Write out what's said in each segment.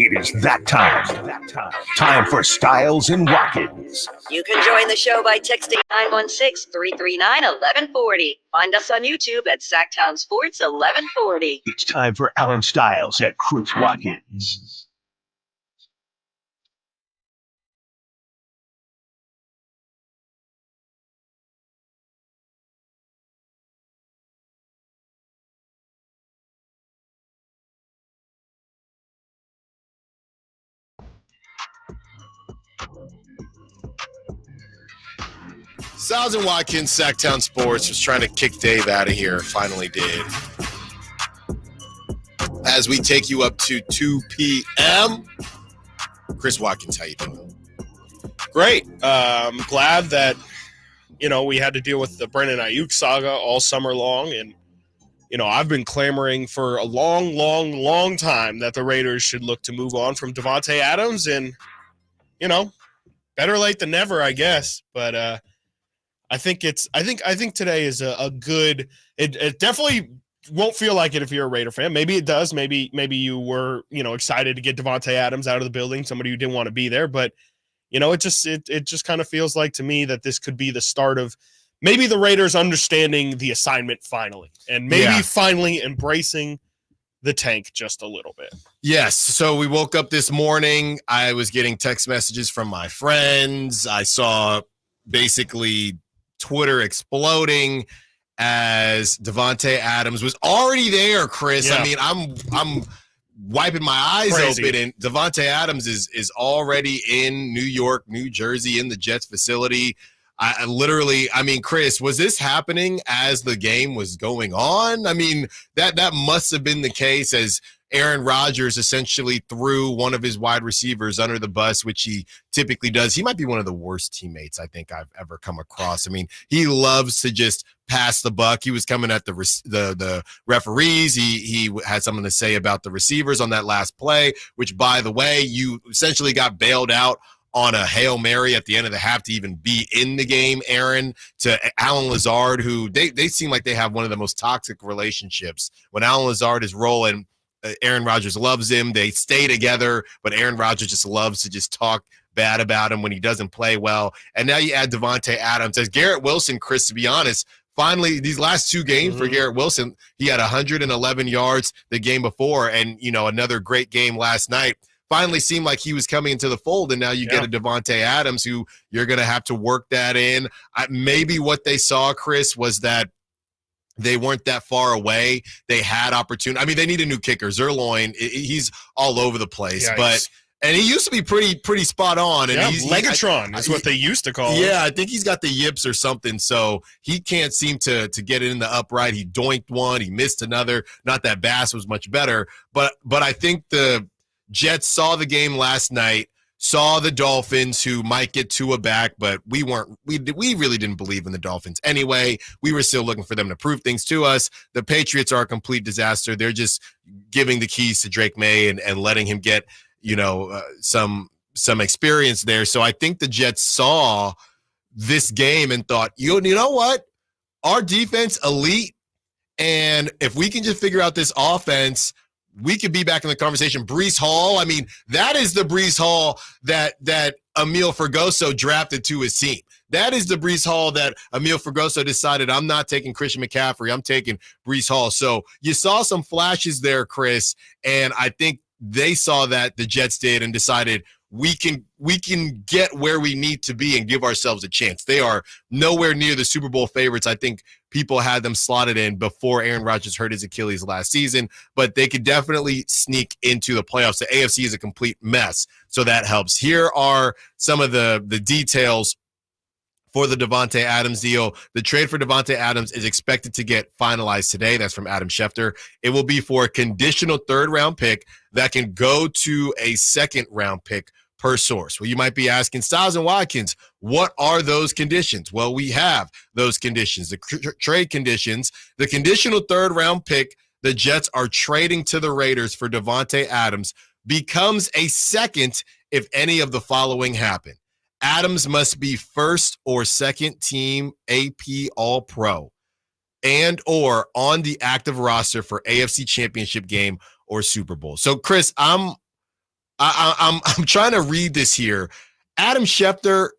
It is that time. Time for Stiles and Watkins. You can join the show by texting 916-339-1140. Find us on YouTube at Sacktown Sports 1140. It's time for Alan Stiles and Chris Watkins. Stiles and Watkins, Sacktown Sports, was trying to kick Dave out of here. Finally did. As we take you up to 2 p.m. Chris Watkins, how you doing? Great. I'm glad that, we had to deal with the Brandon Ayuk saga all summer long. And, I've been clamoring for a long, long, long time that the Raiders should look to move on from Davante Adams. And, better late than never, I guess. But, I think today is a good. It definitely won't feel like it if you're a Raider fan. Maybe it does. Maybe you were excited to get Davante Adams out of the building, somebody who didn't want to be there. But it just kind of feels like to me that this could be the start of maybe the Raiders understanding the assignment finally, and maybe finally embracing the tank just a little bit. Yes. So we woke up this morning. I was getting text messages from my friends. I saw basically Twitter exploding as Davante Adams was already there, Chris. Yeah. I mean, I'm wiping my eyes open, and Davante Adams is already in New York, New Jersey, in the Jets facility. I mean, Chris, was this happening as the game was going on? I mean, that must have been the case, as Aaron Rodgers essentially threw one of his wide receivers under the bus, which he typically does. He might be one of the worst teammates I think I've ever come across. I mean, he loves to just pass the buck. He was coming at the referees. He had something to say about the receivers on that last play, which, by the way, you essentially got bailed out on a Hail Mary at the end of the half to even be in the game, Aaron, to Alan Lazard, who they seem like they have one of the most toxic relationships. When Alan Lazard is rolling, Aaron Rodgers loves him. They stay together, but Aaron Rodgers just loves to just talk bad about him when he doesn't play well. And now you add Davante Adams. As Garrett Wilson, Chris, to be honest, finally, these last two games for Garrett Wilson, he had 111 yards the game before, and, another great game last night. Finally seemed like he was coming into the fold, and now you get a Davante Adams who you're going to have to work that in. Maybe what they saw, Chris, was that they weren't that far away. They had opportunity. I mean, they need a new kicker. Zerloin, he's all over the place. Yikes. And he used to be pretty spot on. And he's Legatron is what they used to call him. Yeah, I think he's got the yips or something, so he can't seem to get it in the upright. He doinked one. He missed another. Not that Bass was much better. But I think the Jets saw the game last night, saw the Dolphins, who might get Tua back, but we really didn't believe in the Dolphins anyway. We were still looking for them to prove things to us. The Patriots are a complete disaster. They're just giving the keys to Drake May and letting him get, some experience there. So I think the Jets saw this game and thought, you know what? Our defense, elite, and if we can just figure out this offense, we could be back in the conversation. Breece Hall, I mean, that is the Breece Hall that Emil Fergoso drafted to his team. That is the Breece Hall that Emil Fergoso decided, I'm not taking Christian McCaffrey, I'm taking Breece Hall. So you saw some flashes there, Chris, and I think they saw that, the Jets did, and decided we can get where we need to be and give ourselves a chance. They are nowhere near the Super Bowl favorites. I think people had them slotted in before Aaron Rodgers hurt his Achilles last season, but they could definitely sneak into the playoffs. The AFC is a complete mess, so that helps. Here are some of the details for the Davante Adams deal. The trade for Davante Adams is expected to get finalized today. That's from Adam Schefter. It will be for a conditional third-round pick that can go to a second-round pick per source. Well, you might be asking, Stiles and Watkins, what are those conditions? Well, we have those conditions, the trade conditions. The conditional third-round pick the Jets are trading to the Raiders for Davante Adams becomes a second if any of the following happen. Adams must be first or second team AP All-Pro and or on the active roster for AFC Championship game or Super Bowl. So, Chris, I'm I'm trying to read this here. Adam Schefter,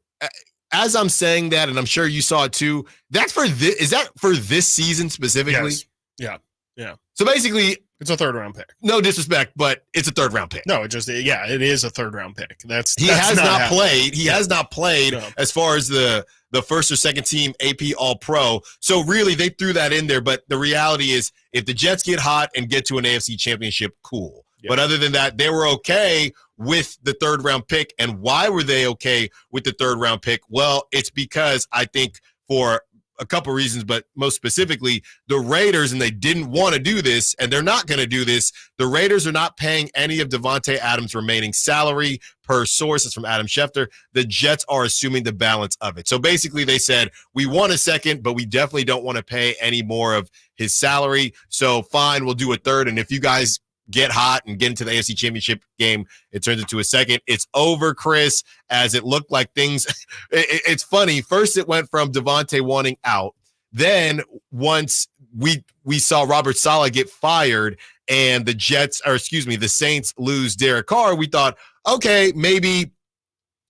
as I'm saying that, and I'm sure you saw it too, that's for this. Is that for this season specifically? Yes. Yeah. So basically, it's a 3rd round pick. No disrespect, but it's a 3rd round pick. No, it is a 3rd round pick. He has not played. He has not played No. as far as the first or second team AP All Pro. So really, they threw that in there. But the reality is, if the Jets get hot and get to an AFC Championship, cool. Yeah. But other than that, they were okay with the 3rd round pick. And why were they okay with the 3rd round pick? Well, it's because I think for a couple reasons, but most specifically, the Raiders, and they didn't want to do this, and they're not going to do this. The Raiders are not paying any of Davante Adams' remaining salary per sources from Adam Schefter. The Jets are assuming the balance of it. So basically, they said, we want a second, but we definitely don't want to pay any more of his salary. So fine, we'll do a 3rd. And if you guys get hot and get into the AFC Championship game, it turns into a 2nd. It's over, Chris, as it looked like things. It's funny. First, it went from Davante wanting out. Then once we saw Robert Saleh get fired and the Saints lose Derek Carr, we thought, okay, maybe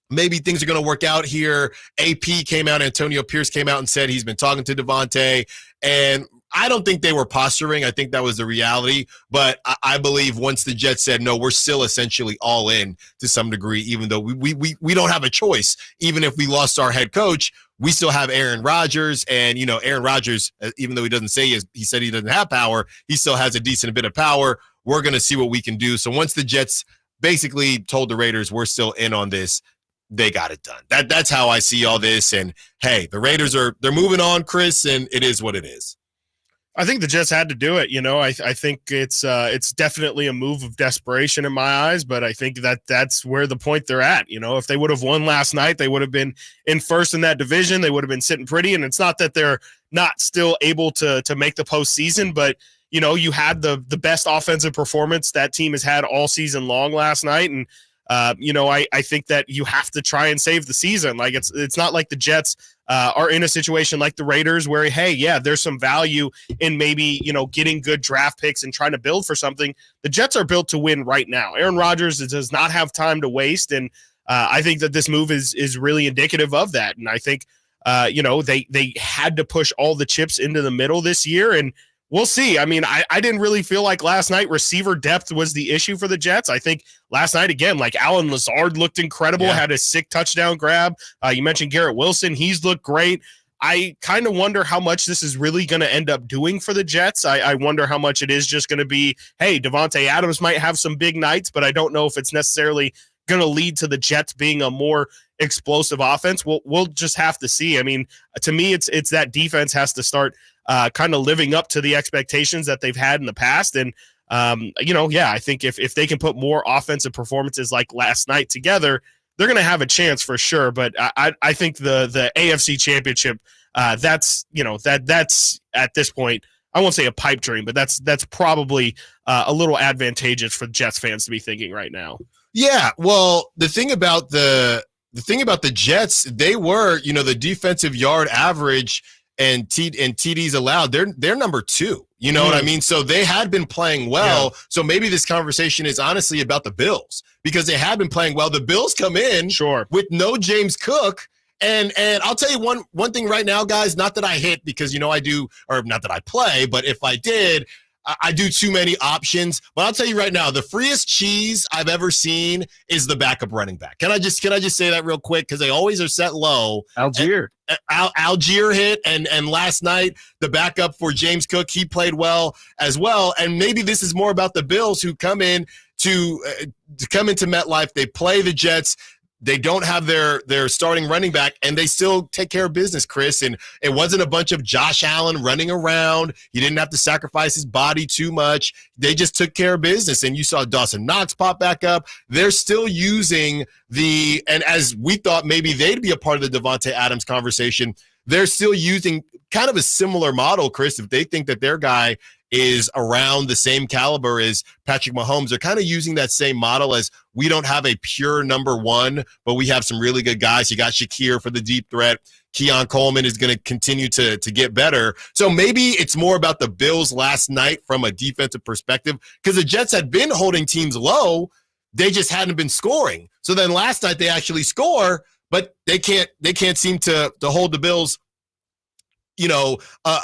things are going to work out here. AP came out, Antonio Pierce came out and said he's been talking to Davante, and I don't think they were posturing. I think that was the reality. But I believe once the Jets said, no, we're still essentially all in to some degree, even though we don't have a choice. Even if we lost our head coach, we still have Aaron Rodgers. And, Aaron Rodgers, even though he doesn't say he said he doesn't have power, he still has a decent bit of power. We're going to see what we can do. So once the Jets basically told the Raiders, we're still in on this, they got it done. That's how I see all this. And, hey, the Raiders they're moving on, Chris, and it is what it is. I think the Jets had to do it. I think it's definitely a move of desperation in my eyes, but I think that's where the point they're at. If they would have won last night, they would have been in first in that division. They would have been sitting pretty. And it's not that they're not still able to make the postseason, but you had the best offensive performance that team has had all season long last night. And I think that you have to try and save the season. Like it's not like the Jets are in a situation like the Raiders where, hey, yeah, there's some value in maybe, getting good draft picks and trying to build for something. The Jets are built to win right now. Aaron Rodgers does not have time to waste. And I think that this move is really indicative of that. And I think, they had to push all the chips into the middle this year, and we'll see. I mean, I didn't really feel like last night receiver depth was the issue for the Jets. I think last night, again, like Allen Lazard looked incredible, had a sick touchdown grab. You mentioned Garrett Wilson. He's looked great. I kind of wonder how much this is really going to end up doing for the Jets. I wonder how much it is just going to be, hey, Davante Adams might have some big nights, but I don't know if it's necessarily going to lead to the Jets being a more explosive offense. We'll just have to see. I mean, to me, it's that defense has to start kind of living up to the expectations that they've had in the past. And, I think if they can put more offensive performances like last night together, they're going to have a chance for sure. But I think the AFC Championship, that's at this point, I won't say a pipe dream, but that's probably a little advantageous for Jets fans to be thinking right now. Yeah, well, the thing about the Jets, they were, the defensive yard average and TDs allowed, they're number 2. You know what I mean? So they had been playing well. Yeah. So maybe this conversation is honestly about the Bills because they have been playing well. The Bills come in with no James Cook. And I'll tell you one thing right now, guys, not that I hit because, I do, or not that I play, but if I did, I do too many options. But I'll tell you right now, the freest cheese I've ever seen is the backup running back. Can I just say that real quick? Because they always are set low. Algier. Algier hit, and last night the backup for James Cook, he played well as well. And maybe this is more about the Bills who come in to come into MetLife. They play the Jets. They don't have their starting running back, and they still take care of business, Chris. And it wasn't a bunch of Josh Allen running around. He didn't have to sacrifice his body too much. They just took care of business. And you saw Dawson Knox pop back up. They're still using and as we thought maybe they'd be a part of the Davante Adams conversation, they're still using kind of a similar model, Chris. If they think that their guy is around the same caliber as Patrick Mahomes, they're kind of using that same model as we don't have a pure number 1, but we have some really good guys. You got Shakir for the deep threat. Keon Coleman is going to continue to get better. So maybe it's more about the Bills last night from a defensive perspective because the Jets had been holding teams low. they just hadn't been scoring. So then last night they actually score, but they can't seem to hold the Bills,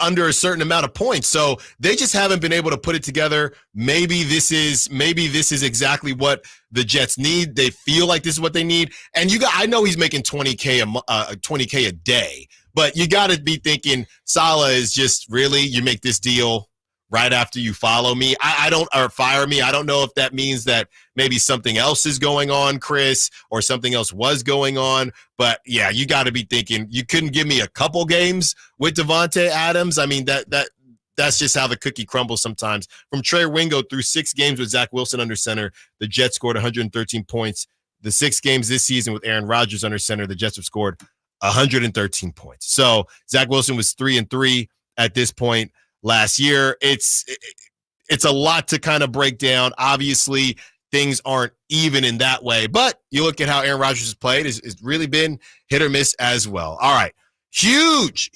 under a certain amount of points. So they just haven't been able to put it together. Maybe this is exactly what the Jets need. They feel like this is what they need. And I know he's making $20K a day, but you got to be thinking Saleh is just really, you make this deal right after you follow me. Or fire me. I don't know if that means that maybe something else is going on, Chris, or something else was going on. But yeah, you got to be thinking you couldn't give me a couple games with Davante Adams. I mean, that's just how the cookie crumbles sometimes. From Trey Wingo, through 6 games with Zach Wilson under center, the Jets scored 113 points. The 6 games this season with Aaron Rodgers under center, the Jets have scored 113 points. So Zach Wilson was 3-3 at this point last year. It's a lot to kind of break down. Obviously, things aren't even in that way, but you look at how Aaron Rodgers has played, it's really been hit or miss as well. All right. Huge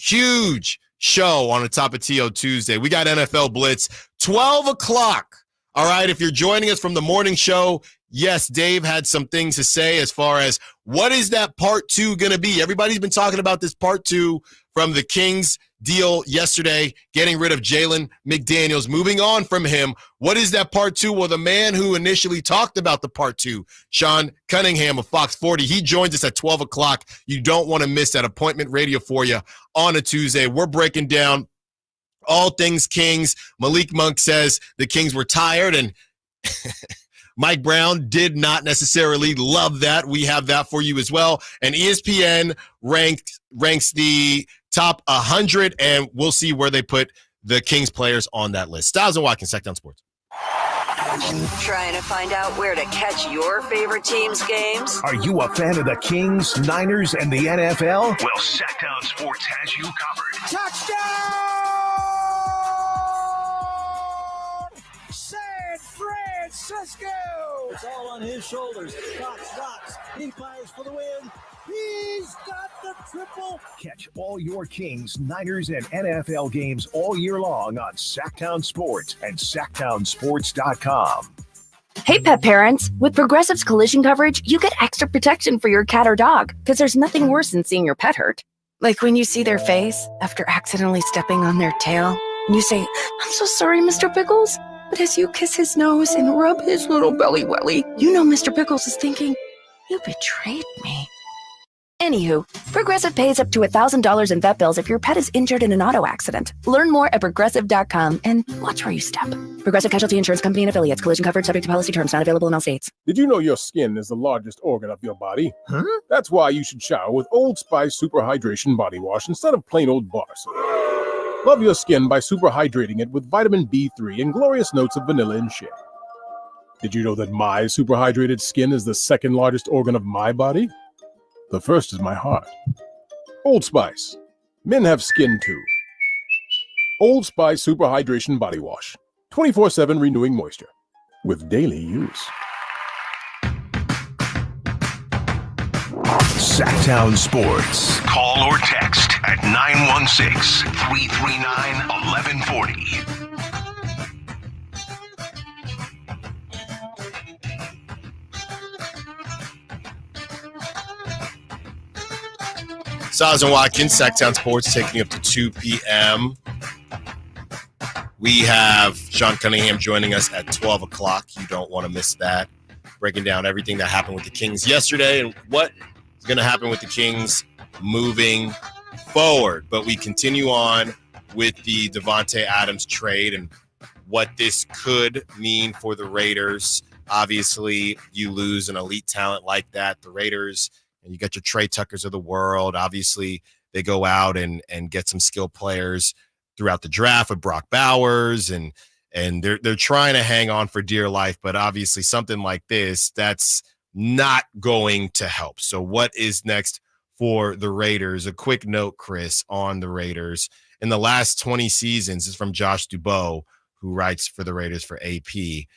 show on the top of TO Tuesday. We got NFL Blitz, 12 o'clock. All right. If you're joining us from the morning show, yes, Dave had some things to say as far as what is that part 2 going to be? Everybody's been talking about this part 2 from the Kings deal yesterday, getting rid of Jalen McDaniels, moving on from him. What is that part 2? Well, the man who initially talked about the part 2, Sean Cunningham of Fox 40, he joins us at 12 o'clock. You don't want to miss that appointment radio for you on a Tuesday. We're breaking down all things Kings. Malik Monk says the Kings were tired, and Mike Brown did not necessarily love that. We have that for you as well. And ESPN ranks the top 100, and we'll see where they put the Kings players on that list. Stiles and Watkins, Sacktown Sports. Trying to find out where to catch your favorite team's games? Are you a fan of the Kings, Niners, and the NFL? Well, Sacktown Sports has you covered. Touchdown! San Francisco! It's all on his shoulders. Rocks. He fires for the win. He's got the triple. Catch all your Kings, Niners, and NFL games all year long on Sacktown Sports and SacktownSports.com. Hey, pet parents. With Progressive's collision coverage, you get extra protection for your cat or dog, because there's nothing worse than seeing your pet hurt. Like when you see their face after accidentally stepping on their tail, and you say, "I'm so sorry, Mr. Pickles." But as you kiss his nose and rub his little belly welly, you know Mr. Pickles is thinking, "You betrayed me." Anywho, Progressive pays up to $1,000 in vet bills if your pet is injured in an auto accident. Learn more at Progressive.com and watch where you step. Progressive Casualty Insurance Company and Affiliates. Collision coverage subject to policy terms. Not available in all states. Did you know your skin is the largest organ of your body? Huh? That's why you should shower with Old Spice Super Hydration Body Wash instead of plain old bar soap. Love your skin by super hydrating it with vitamin B3 and glorious notes of vanilla and shea. Did you know that my super hydrated skin is the second largest organ of my body? The first is my heart. Old Spice. Men have skin too. Old Spice Super Hydration Body Wash. 24/7 renewing moisture. With daily use. Sacktown Sports. Call or text at 916-339-1140. Stiles and Watkins, Sacktown Sports, taking up to 2 p.m. We have Sean Cunningham joining us at 12 o'clock. You don't want to miss that. Breaking down everything that happened with the Kings yesterday and what is going to happen with the Kings moving forward. But we continue on with the Davante Adams trade and what this could mean for the Raiders. Obviously, you lose an elite talent like that. The Raiders, and you got your Trey Tuckers of the world. Obviously, they go out and get some skilled players throughout the draft with Brock Bowers, and they're trying to hang on for dear life. But obviously, something like this, that's not going to help. So what is next for the Raiders? A quick note, Chris, on the Raiders. In the last 20 seasons, this is from Josh Dubow, who writes for the Raiders for AP.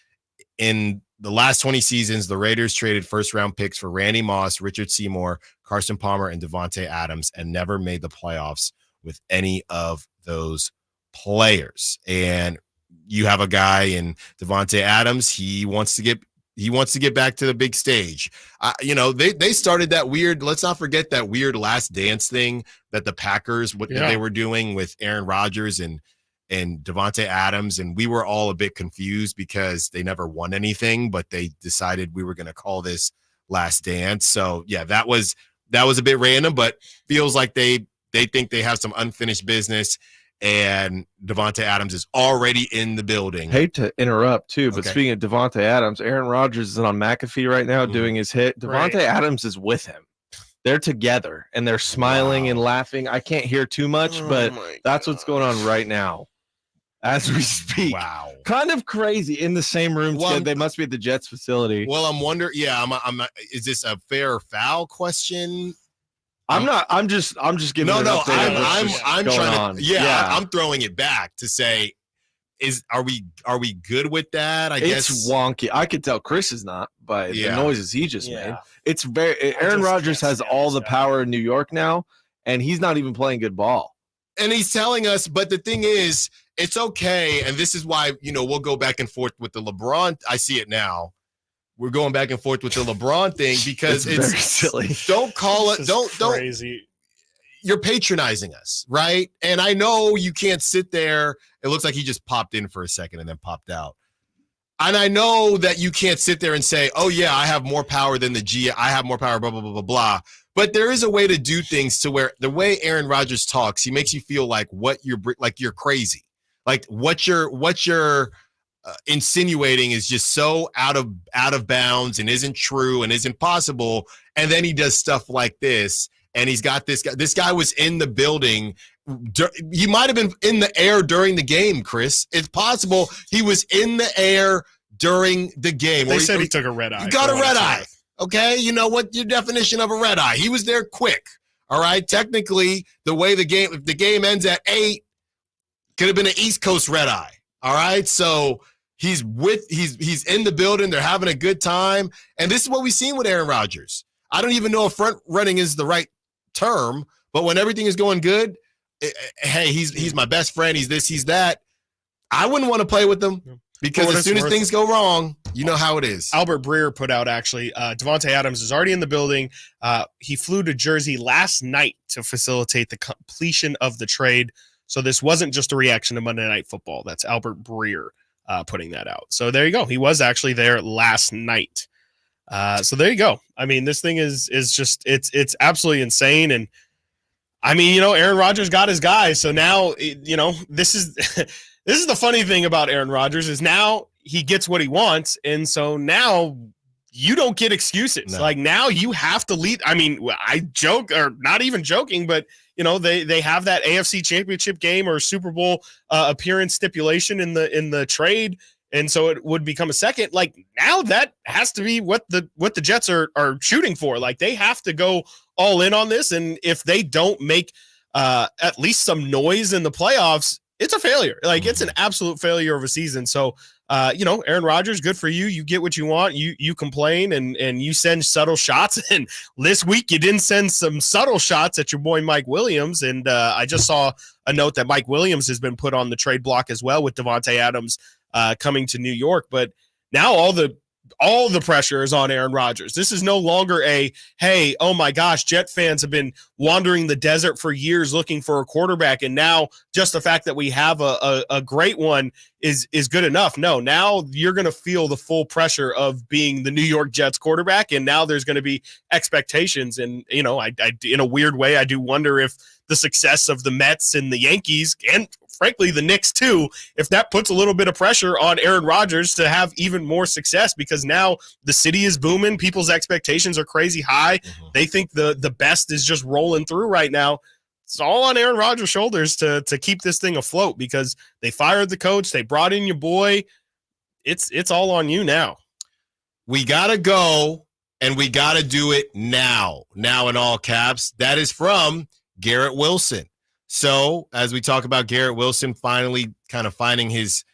In the last 20 seasons, the Raiders traded first-round picks for Randy Moss, Richard Seymour, Carson Palmer, and Davante Adams, and never made the playoffs with any of those players. And you have a guy in Davante Adams. He wants to He wants to get back to the big stage. They started that weird, let's not forget that weird last dance thing that the Packers, that they were doing with Aaron Rodgers and Davante Adams. And we were all a bit confused because they never won anything, but they decided we were going to call this last dance. So yeah, that was a bit random, but feels like they think they have some unfinished business. And Davante Adams is already in the building. Hate to interrupt too, but speaking of Davante Adams, Aaron Rodgers is on McAfee right now doing his hit. Davante Adams is with him. They're together and they're smiling and laughing. I can't hear too much, but that's what's going on right now as we speak. Wow. Kind of crazy in the same room. They must be at the Jets facility. Well, I'm wondering, is this a fair or foul question? I'm just giving an update. I'm trying to I'm throwing it back to say, are we good with that? I guess it's wonky. I could tell Chris is not by the noises he just made. It's Aaron Rodgers has all the power in New York now, and he's not even playing good ball. And he's telling us, but the thing is, it's okay. And this is why, we'll go back and forth with the LeBron. I see it now. We're going back and forth with the LeBron thing because it's very silly. Don't call it. Don't. Crazy. You're patronizing us, right? And I know you can't sit there. It looks like he just popped in for a second and then popped out. And I know that you can't sit there and say, "Oh yeah, I have more power than the G. I have more power." Blah blah blah blah blah. But there is a way to do things to where the way Aaron Rodgers talks, he makes you feel like you're crazy, like what you're insinuating is just so out of bounds and isn't true and isn't possible. And then he does stuff like this, and he's got this guy. This guy was in the building. He might have been in the air during the game, Chris. It's possible he was in the air during the game. They said he took a red eye. He got a red eye. Okay, you know what your definition of a red eye? He was there quick. All right, technically, the way if the game ends at 8, could have been an East Coast red eye. All right, so he's in the building. They're having a good time, and this is what we've seen with Aaron Rodgers. I don't even know if front running is the right term, but when everything is going good, hey, he's my best friend. He's this, he's that. I wouldn't want to play with him because as soon as things go wrong, you know how it is. Albert Breer put out Davante Adams is already in the building. He flew to Jersey last night to facilitate the completion of the trade. So this wasn't just a reaction to Monday Night Football. That's Albert Breer putting that out. So there you go. He was actually there last night. So there you go. I mean, this thing is just it's absolutely insane. And I mean, Aaron Rodgers got his guy. So now, this is this is the funny thing about Aaron Rodgers is now he gets what he wants, and so now you don't get excuses. No. Like now you have to lead. I mean, I joke or not even joking, but they have that AFC Championship game or Super Bowl appearance stipulation in the trade, and so it would become a second. Like now that has to be what the Jets are shooting for. Like they have to go all in on this, and if they don't make at least some noise in the playoffs, it's a failure. Like it's an absolute failure of a season. So Aaron Rodgers, good for you. You get what you want. You complain and you send subtle shots. And this week you didn't send some subtle shots at your boy Mike Williams. And I just saw a note that Mike Williams has been put on the trade block as well with Davante Adams coming to New York. But now all the pressure is on Aaron Rodgers. This is no longer hey, oh my gosh, Jet fans have been wandering the desert for years looking for a quarterback, and now just the fact that we have a great one is good enough. No, now you're going to feel the full pressure of being the New York Jets quarterback, and now there's going to be expectations. And I in a weird way, I do wonder if the success of the Mets and the Yankees and frankly the Knicks too, if that puts a little bit of pressure on Aaron Rodgers to have even more success, because now the city is booming. People's expectations are crazy high. Mm-hmm. They think the best is just rolling through right now. It's all on Aaron Rodgers' shoulders to keep this thing afloat because they fired the coach. They brought in your boy. It's all on you now. We got to go, and we got to do it now. Now in all caps. That is from Garrett Wilson. So as we talk about Garrett Wilson finally kind of finding his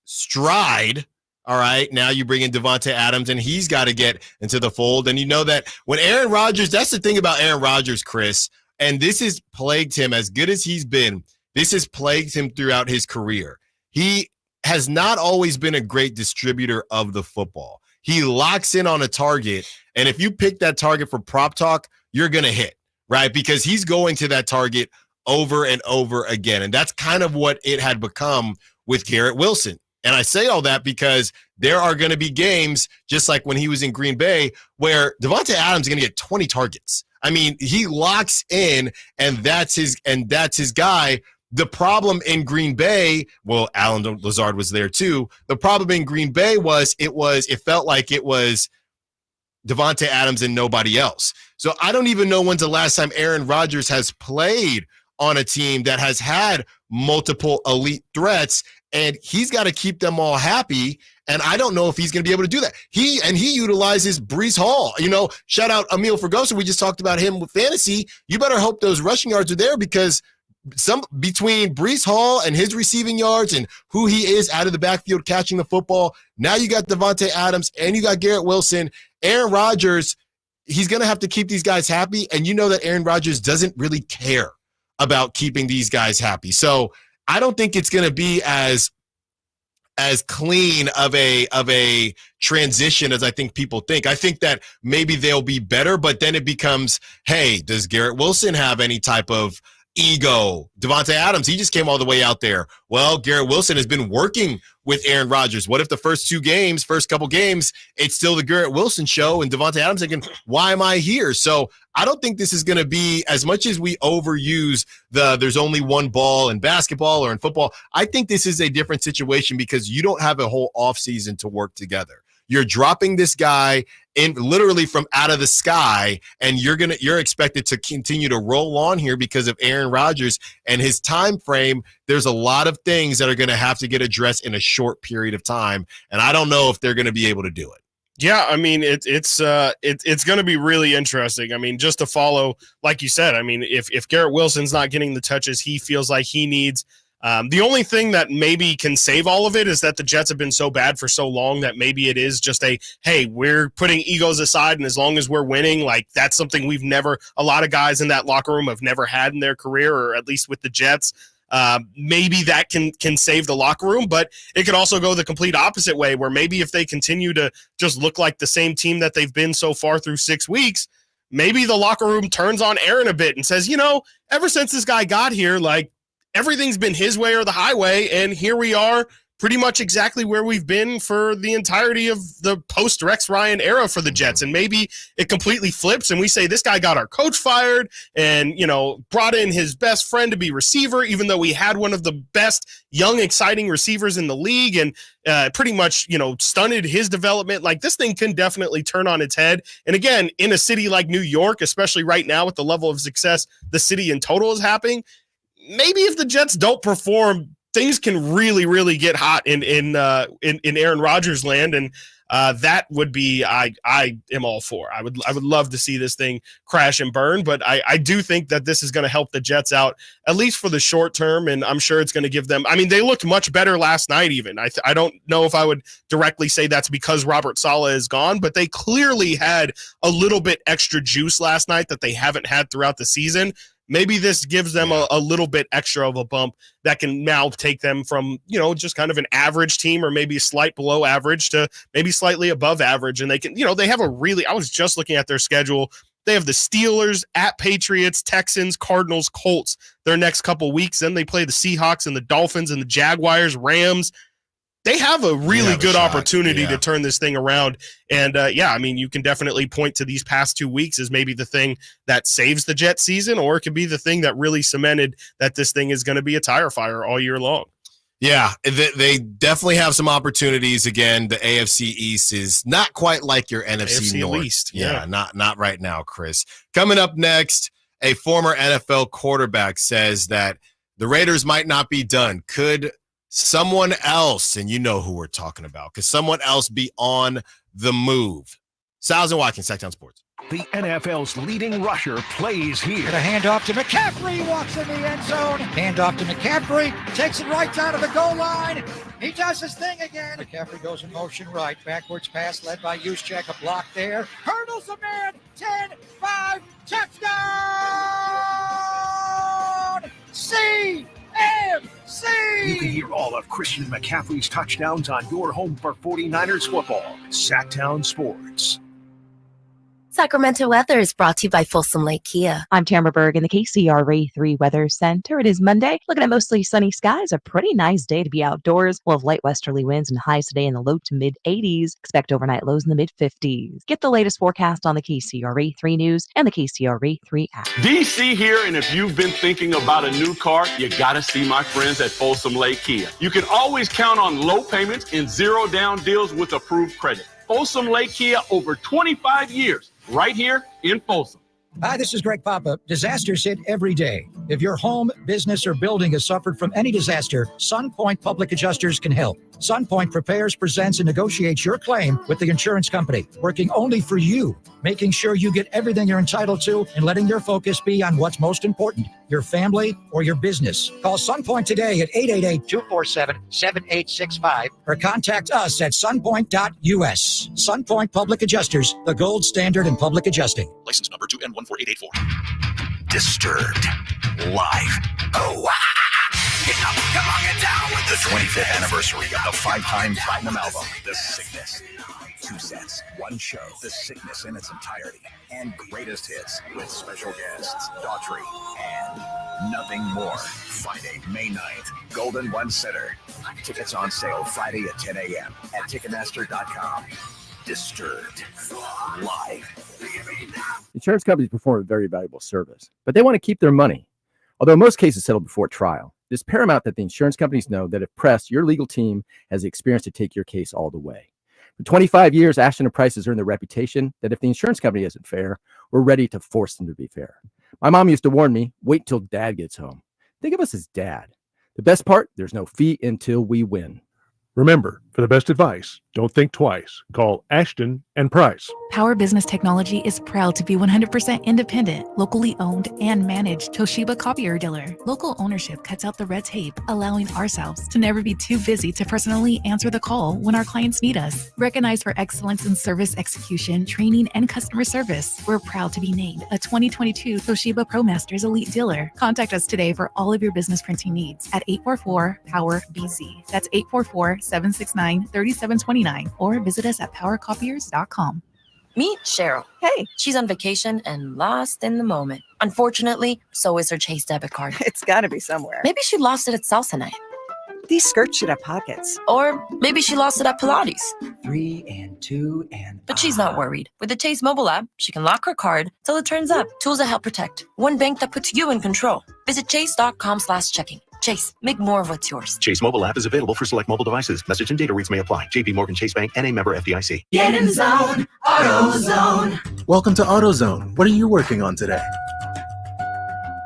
stride, all right, now you bring in Davante Adams, and he's got to get into the fold. And you know that when Aaron Rodgers, that's the thing about Aaron Rodgers, Chris, and this has plagued him as good as he's been. This has plagued him throughout his career. He has not always been a great distributor of the football. he locks in on a target. And if you pick that target for prop talk, you're going to hit, right? Because he's going to that target over and over again. And that's kind of what it had become with Garrett Wilson. And I say all that because there are going to be games, just like when he was in Green Bay, where Davante Adams is going to get 20 targets. I mean, he locks in, and that's his guy. The problem in Green Bay, well, Alan Lazard was there too. The problem in Green Bay was it felt like it was Davante Adams and nobody else. So I don't even know when's the last time Aaron Rodgers has played on a team that has had multiple elite threats, and he's got to keep them all happy. And I don't know if he's going to be able to do that. He utilizes Breece Hall. Shout out Emil Ferguson. We just talked about him with fantasy. You better hope those rushing yards are there, because between Breece Hall and his receiving yards and who he is out of the backfield catching the football, now you got Davante Adams and you got Garrett Wilson. Aaron Rodgers, he's going to have to keep these guys happy. And you know that Aaron Rodgers doesn't really care about keeping these guys happy. So I don't think it's going to be as clean of a transition as I think people think. I think that maybe they'll be better, but then it becomes, hey, does Garrett Wilson have any type of ego? Davante Adams, he just came all the way out there. Well, Garrett Wilson has been working with Aaron Rodgers. What if the first couple games, it's still the Garrett Wilson show, and Davante Adams thinking, why am I here? So I don't think this is going to be, as much as we overuse there's only one ball in basketball or in football, I think this is a different situation because you don't have a whole offseason to work together. You're dropping this guy in literally from out of the sky, and you're expected to continue to roll on here because of Aaron Rodgers and his time frame. There's a lot of things that are going to have to get addressed in a short period of time, and I don't know if they're going to be able to do it. Yeah, I mean, it's going to be really interesting. I mean, just to follow, like you said, I mean, if Garrett Wilson's not getting the touches he feels like he needs, the only thing that maybe can save all of it is that the Jets have been so bad for so long that maybe it is just hey, we're putting egos aside, and as long as we're winning, like that's something a lot of guys in that locker room have never had in their career, or at least with the Jets. Maybe that can save the locker room, but it could also go the complete opposite way, where maybe if they continue to just look like the same team that they've been so far through 6 weeks, maybe the locker room turns on Aaron a bit and says, ever since this guy got here, like, everything's been his way or the highway, and here we are pretty much exactly where we've been for the entirety of the post-Rex Ryan era for the Jets. And maybe it completely flips and we say this guy got our coach fired and, brought in his best friend to be receiver, even though we had one of the best young, exciting receivers in the league, and pretty much, stunted his development. Like, this thing can definitely turn on its head. And again, in a city like New York, especially right now with the level of success the city in total is having, maybe if the Jets don't perform, things can really, really get hot in Aaron Rodgers land, and that would be I am all for. I would love to see this thing crash and burn, but I do think that this is going to help the Jets out at least for the short term, and I'm sure it's going to give them. I mean, they looked much better last night. Even I don't know if I would directly say that's because Robert Saleh is gone, but they clearly had a little bit extra juice last night that they haven't had throughout the season. Maybe this gives them a little bit extra of a bump that can now take them from, just kind of an average team, or maybe slight below average, to maybe slightly above average. And they can, they have I was just looking at their schedule. They have the Steelers, at Patriots, Texans, Cardinals, Colts their next couple weeks. Then they play the Seahawks and the Dolphins and the Jaguars, Rams. They have a really good opportunity to turn this thing around. And I mean, you can definitely point to these past 2 weeks as maybe the thing that saves the Jet season, or it could be the thing that really cemented that this thing is going to be a tire fire all year long. Yeah, they definitely have some opportunities. Again, the AFC East is not quite like your NFC North. East. Yeah, not right now, Chris. Coming up next, a former NFL quarterback says that the Raiders might not be done. Could someone else, and you know who we're talking about, could someone else be on the move? Stiles Watkins, Sacktown Sports. The NFL's leading rusher plays here. And a handoff to McCaffrey, walks in the end zone. Handoff to McCaffrey, takes it right down to the goal line. He does his thing again. McCaffrey goes in motion right. Backwards pass led by Juszczyk. A block there. Hurdles a man. 10-5. Touchdown! CMC! You can hear all of Christian McCaffrey's touchdowns on your home for 49ers football. Sacktown Sports. Sacramento weather is brought to you by Folsom Lake Kia. I'm Tamara Berg in the KCRA 3 Weather Center. It is Monday. Looking at mostly sunny skies. A pretty nice day to be outdoors. We'll have light westerly winds and highs today in the low to mid 80s. Expect overnight lows in the mid 50s. Get the latest forecast on the KCRA 3 News and the KCRA 3 app. DC here, and if you've been thinking about a new car, you gotta see my friends at Folsom Lake Kia. You can always count on low payments and zero down deals with approved credit. Folsom Lake Kia, over 25 years, right here in Folsom. Hi, this is Greg Papa. Disasters hit every day. If your home, business, or building has suffered from any disaster, SunPoint Public Adjusters can help. SunPoint prepares, presents, and negotiates your claim with the insurance company, working only for you, making sure you get everything you're entitled to and letting your focus be on what's most important, your family or your business. Call SunPoint today at 888-247-7865 or contact us at sunpoint.us. SunPoint Public Adjusters, the gold standard in public adjusting. License number 2N14884. Disturbed. Live. Oh, come on, get down with the 25th anniversary of the 5-time platinum album, The Sickness. 2 sets, 1 show, The Sickness in its entirety, and greatest hits with special guests, Daughtry, and Nothing More. Friday, May 9th, Golden One Center. Tickets on sale Friday at 10 a.m. at Ticketmaster.com. Disturbed. Live. Insurance companies perform a very valuable service, but they want to keep their money. Although most cases settle before trial, it is paramount that the insurance companies know that if pressed, your legal team has the experience to take your case all the way. For 25 years, Ashton & Price has earned the reputation that if the insurance company isn't fair, we're ready to force them to be fair. My mom used to warn me, wait till dad gets home. Think of us as dad. The best part, there's no fee until we win. Remember, for the best advice, don't think twice. Call Ashton & Price. Power Business Technology is proud to be 100% independent, locally owned, and managed Toshiba copier dealer. Local ownership cuts out the red tape, allowing ourselves to never be too busy to personally answer the call when our clients need us. Recognized for excellence in service execution, training, and customer service, we're proud to be named a 2022 Toshiba ProMasters Elite Dealer. Contact us today for all of your business printing needs at 844-POWER-BZ. That's 844-769-3729, or visit us at powercopiers.com. Meet Cheryl. Hey. She's on vacation and lost in the moment. Unfortunately, so is her Chase debit card. It's got to be somewhere. Maybe she lost it at salsa night. These skirts should have pockets. Or maybe she lost it at Pilates. 3 and 2 and... But she's not worried. With the Chase mobile app, she can lock her card till it turns up. Tools that help protect. One bank that puts you in control. Visit chase.com/checking. Chase, make more of what's yours. Chase mobile app is available for select mobile devices. Message and data rates may apply. JP Morgan Chase Bank, N.A. member FDIC. Get in zone, AutoZone. Welcome to AutoZone. What are you working on today?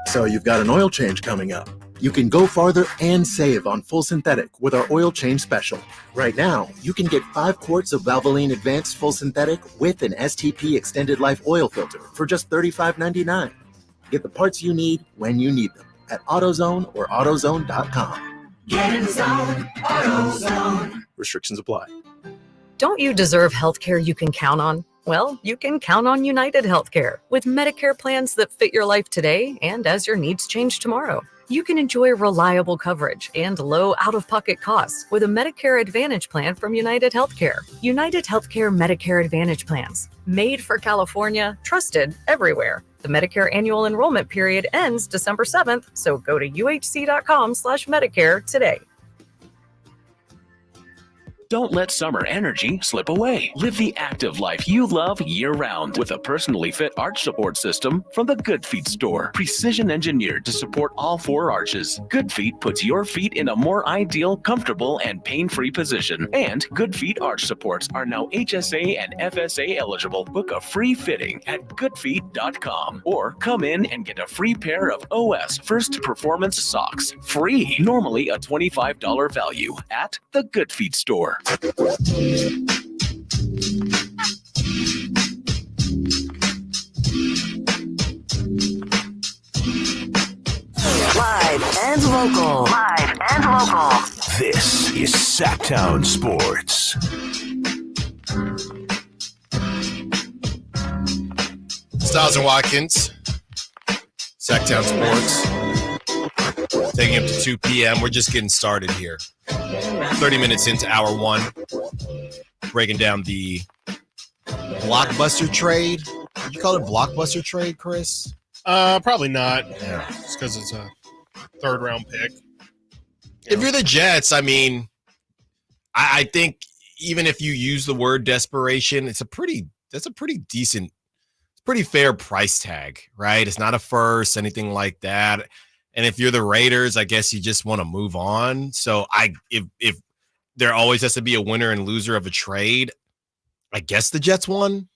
So you've got an oil change coming up. You can go farther and save on full synthetic with our oil change special. Right now, you can get 5 quarts of Valvoline Advanced Full Synthetic with an STP Extended Life oil filter for just $35.99. Get the parts you need when you need them at AutoZone or AutoZone.com. Get in zone, AutoZone. Restrictions apply. Don't you deserve healthcare you can count on? Well, you can count on United Healthcare with Medicare plans that fit your life today and as your needs change tomorrow. You can enjoy reliable coverage and low out-of-pocket costs with a Medicare Advantage plan from United Healthcare. United Healthcare Medicare Advantage plans, made for California, trusted everywhere. The Medicare annual enrollment period ends December 7th, so go to uhc.com/Medicare today. Don't let summer energy slip away. Live the active life you love year-round with a personally fit arch support system from the Good Feet store. Precision engineered to support all 4 arches. Good Feet puts your feet in a more ideal, comfortable, and pain-free position. And Good Feet arch supports are now HSA and FSA eligible. Book a free fitting at goodfeet.com or come in and get a free pair of OS First Performance socks. Free. Normally a $25 value at the Good Feet store. Live and local. Live and local. This is Sacktown Sports. Stiles Watkins, Sacktown Sports. Taking up to 2 p.m. We're just getting started here. 30 minutes into hour one, breaking down the blockbuster trade. Did you call it blockbuster trade, Chris? Probably not. Yeah. Just because it's a third-round pick. If you're the Jets, I mean, I think even if you use the word desperation, that's a pretty decent, pretty fair price tag, right? It's not a first, anything like that. And if you're the Raiders, I guess you just want to move on. So if there always has to be a winner and loser of a trade, I guess the Jets won.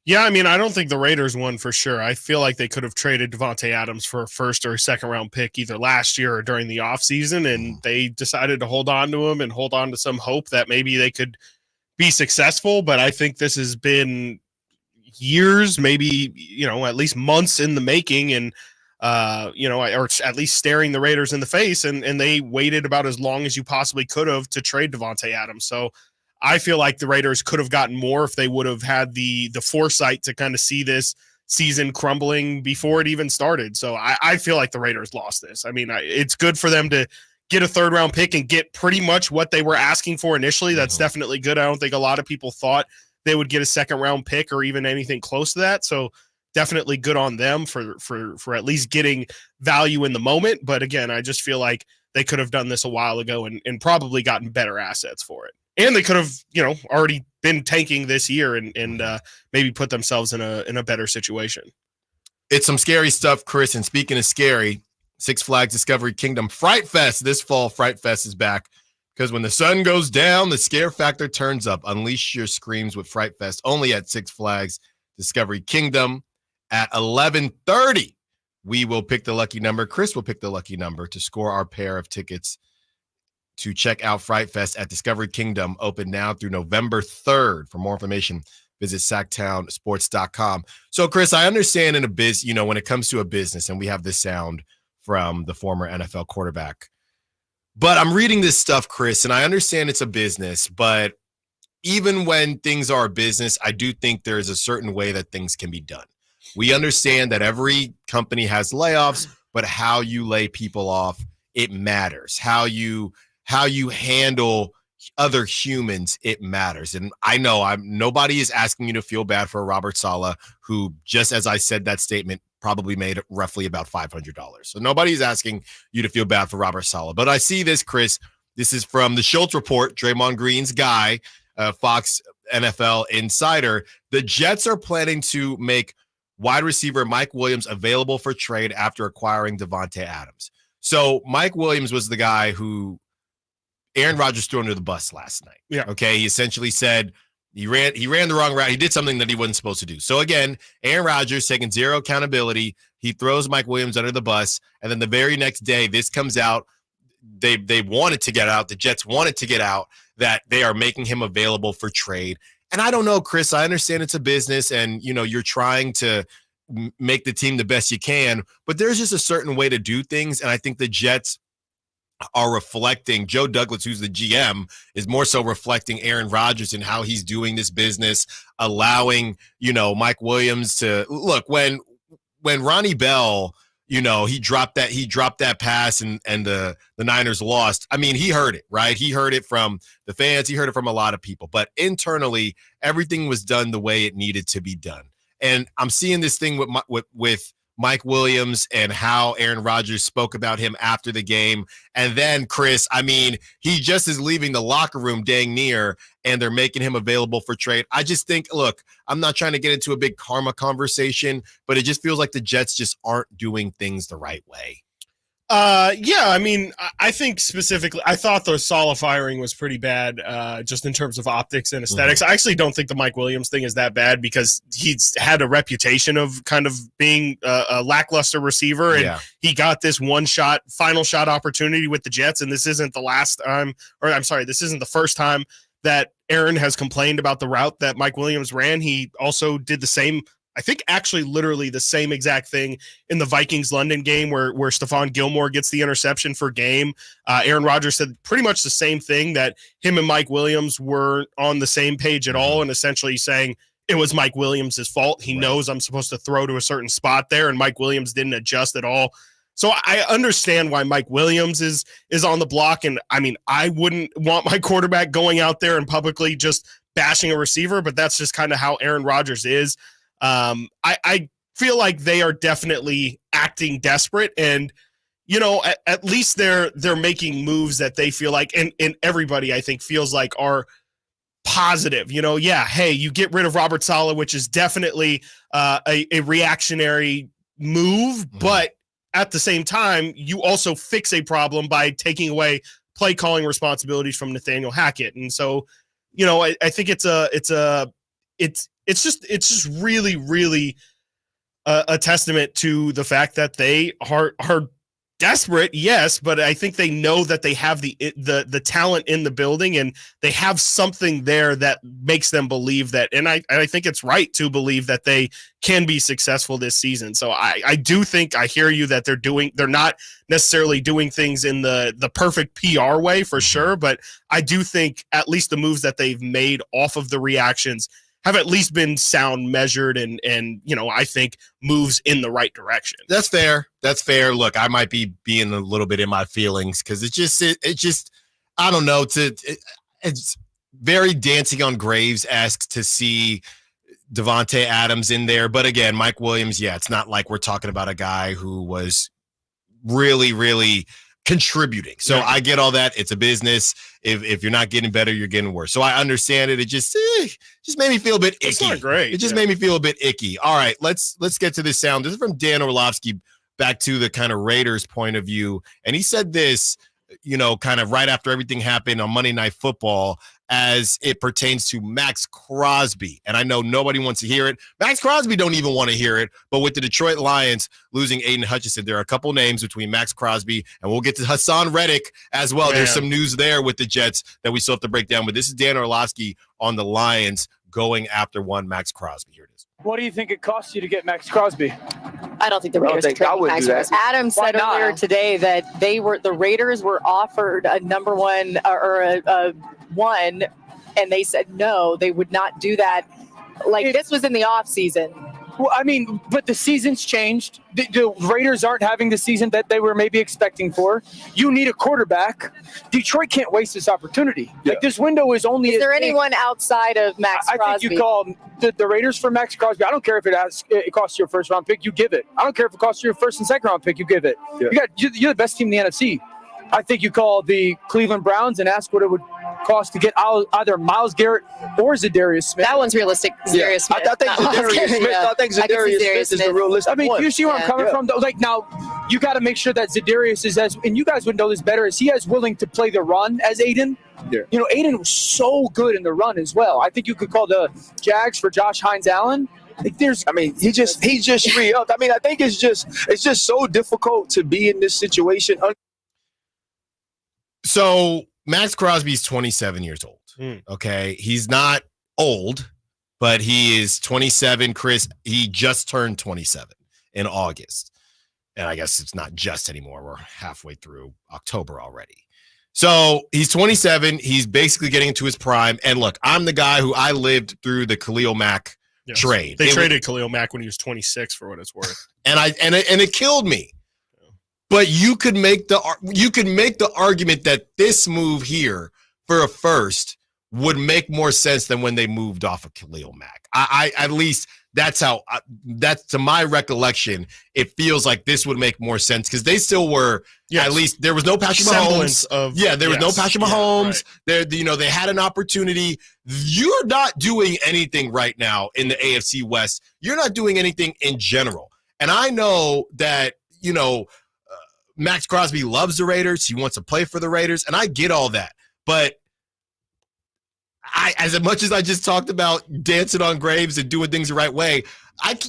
Yeah, I mean, I don't think the Raiders won for sure. I feel like they could have traded Davante Adams for a first or a second round pick either last year or during the offseason, and they decided to hold on to him and hold on to some hope that maybe they could be successful. But I think this has been years, maybe, at least months in the making, and or at least staring the Raiders in the face, and they waited about as long as you possibly could have to trade Davante Adams. So I feel like the Raiders could have gotten more if they would have had the foresight to kind of see this season crumbling before it even started. So I feel like the Raiders lost this. I mean, it's good for them to get a third-round pick and get pretty much what they were asking for initially. That's definitely good. I don't think a lot of people thought they would get a second-round pick or even anything close to that. So definitely good on them for at least getting value in the moment. But again, I just feel like they could have done this a while ago and probably gotten better assets for it. And they could have, already been tanking this year and maybe put themselves in a better situation. It's some scary stuff, Chris. And speaking of scary, Six Flags Discovery Kingdom Fright Fest this fall. Fright Fest is back because when the sun goes down, the scare factor turns up. Unleash your screams with Fright Fest only at Six Flags Discovery Kingdom at 11:30. We will pick the lucky number. Chris will pick the lucky number to score our pair of tickets to check out Fright Fest at Discovery Kingdom, open now through November 3rd. For more information, visit sacktownsports.com. So, Chris, I understand in a when it comes to a business, and we have this sound from the former NFL quarterback, but I'm reading this stuff, Chris, and I understand it's a business, but even when things are a business, I do think there is a certain way that things can be done. We understand that every company has layoffs, but how you lay people off, it matters. How you handle other humans, it matters. And I know nobody is asking you to feel bad for Robert Saleh, who, just as I said that statement, probably made roughly about $500. So nobody's asking you to feel bad for Robert Saleh. But I see this, Chris. This is from the Schultz Report, Draymond Green's guy, Fox NFL insider. The Jets are planning to make wide receiver Mike Williams available for trade after acquiring Davante Adams. So Mike Williams was the guy who Aaron Rodgers threw under the bus last night. Yeah. Okay. He essentially said he ran the wrong route. He did something that he wasn't supposed to do. So again, Aaron Rodgers taking zero accountability. He throws Mike Williams under the bus. And then the very next day, this comes out. They wanted to get out. The Jets wanted to get out that they are making him available for trade. And I don't know, Chris, I understand it's a business and, you're trying to make the team the best you can, but there's just a certain way to do things. And I think the Jets are reflecting, Joe Douglas, who's the GM, is more so reflecting Aaron Rodgers and how he's doing this business, allowing, Mike Williams to look when Ronnie Bell, he dropped that pass and the Niners lost. I mean, he heard it, right? He heard it from the fans. He heard it from a lot of people, but internally everything was done the way it needed to be done. And I'm seeing this thing with Mike Williams and how Aaron Rodgers spoke about him after the game. And then, Chris, I mean, he just is leaving the locker room dang near, and they're making him available for trade. I just think, look, I'm not trying to get into a big karma conversation, but it just feels like the Jets just aren't doing things the right way. Yeah, I mean, I think specifically, I thought the Saleh firing was pretty bad, just in terms of optics and aesthetics. I actually don't think the Mike Williams thing is that bad because he's had a reputation of kind of being a lackluster receiver, and he got this final shot opportunity with the Jets, and this isn't the last time, or I'm sorry, this isn't the first time that Aaron has complained about the route that Mike Williams ran. He also did the same, I think actually literally the same exact thing in the Vikings-London game where Stephon Gilmore gets the interception for game. Aaron Rodgers said pretty much the same thing, that him and Mike Williams weren't on the same page at all, and essentially saying it was Mike Williams' fault. He knows I'm supposed to throw to a certain spot there, and Mike Williams didn't adjust at all. So I understand why Mike Williams is on the block. And I mean, I wouldn't want my quarterback going out there and publicly just bashing a receiver, but that's just kind of how Aaron Rodgers is. I feel like they are definitely acting desperate, and at least they're making moves that they feel like, and everybody I think feels like are positive. Hey, you get rid of Robert Saleh, which is definitely a reactionary move, but at the same time, you also fix a problem by taking away play calling responsibilities from Nathaniel Hackett. And so, I think it's just really, really a testament to the fact that they are desperate, yes, but I think they know that they have the talent in the building, and they have something there that makes them believe that. And I think it's right to believe that they can be successful this season. So I do think I hear you that they're not necessarily doing things in the perfect PR way for sure, but I do think at least the moves that they've made off of the reactions have at least been sound, measured, and I think moves in the right direction. That's fair. Look, I might be being a little bit in my feelings because it just I don't know. It's very Dancing on Graves-esque to see Davante Adams in there. But again, Mike Williams, it's not like we're talking about a guy who was really, really contributing. So I get all that. It's a business. If you're not getting better, you're getting worse. So I understand it. It just made me feel a bit icky. It's not great. It just made me feel a bit icky. All right, let's get to this sound. This is from Dan Orlovsky, back to the kind of Raiders point of view. And he said this, kind of right after everything happened on Monday Night Football as it pertains to Max Crosby. And I know nobody wants to hear it. Max Crosby don't even want to hear it. But with the Detroit Lions losing Aiden Hutchinson, there are a couple names between Max Crosby, and we'll get to Hassan Reddick as well. Man. There's some news there with the Jets that we still have to break down. But this is Dan Orlovsky on the Lions going after one Max Crosby. Here it is. What do you think it costs you to get Max Crosby? I don't think the Raiders are trading Max Crosby. Adam said earlier today that the Raiders were offered a number one or a one, and they said no, they would not do that. This was in the off season. Well, I mean, but the season's changed. The Raiders aren't having the season that they were maybe expecting for. You need a quarterback. Detroit can't waste this opportunity. Yeah. This window is only. Is there anyone outside of Max Crosby? I think you call the Raiders for Max Crosby. I don't care if it costs you a first round pick, you give it. I don't care if it costs you a first and second round pick, you give it. Yeah. You're the best team in the NFC. I think you call the Cleveland Browns and ask what it would cost to get either Myles Garrett or Zadarius Smith. That one's realistic. Zadarius Smith. I think Zadarius Smith is the realistic. I mean, you see where I'm coming from? Now, you got to make sure that Zadarius is and you guys would know this better, is he as willing to play the run as Aiden? Yeah. Aiden was so good in the run as well. I think you could call the Jags for Josh Hines-Allen. He just re-upped. I mean, I think it's just so difficult to be in this situation. So Max Crosby's 27 years old. Okay. He's not old, but he is 27. Chris, he just turned 27 in August. And I guess it's not just anymore. We're halfway through October already. So he's 27. He's basically getting into his prime. And look, I'm the guy who I lived through the Khalil Mack trade. They traded Khalil Mack when he was 26 for what it's worth. And it killed me. But you could make the argument that this move here for a first would make more sense than when they moved off of Khalil Mack. I at least that's to my recollection. It feels like this would make more sense because they still were. Yes. At least there was no Patrick Mahomes. There was no Patrick Mahomes. Right. They had an opportunity. You're not doing anything right now in the AFC West. You're not doing anything in general. And I know that Max Crosby loves the Raiders. He wants to play for the Raiders, and I get all that. But as much as I just talked about dancing on graves and doing things the right way,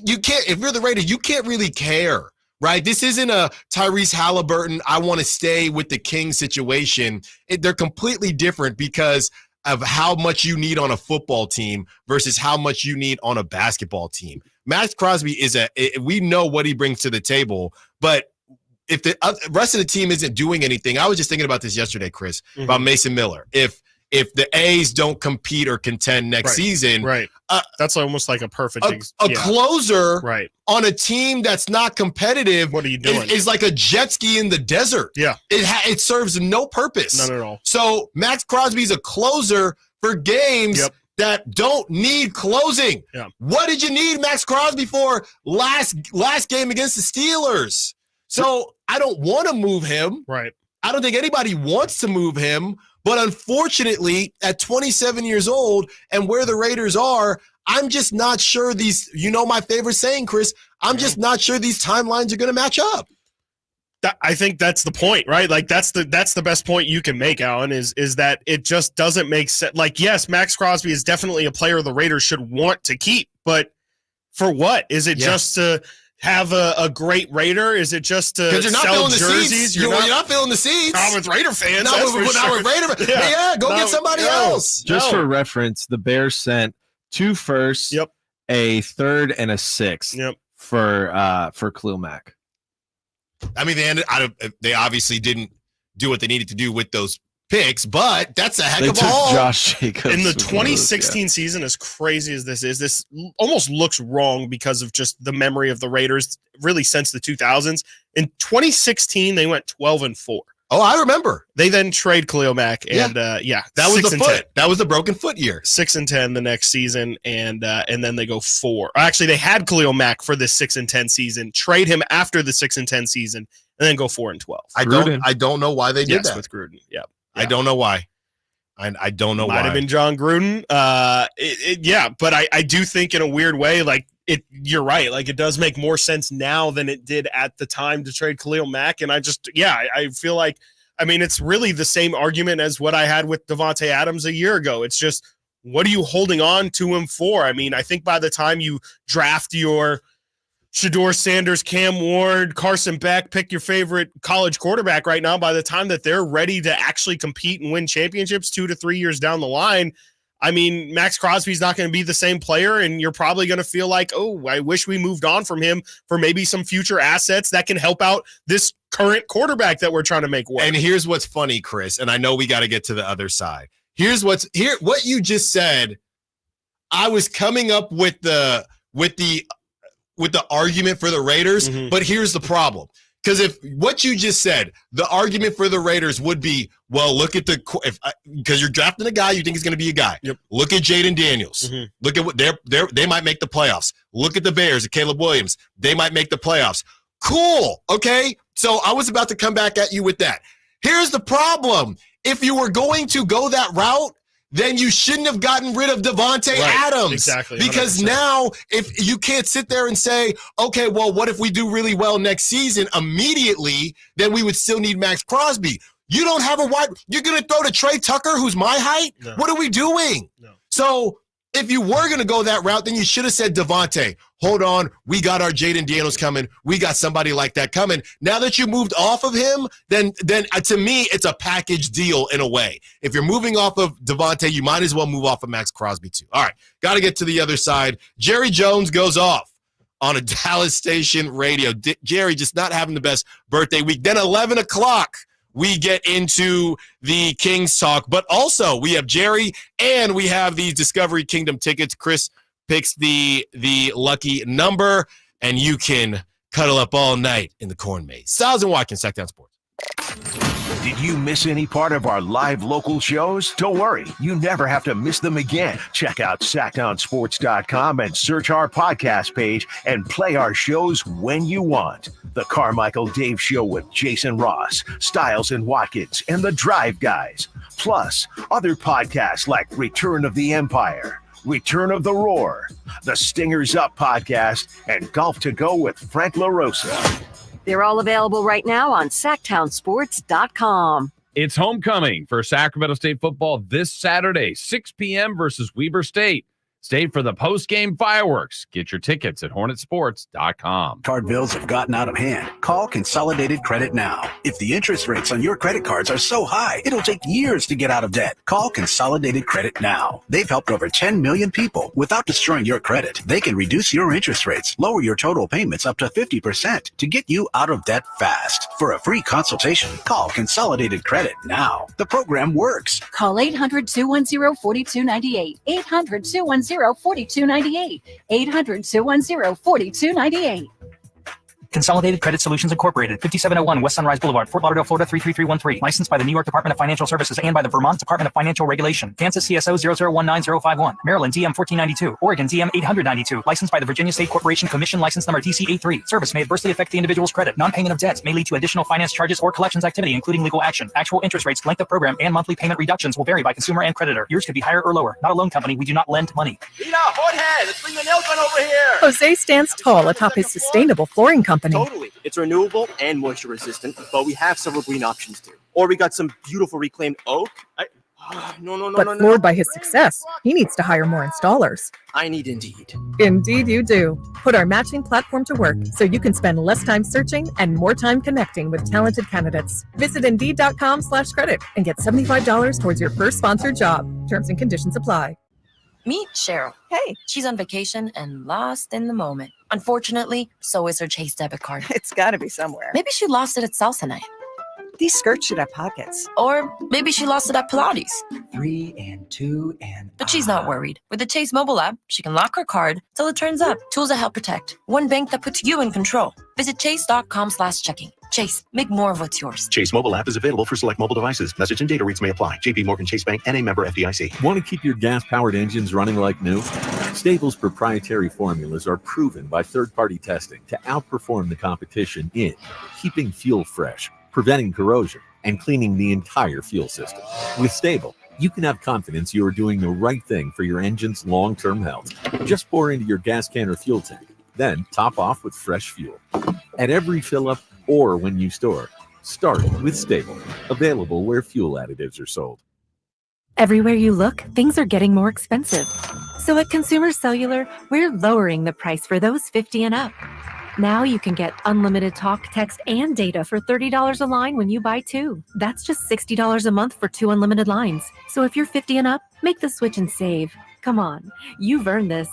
you can't. If you're the Raiders, you can't really care, right? This isn't a Tyrese Halliburton, I want to stay with the Kings situation. They're completely different because of how much you need on a football team versus how much you need on a basketball team. Max Crosby we know what he brings to the table, but if the rest of the team isn't doing anything, I was just thinking about this yesterday, Chris, about Mason Miller. If if the A's don't compete or contend next season. Right. That's almost like a perfect closer right. on a team that's not competitive. What are you doing? Is like a jet ski in the desert. Yeah. It serves no purpose. None at all. So Max Crosby's a closer for games that don't need closing. Yeah. What did you need Max Crosby for last game against the Steelers? So I don't want to move him. Right. I don't think anybody wants to move him. But unfortunately, at 27 years old and where the Raiders are, I'm just not sure these, my favorite saying, Chris, I'm just not sure these timelines are going to match up. I think that's the point, right? Like that's the best point you can make, Alan, is that it just doesn't make sense. Like, yes, Max Crosby is definitely a player the Raiders should want to keep, but for what? Is it just to have a great Raider? Is it just to you're not sell filling jerseys? The seats. You're not filling the seats. Not with Raider fans. Not with Raider fans. Yeah, go get somebody else. Just for reference, the Bears sent 2 firsts, a 3rd, and a 6th for Khalil Mack. I mean, they obviously didn't do what they needed to do with those picks, but that's a heck of a haul. Josh Jacobs in the 2016 season, as crazy as this almost looks wrong because of just the memory of the Raiders really since the 2000s. In 2016, they went 12-4. Oh, I remember. They then trade Khalil Mack, and that was the foot. That was the broken foot year. 6-10 the next season, and then they go 4. Actually, they had Khalil Mack for this 6-10 season. Trade him after the 6-10 season, and then go 4-12. I don't know why they did that with Gruden. Yeah. I don't know why. I don't know why. Might have been John Gruden. But I do think in a weird way, like you're right. Like it does make more sense now than it did at the time to trade Khalil Mack. And I feel like, I mean, it's really the same argument as what I had with Devontae Adams a year ago. It's just, what are you holding on to him for? I mean, I think by the time you draft your Shedeur Sanders, Cam Ward, Carson Beck, pick your favorite college quarterback right now, by the time that they're ready to actually compete and win championships 2 to 3 years down the line, I mean, Max Crosby's not going to be the same player, and you're probably going to feel like, oh, I wish we moved on from him for maybe some future assets that can help out this current quarterback that we're trying to make work. And here's what's funny, Chris, and I know we got to get to the other side. What you just said, I was coming up with the argument for the Raiders, but here's the problem. Because if what you just said, the argument for the Raiders would be, well, look at because you're drafting a guy you think is going to be a guy. Yep. Look at Jaden Daniels. Look at what they might make the playoffs. Look at the Bears, at Caleb Williams. They might make the playoffs. Cool. Okay. So I was about to come back at you with that. Here's the problem. If you were going to go that route, then you shouldn't have gotten rid of Devontae Adams. Exactly. 100%. Because now, if you can't sit there and say, okay, well, what if we do really well next season immediately, then we would still need Max Crosby. You don't have you're going to throw to Trey Tucker, who's my height? No. What are we doing? No. So if you were going to go that route, then you should have said, Devontae, hold on. We got our Jaden Daniels coming. We got somebody like that coming. Now that you moved off of him, then to me, it's a package deal in a way. If you're moving off of Devontae, you might as well move off of Max Crosby too. All right, got to get to the other side. Jerry Jones goes off on a Dallas station radio. Jerry just not having the best birthday week. Then 11 o'clock. We get into the Kings talk, but also we have Jerry and we have these Discovery Kingdom tickets. Chris picks the lucky number, and you can cuddle up all night in the corn maze. Stiles and Watkins, Sacktown Sports. Did you miss any part of our live local shows? Don't worry, you never have to miss them again. Check out SacktownSports.com and search our podcast page and play our shows when you want. The Carmichael Dave Show with Jason Ross, Stiles and Watkins, and the Drive Guys. Plus, other podcasts like Return of the Empire, Return of the Roar, the Stingers Up podcast, and Golf to Go with Frank LaRosa. They're all available right now on SacktownSports.com. It's homecoming for Sacramento State football this Saturday, 6 p.m. versus Weber State. Stay for the post-game fireworks. Get your tickets at hornetsports.com. Card bills have gotten out of hand. Call Consolidated Credit now. If the interest rates on your credit cards are so high, it'll take years to get out of debt. Call Consolidated Credit now. They've helped over 10 million people without destroying your credit. They can reduce your interest rates, lower your total payments up to 50% to get you out of debt fast. For a free consultation, call Consolidated Credit now. The program works. Call 800-210-4298. 800-210-4298. 800-210-4298. Consolidated Credit Solutions Incorporated, 5701 West Sunrise Boulevard, Fort Lauderdale, Florida 33313. Licensed by the New York Department of Financial Services and by the Vermont Department of Financial Regulation. Kansas CSO 0019051. Maryland DM 1492. Oregon DM 892. Licensed by the Virginia State Corporation Commission license number DC83. Service may adversely affect the individual's credit. Non-payment of debts may lead to additional finance charges or collections activity, including legal action. Actual interest rates, length of program, and monthly payment reductions will vary by consumer and creditor. Yours could be higher or lower. Not a loan company. We do not lend money. Rita, hot head. Let's bring the nail gun over here. Jose stands tall atop his sustainable flooring company. Totally. It's renewable and moisture resistant, but we have several green options too. Or we got some beautiful reclaimed oak. But floored by his success, he needs to hire more installers. I need Indeed. Indeed you do. Put our matching platform to work so you can spend less time searching and more time connecting with talented candidates. Visit Indeed.com/credit and get $75 towards your first sponsored job. Terms and conditions apply. Meet Cheryl. Hey. She's on vacation and lost in the moment. Unfortunately, so is her Chase debit card. It's got to be somewhere. Maybe she lost it at salsa night. These skirts should have pockets. Or maybe she lost it at Pilates. 3 and 2 and... But she's not worried. With the Chase mobile app, she can lock her card till it turns up. Tools that help protect. One bank that puts you in control. Visit chase.com/checking. Chase, make more of what's yours. Chase mobile app is available for select mobile devices. Message and data rates may apply. JP Morgan Chase Bank and a member FDIC. Want to keep your gas-powered engines running like new? Stable's proprietary formulas are proven by third-party testing to outperform the competition in keeping fuel fresh, preventing corrosion, and cleaning the entire fuel system. With Stable, you can have confidence you are doing the right thing for your engine's long-term health. Just pour into your gas can or fuel tank, then top off with fresh fuel. At every fill-up or when you store, start with Stable. Available where fuel additives are sold. Everywhere you look, things are getting more expensive. So at Consumer Cellular, we're lowering the price for those 50 and up. Now you can get unlimited talk, text, and data for $30 a line when you buy 2. That's just $60 a month for 2 unlimited lines. So if you're 50 and up, make the switch and save. Come on, you've earned this.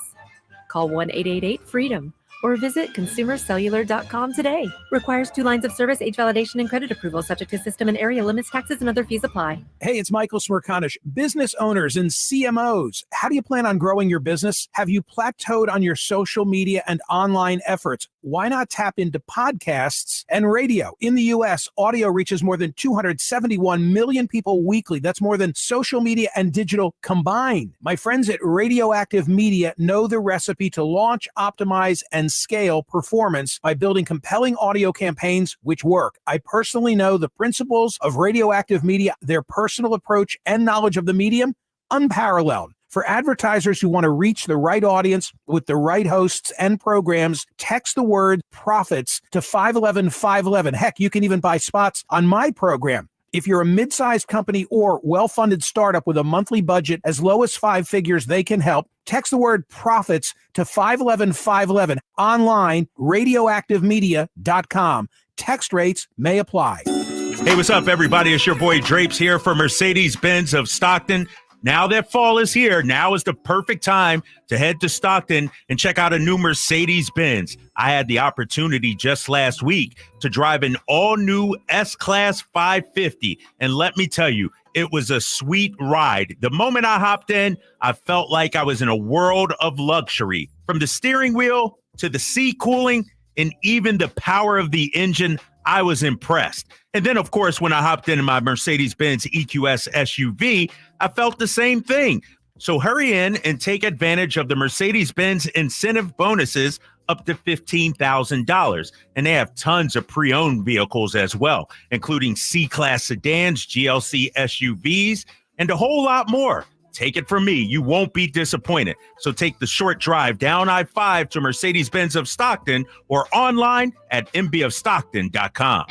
Call 1-888-FREEDOM or visit consumercellular.com today. Requires 2 lines of service, age validation, and credit approval, subject to system and area limits, taxes, and other fees apply. Hey, it's Michael Smerconish. Business owners and CMOs, how do you plan on growing your business? Have you plateaued on your social media and online efforts? Why not tap into podcasts and radio? In the U.S., audio reaches more than 271 million people weekly. That's more than social media and digital combined. My friends at Radioactive Media know the recipe to launch, optimize, and scale performance by building compelling audio campaigns which work. I personally know the principles of Radioactive Media, their personal approach and knowledge of the medium, unparalleled. For advertisers who want to reach the right audience with the right hosts and programs, text the word profits to 511-511. Heck, you can even buy spots on my program. If you're a mid-sized company or well-funded startup with a monthly budget as low as 5 figures, they can help. Text the word profits to 511-511. Online, radioactivemedia.com. Text rates may apply. Hey, what's up, everybody? It's your boy Drapes here for Mercedes-Benz of Stockton. Now that fall is here, now is the perfect time to head to Stockton and check out a new Mercedes-Benz. I had the opportunity just last week to drive an all-new S-Class 550, and let me tell you, it was a sweet ride. The moment I hopped in, I felt like I was in a world of luxury. From the steering wheel to the seat cooling and even the power of the engine, I was impressed. And then, of course, when I hopped into my Mercedes-Benz EQS SUV, I felt the same thing. So hurry in and take advantage of the Mercedes-Benz incentive bonuses up to $15,000. And they have tons of pre-owned vehicles as well, including C-Class sedans, GLC SUVs, and a whole lot more. Take it from me, you won't be disappointed. So take the short drive down I-5 to Mercedes-Benz of Stockton or online at mbofstockton.com.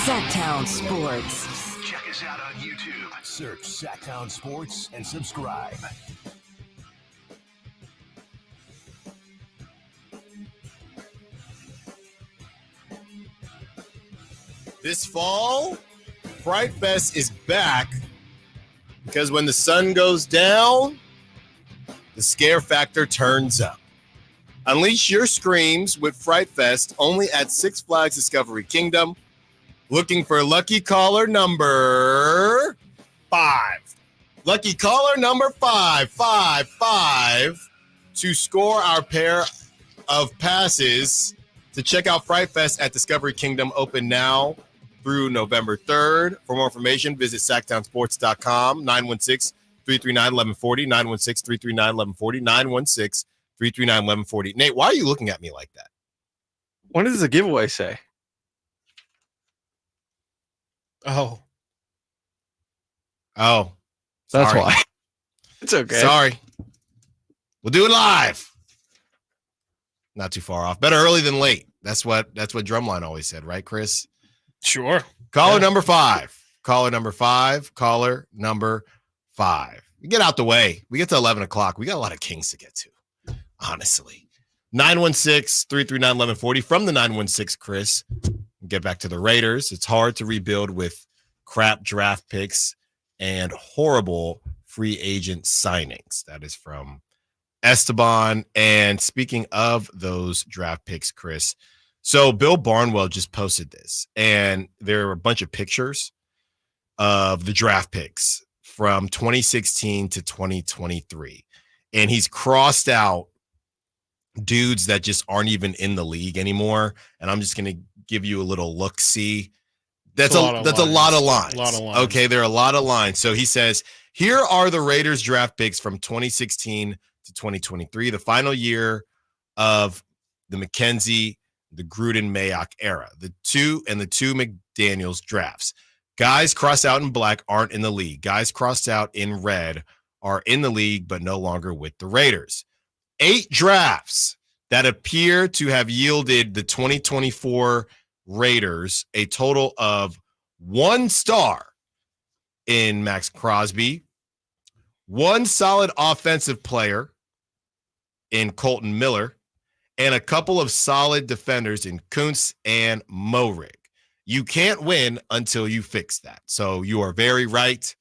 Sacktown Sports. Check us out on YouTube. Search Sacktown Sports and subscribe. This fall, Fright Fest is back because when the sun goes down, the scare factor turns up. Unleash your screams with Fright Fest only at Six Flags Discovery Kingdom. Looking for lucky caller number 5. Lucky caller number 555 to score our pair of passes to check out Fright Fest at Discovery Kingdom, open now through November 3rd. For more information, visit sacktownsports.com, 916-339-1140, 916-339-1140, 916-339-1140. Nate, why are you looking at me like that? What does the giveaway say? Oh. That's Sorry. why. It's okay. Sorry. We'll do it live. Not too far off. Better early than late. That's what Drumline always said, right, Chris? Sure. Caller number 5. Caller number 5. Caller number 5. We get out the way. We get to 11 o'clock. We got a lot of Kings to get to, honestly. 916-339-1140 from the 916, Chris. Get back to the Raiders. It's hard to rebuild with crap draft picks and horrible free agent signings. That is from Esteban. And speaking of those draft picks, Chris, so Bill Barnwell just posted this, and there are a bunch of pictures of the draft picks from 2016 to 2023. And he's crossed out dudes that just aren't even in the league anymore. And I'm just going to give you a little look-see. That's a lot of lines. Okay, there are a lot of lines. So he says, here are the Raiders draft picks from 2016 to 2023, the final year of the McKenzie, the Gruden Mayock era, the two McDaniels drafts. Guys crossed out in black aren't in the league. Guys crossed out in red are in the league, but no longer with the Raiders. 8 drafts that appear to have yielded the 2024 Raiders a total of 1 star in Max Crosby, 1 solid offensive player in Colton Miller, and a couple of solid defenders in Kuntz and Moehrig. You can't win until you fix that. So you are very right,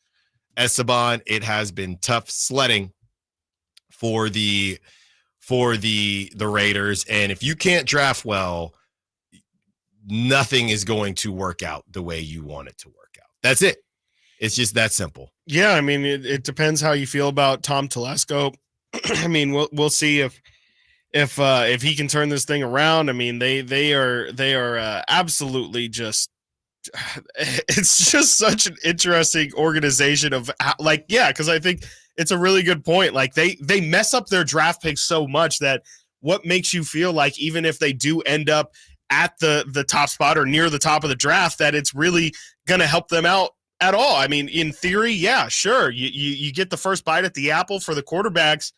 Esteban. It has been tough sledding for the Raiders, and if you can't draft well, nothing is going to work out the way you want it to work out. That's it. It's just that simple. Yeah, I mean, it depends how you feel about Tom Telesco. I mean, we'll see if he can turn this thing around. I mean, they are absolutely just. It's just such an interesting organization of because I think it's a really good point. Like they mess up their draft picks so much that what makes you feel like even if they do end up at the top spot or near the top of the draft, that it's really going to help them out at all. I mean, in theory, yeah, sure. You get the first bite at the apple for the quarterbacks,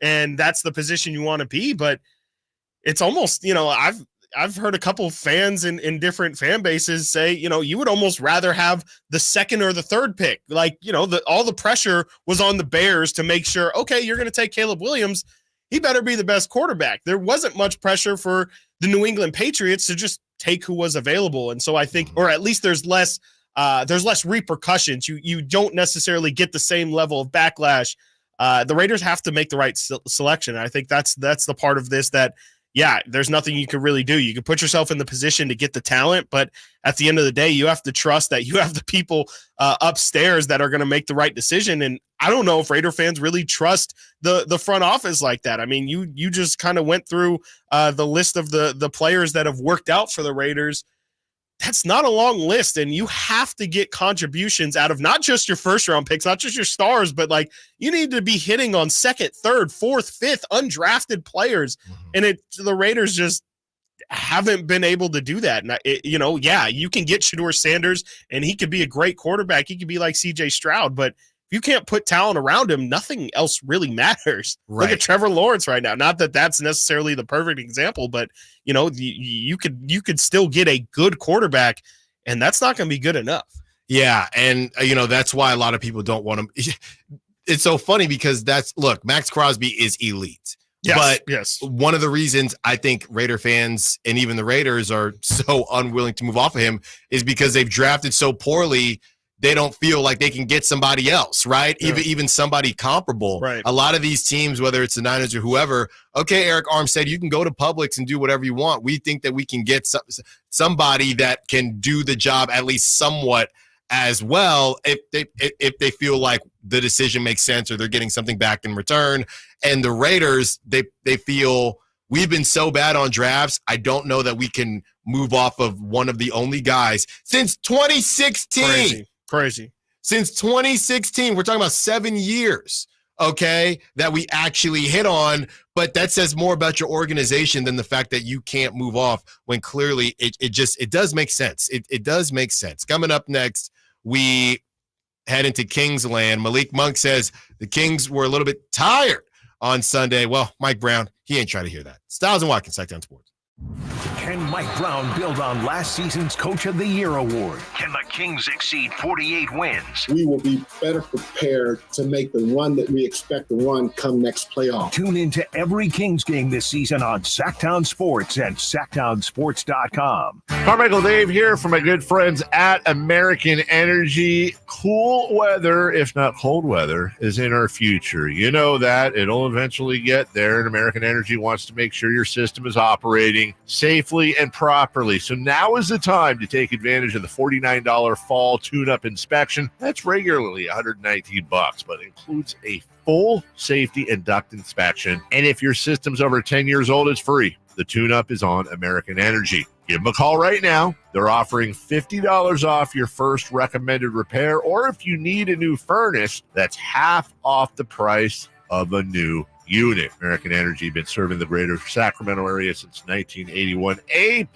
and that's the position you want to be. But it's almost, I've heard a couple fans in different fan bases say, you would almost rather have the second or the third pick. Like, all the pressure was on the Bears to make sure, okay, you're going to take Caleb Williams. He better be the best quarterback. There wasn't much pressure for the New England Patriots to just take who was available. And so I think, or at least there's less repercussions. You don't necessarily get the same level of backlash. The Raiders have to make the right selection. And I think that's the part of this that, yeah, there's nothing you can really do. You can put yourself in the position to get the talent, but at the end of the day, you have to trust that you have the people upstairs that are going to make the right decision. And I don't know if Raider fans really trust the front office like that. I mean, you just kind of went through the list of the players that have worked out for the Raiders. That's not a long list, and you have to get contributions out of not just your first round picks, not just your stars, but you need to be hitting on second, third, fourth, fifth undrafted players. And the Raiders just haven't been able to do that. And you can get Shedeur Sanders and he could be a great quarterback. He could be like CJ Stroud, but if you can't put talent around him, nothing else really matters. Right. Look at Trevor Lawrence right now. Not that that's necessarily the perfect example, but you could still get a good quarterback, and that's not going to be good enough. Yeah, and that's why a lot of people don't want him. It's so funny because Max Crosby is elite. Yes, but one of the reasons I think Raider fans and even the Raiders are so unwilling to move off of him is because they've drafted so poorly. They don't feel like they can get somebody else, right? Yeah. Even somebody comparable. Right. A lot of these teams, whether it's the Niners or whoever, okay, Eric Armstead, you can go to Publix and do whatever you want. We think that we can get somebody that can do the job at least somewhat as well if they feel like the decision makes sense or they're getting something back in return. And the Raiders, they feel we've been so bad on drafts, I don't know that we can move off of one of the only guys since 2016. Crazy. Since 2016, we're talking about 7 years, okay, that we actually hit on. But that says more about your organization than the fact that you can't move off when clearly it does make sense. It does make sense. Coming up next, we head into Kings land. Malik Monk says the Kings were a little bit tired on Sunday. Well, Mike Brown, he ain't trying to hear that. Stiles and Watkins, Sacktown Sports. Can Mike Brown build on last season's Coach of the Year award? Can the Kings exceed 48 wins? We will be better prepared to make the run that we expect to run come next playoff. Tune into every Kings game this season on Sacktown Sports and SacktownSports.com. Carmichael Dave here from my good friends at American Energy. Cool weather, if not cold weather, is in our future. You know that. It'll eventually get there, and American Energy wants to make sure your system is operating safely and properly. So now is the time to take advantage of the $49 fall tune-up inspection. That's regularly $119, but includes a full safety and duct inspection. And if your system's over 10 years old, it's free. The tune-up is on American Energy. Give them a call right now. They're offering $50 off your first recommended repair, or if you need a new furnace, that's half off the price of a new unit. American Energy been serving the greater Sacramento area since 1981. A+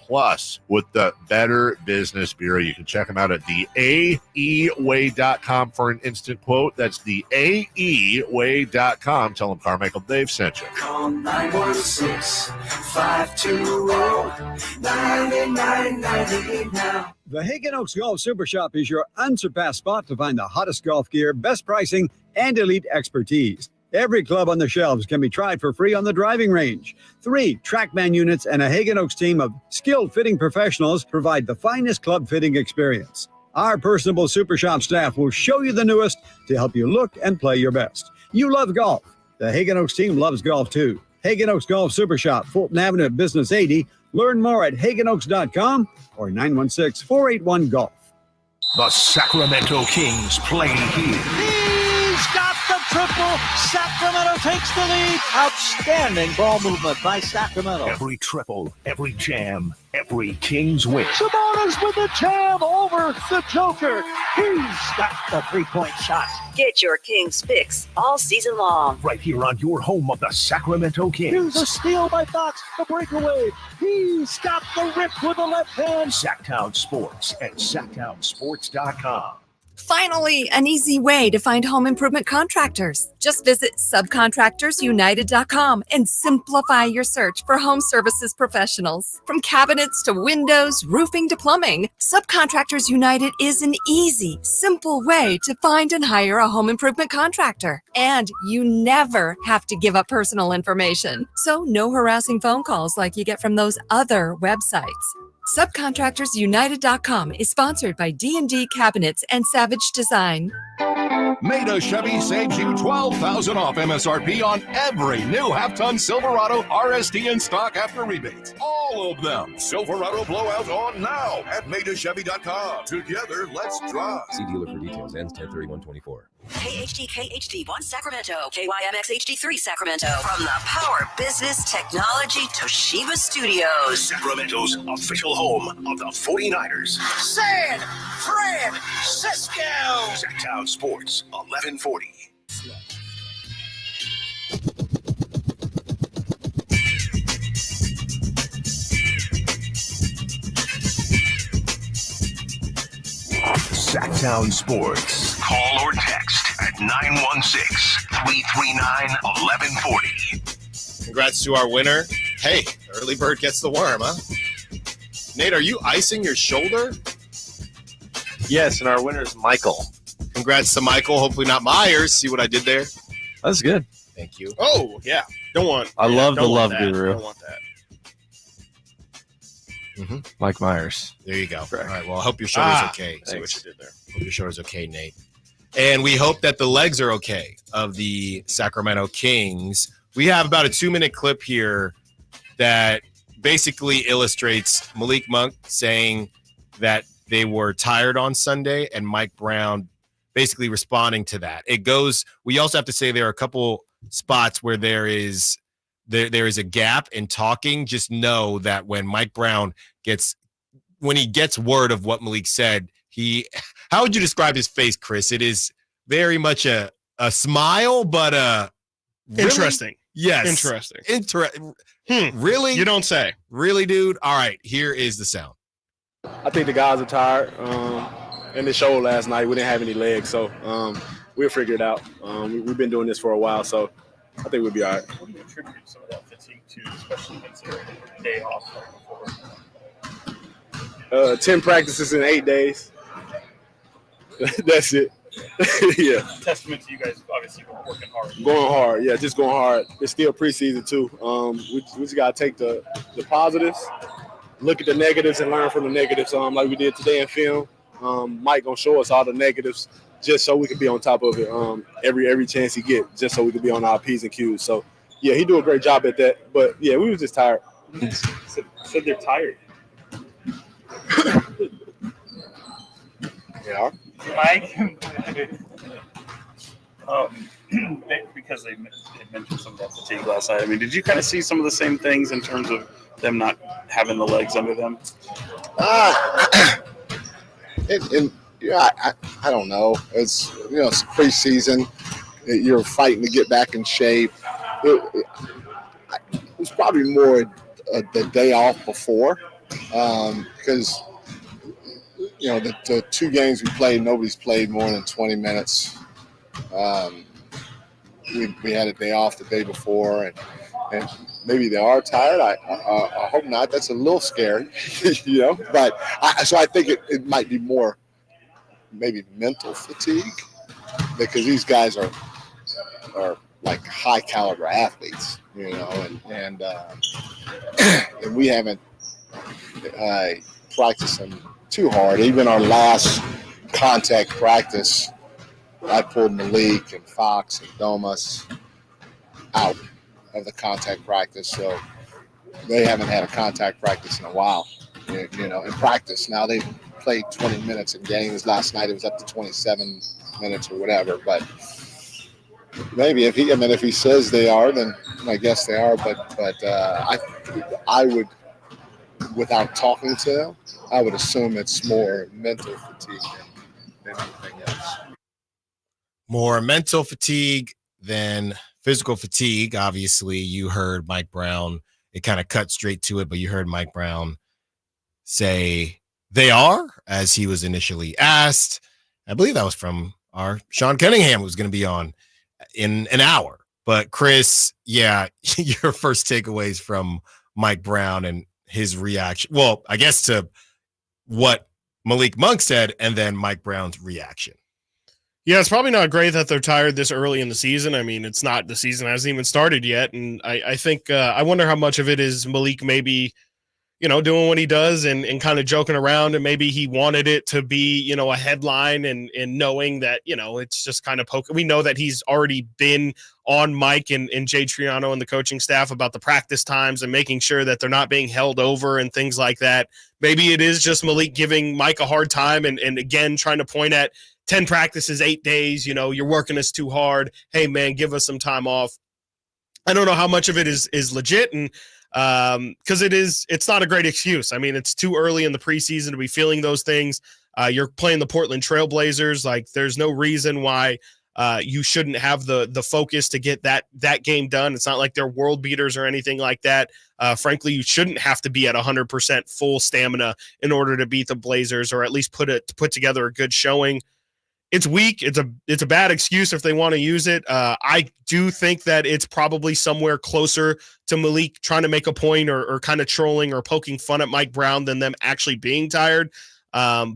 with the Better Business Bureau. You can check them out at theaeway.com for an instant quote. That's theaeway.com. Tell them Carmichael Dave sent you. Call 916-520-9998 now. The Hagen Oaks Golf Super Shop is your unsurpassed spot to find the hottest golf gear, best pricing, and elite expertise. Every club on the shelves can be tried for free on the driving range. 3 TrackMan units and a Hagen Oaks team of skilled fitting professionals provide the finest club fitting experience. Our personable Super Shop staff will show you the newest to help you look and play your best. You love golf. The Hagen Oaks team loves golf too. Hagen Oaks Golf Super Shop, Fulton Avenue at Business 80. Learn more at HagenOaks.com or 916-481-GOLF. The Sacramento Kings play here. He's got the triple. Sacramento takes the lead. Outstanding ball movement by Sacramento. Every triple, every jam, every Kings win. Sabonis with the jam over the Joker. He's got the three-point shot. Get your Kings fix all season long. Right here on your home of the Sacramento Kings. Here's a steal by Fox, the breakaway. He's got the rip with the left hand. Sacktown Sports at SacktownSports.com. Finally, an easy way to find home improvement contractors. Just visit subcontractorsunited.com and simplify your search for home services professionals. From cabinets to windows, roofing to plumbing, Subcontractors United is an easy, simple way to find and hire a home improvement contractor. And you never have to give up personal information. So no harassing phone calls like you get from those other websites. SubcontractorsUnited.com is sponsored by D&D Cabinets and Savage Design. Maida Chevy saves you $12,000 off MSRP on every new half-ton Silverado RST in stock after rebates. All of them. Silverado blowout on now at MaidaChevy.com. Together, let's drive. See dealer for details. Ends 10/31/24. KHD-KHD1 Sacramento, KYMX HD3 Sacramento. From the Power Business Technology Toshiba Studios. Sacramento's official home of the 49ers. San Francisco. Sacktown Sports, 1140. Sacktown Sports. Call or text at 916-339-1140. Congrats to our winner. Hey, early bird gets the worm, huh? Nate, are you icing your shoulder? Yes, and our winner is Michael. Congrats to Michael. Hopefully not Myers. See what I did there? That's good. Thank you. Oh, yeah. I love the love guru. Don't want that. Mm-hmm. Mike Myers. There you go. All right. Well, I hope your shoulder's okay. See what you did there. Hope your shoulder's okay, Nate. And we hope that the legs are okay of the Sacramento Kings. We have about a 2-minute clip here that basically illustrates Malik Monk saying that they were tired on Sunday and Mike Brown basically responding to that. It goes, we also have to say there are a couple spots where there is a gap in talking. Just know that when Mike Brown gets word of what Malik said, how would you describe his face, Chris? It is very much a smile, but really? Interesting. Yes. Interesting. Really? You don't say. Really, dude? All right, here is the sound. I think the guys are tired. And it showed last night. We didn't have any legs, so we'll figure it out. We've been doing this for a while, so I think we'll be all right. What do you attribute some of that fatigue to, especially considering the day off before? 10 practices in 8 days. That's it. Yeah. Testament to you guys, obviously, working hard. Going hard, yeah, just going hard. It's still preseason, too. We just got to take the positives, look at the negatives, and learn from the negatives like we did today in film. Mike going to show us all the negatives just so we can be on top of it every chance he get, just so we can be on our P's and Q's. So, yeah, he do a great job at that. But, yeah, we were just tired. Said they're tired. Yeah. Mike, because they mentioned some of that fatigue last night. I mean, did you kind of see some of the same things in terms of them not having the legs under them? I don't know. It's it's preseason. You're fighting to get back in shape. It was probably more the day off before because. The 2 games we played, nobody's played more than 20 minutes. We had a day off the day before, and maybe they are tired. I hope not. That's a little scary, But so I think it might be more maybe mental fatigue because these guys are like high caliber athletes, and we haven't practiced them too hard. Even our last contact practice, I pulled Malik and Fox and Domas out of the contact practice, so they haven't had a contact practice in a while. In practice now they've played 20 minutes in games. Last night it was up to 27 minutes or whatever. But maybe if he says they are, then I guess they are. But I would, without talking to them, I would assume it's more mental fatigue than anything else. More mental fatigue than physical fatigue. Obviously, you heard Mike Brown. It kind of cut straight to it, but you heard Mike Brown say they are, as he was initially asked. I believe that was from our Sean Cunningham, who's going to be on in an hour. But Chris, yeah, your first takeaways from Mike Brown and his reaction. Well, I guess to what Malik Monk said and then Mike Brown's reaction. Yeah, it's probably not great that they're tired this early in the season. I mean, the season hasn't even started yet. And I think, I wonder how much of it is Malik maybe, doing what he does and kind of joking around. And maybe he wanted it to be, a headline and knowing that, it's just kind of poking. We know that he's already been on Mike and Jay Triano and the coaching staff about the practice times and making sure that they're not being held over and things like that. Maybe it is just Malik giving Mike a hard time and again, trying to point at 10 practices, 8 days, you're working us too hard. Hey man, give us some time off. I don't know how much of it is legit. And because it's not a great excuse. I mean, it's too early in the preseason to be feeling those things. You're playing the Portland Trail Blazers. Like there's no reason why you shouldn't have the focus to get that game done. It's not like they're world beaters or anything like that. Frankly, you shouldn't have to be at 100% full stamina in order to beat the Blazers or at least put together a good showing. It's weak. It's a bad excuse if they want to use it. I do think that it's probably somewhere closer to Malik trying to make a point or kind of trolling or poking fun at Mike Brown than them actually being tired.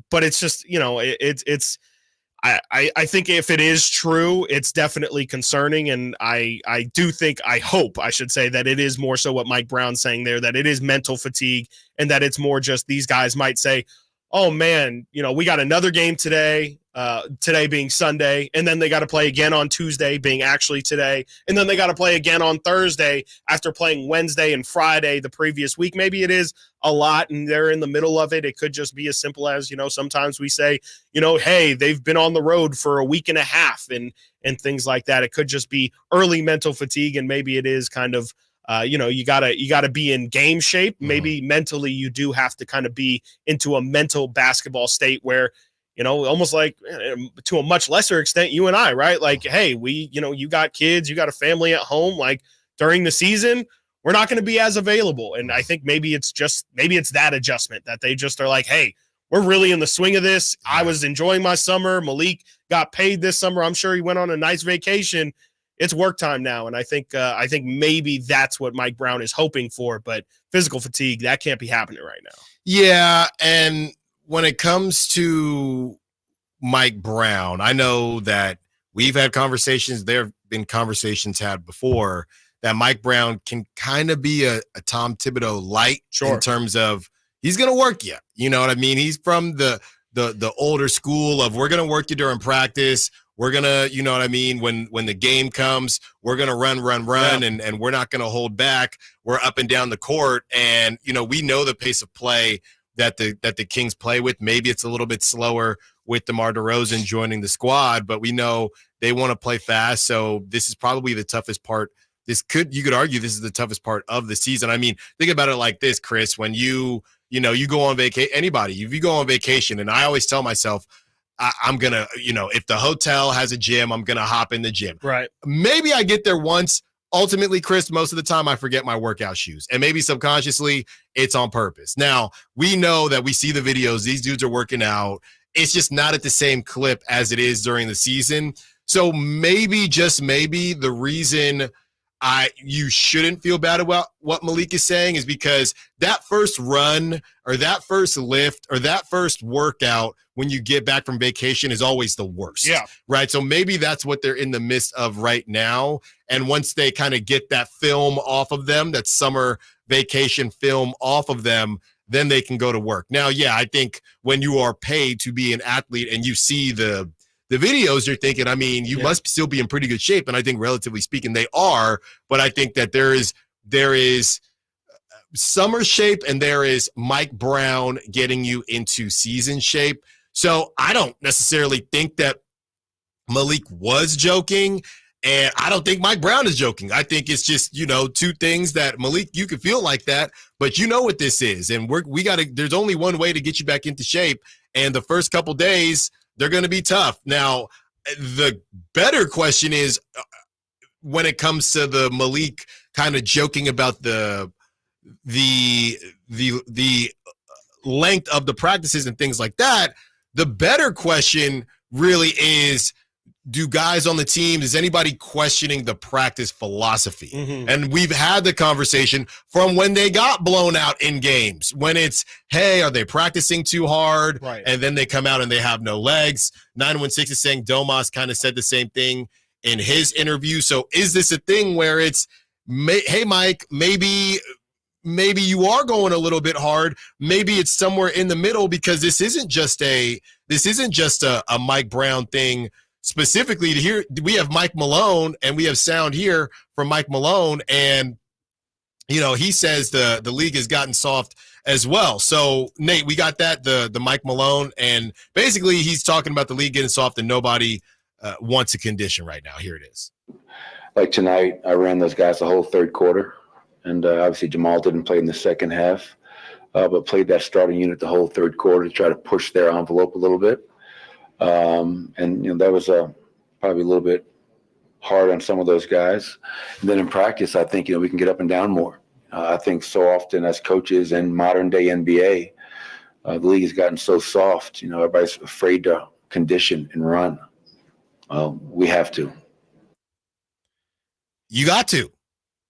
But it's just, it's I think if it is true, it's definitely concerning. And I hope I should say that it is more so what Mike Brown's saying there, that it is mental fatigue and that it's more just these guys might say, oh man, we got another game today, today being Sunday, and then they got to play again on Tuesday being actually today, and then they got to play again on Thursday after playing Wednesday and Friday the previous week. Maybe it is a lot and they're in the middle of it. It could just be as simple as, sometimes we say, hey, they've been on the road for a week and a half and things like that. It could just be early mental fatigue, and maybe it is kind of you gotta be in game shape. Maybe mentally you do have to kind of be into a mental basketball state where, almost like to a much lesser extent, you and I, right? Like, hey, you got kids, you got a family at home, like during the season, we're not going to be as available. And I think maybe it's that adjustment that they just are like, hey, we're really in the swing of this. I was enjoying my summer. Malik got paid this summer. I'm sure he went on a nice vacation. It's work time now. And I think maybe that's what Mike Brown is hoping for, but physical fatigue, that can't be happening right now. Yeah. And when it comes to Mike Brown, I know that we've had conversations. There have been conversations had before that Mike Brown can kind of be a Tom Thibodeau light in terms of he's going to work you. You know what I mean? He's from the older school of we're going to work you during practice. We're going to, you know what I mean? When the game comes, we're going to run, and we're not going to hold back. We're up and down the court. And, we know the pace of play that the Kings play with. Maybe it's a little bit slower with DeMar DeRozan joining the squad, but we know they want to play fast. So this is probably the toughest part. You could argue this is the toughest part of the season. I mean, think about it like this, Chris, when you go on vacation, if you go on vacation, and I always tell myself, I'm going to, if the hotel has a gym, I'm going to hop in the gym. Right. Maybe I get there once. Ultimately, Chris, most of the time I forget my workout shoes, and maybe subconsciously it's on purpose. Now, we know that we see the videos. These dudes are working out. It's just not at the same clip as it is during the season. So maybe, just maybe, the reason you shouldn't feel bad about what Malik is saying is because that first run or that first lift or that first workout when you get back from vacation is always the worst. Yeah. Right. So maybe that's what they're in the midst of right now. And once they kind of get that film off of them, that summer vacation film off of them, then they can go to work. Now, yeah, I think when you are paid to be an athlete and you see the videos, you're thinking, I mean, you must still be in pretty good shape. And I think relatively speaking, they are, but I think that there is summer shape and there is Mike Brown getting you into season shape. So I don't necessarily think that Malik was joking, and I don't think Mike Brown is joking. I think it's just, two things that Malik, you can feel like that, but you know what this is. And there's only one way to get you back into shape. And the first couple days, they're going to be tough. Now, the better question is when it comes to the Malik kind of joking about the length of the practices and things like that, the better question really is, do guys on the team, is anybody questioning the practice philosophy? Mm-hmm. And we've had the conversation from when they got blown out in games, when it's, hey, are they practicing too hard? Right. And then they come out and they have no legs. 916 is saying Domas kind of said the same thing in his interview. So is this a thing where it's, hey, Mike, maybe you are going a little bit hard. Maybe it's somewhere in the middle, because this isn't just a Mike Brown thing. Specifically, here we have Mike Malone, and we have sound here from Mike Malone, and he says the league has gotten soft as well. So Nate, we got that the Mike Malone, and basically he's talking about the league getting soft and nobody wants a condition right now. Here it is. Like tonight, I ran those guys the whole third quarter, and obviously Jamal didn't play in the second half, but played that starting unit the whole third quarter to try to push their envelope a little bit. And that was probably a little bit hard on some of those guys. And then in practice, I think, we can get up and down more. I think so often as coaches in modern day NBA, the league has gotten so soft, everybody's afraid to condition and run. We have to. You got to.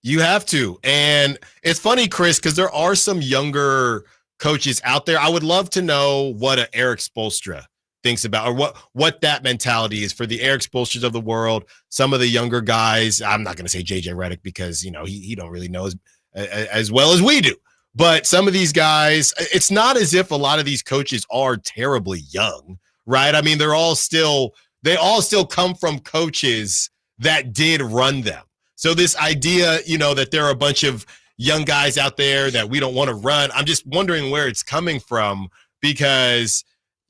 You have to. And it's funny, Chris, because there are some younger coaches out there. I would love to know what an Eric Spoelstra thinks about, or what that mentality is for the Eric Spoelstras of the world. Some of the younger guys, I'm not going to say JJ Redick because, he don't really know as well as we do. But some of these guys, it's not as if a lot of these coaches are terribly young, right? I mean, they all still come from coaches that did run them. So this idea, that there are a bunch of young guys out there that we don't want to run, I'm just wondering where it's coming from, because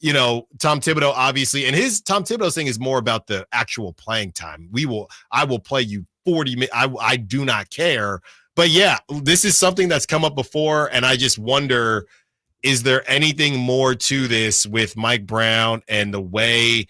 Tom Thibodeau obviously, and his Tom Thibodeau thing is more about the actual playing time. I will play you 40 minutes. I do not care. But yeah, this is something that's come up before, and I just wonder, is there anything more to this with Mike Brown and the way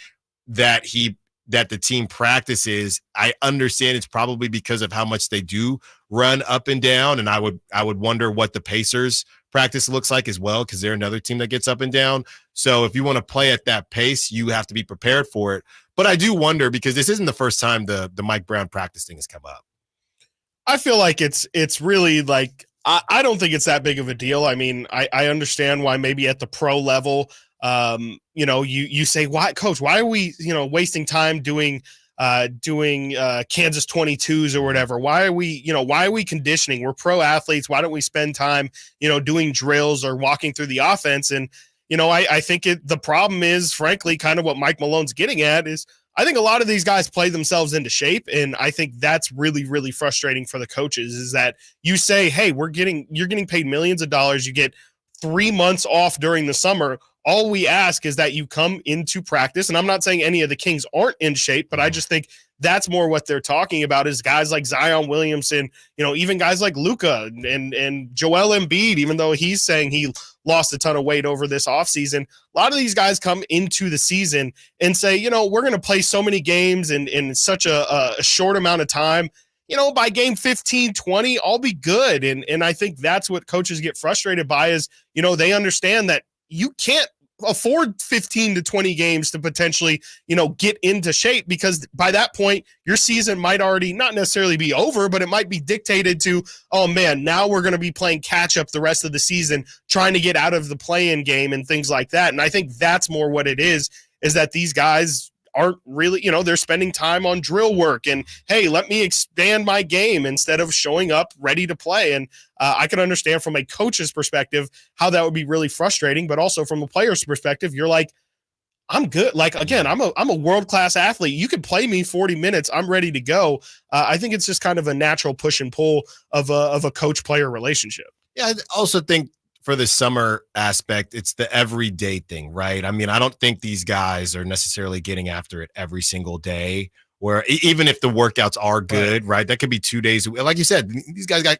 that the team practices? I understand it's probably because of how much they do run up and down, and I would wonder what the Pacers practice looks like as well, because they're another team that gets up and down. So if you want to play at that pace, you have to be prepared for it. But I do wonder, because this isn't the first time the Mike Brown practice thing has come up. I feel like it's really like, I don't think it's that big of a deal. I mean, I understand why maybe at the pro level, you say, why, coach, why are we, wasting time doing Kansas 22s or whatever? Why are we conditioning? We're pro athletes. Why don't we spend time, doing drills or walking through the offense? And, I think the problem is, frankly, kind of what Mike Malone's getting at is, I think a lot of these guys play themselves into shape, and I think that's really, really frustrating for the coaches, is that you say, hey, you're getting paid millions of dollars. You get 3 months off during the summer. All we ask is that you come into practice. And I'm not saying any of the Kings aren't in shape, but I just think that's more what they're talking about, is guys like Zion Williamson, even guys like Luka and Joel Embiid, even though he's saying he lost a ton of weight over this offseason. A lot of these guys come into the season and say, we're going to play so many games in such a short amount of time. By game 15, 20, I'll be good. And I think that's what coaches get frustrated by, is, they understand that you can't afford 15 to 20 games to potentially, get into shape, because by that point, your season might already not necessarily be over, but it might be dictated to, oh man, now we're going to be playing catch up the rest of the season, trying to get out of the play-in game and things like that. And I think that's more what it is that these guys aren't really, they're spending time on drill work and, hey, let me expand my game instead of showing up ready to play. And I can understand from a coach's perspective how that would be really frustrating, but also from a player's perspective, you're like, I'm good. Like, again, I'm a world-class athlete. You could play me 40 minutes. I'm ready to go. I think it's just kind of a natural push and pull of a coach-player relationship. Yeah, I also think for the summer aspect, it's the everyday thing, right? I mean, I don't think these guys are necessarily getting after it every single day, where even if the workouts are good, right? That could be 2 days. Like you said,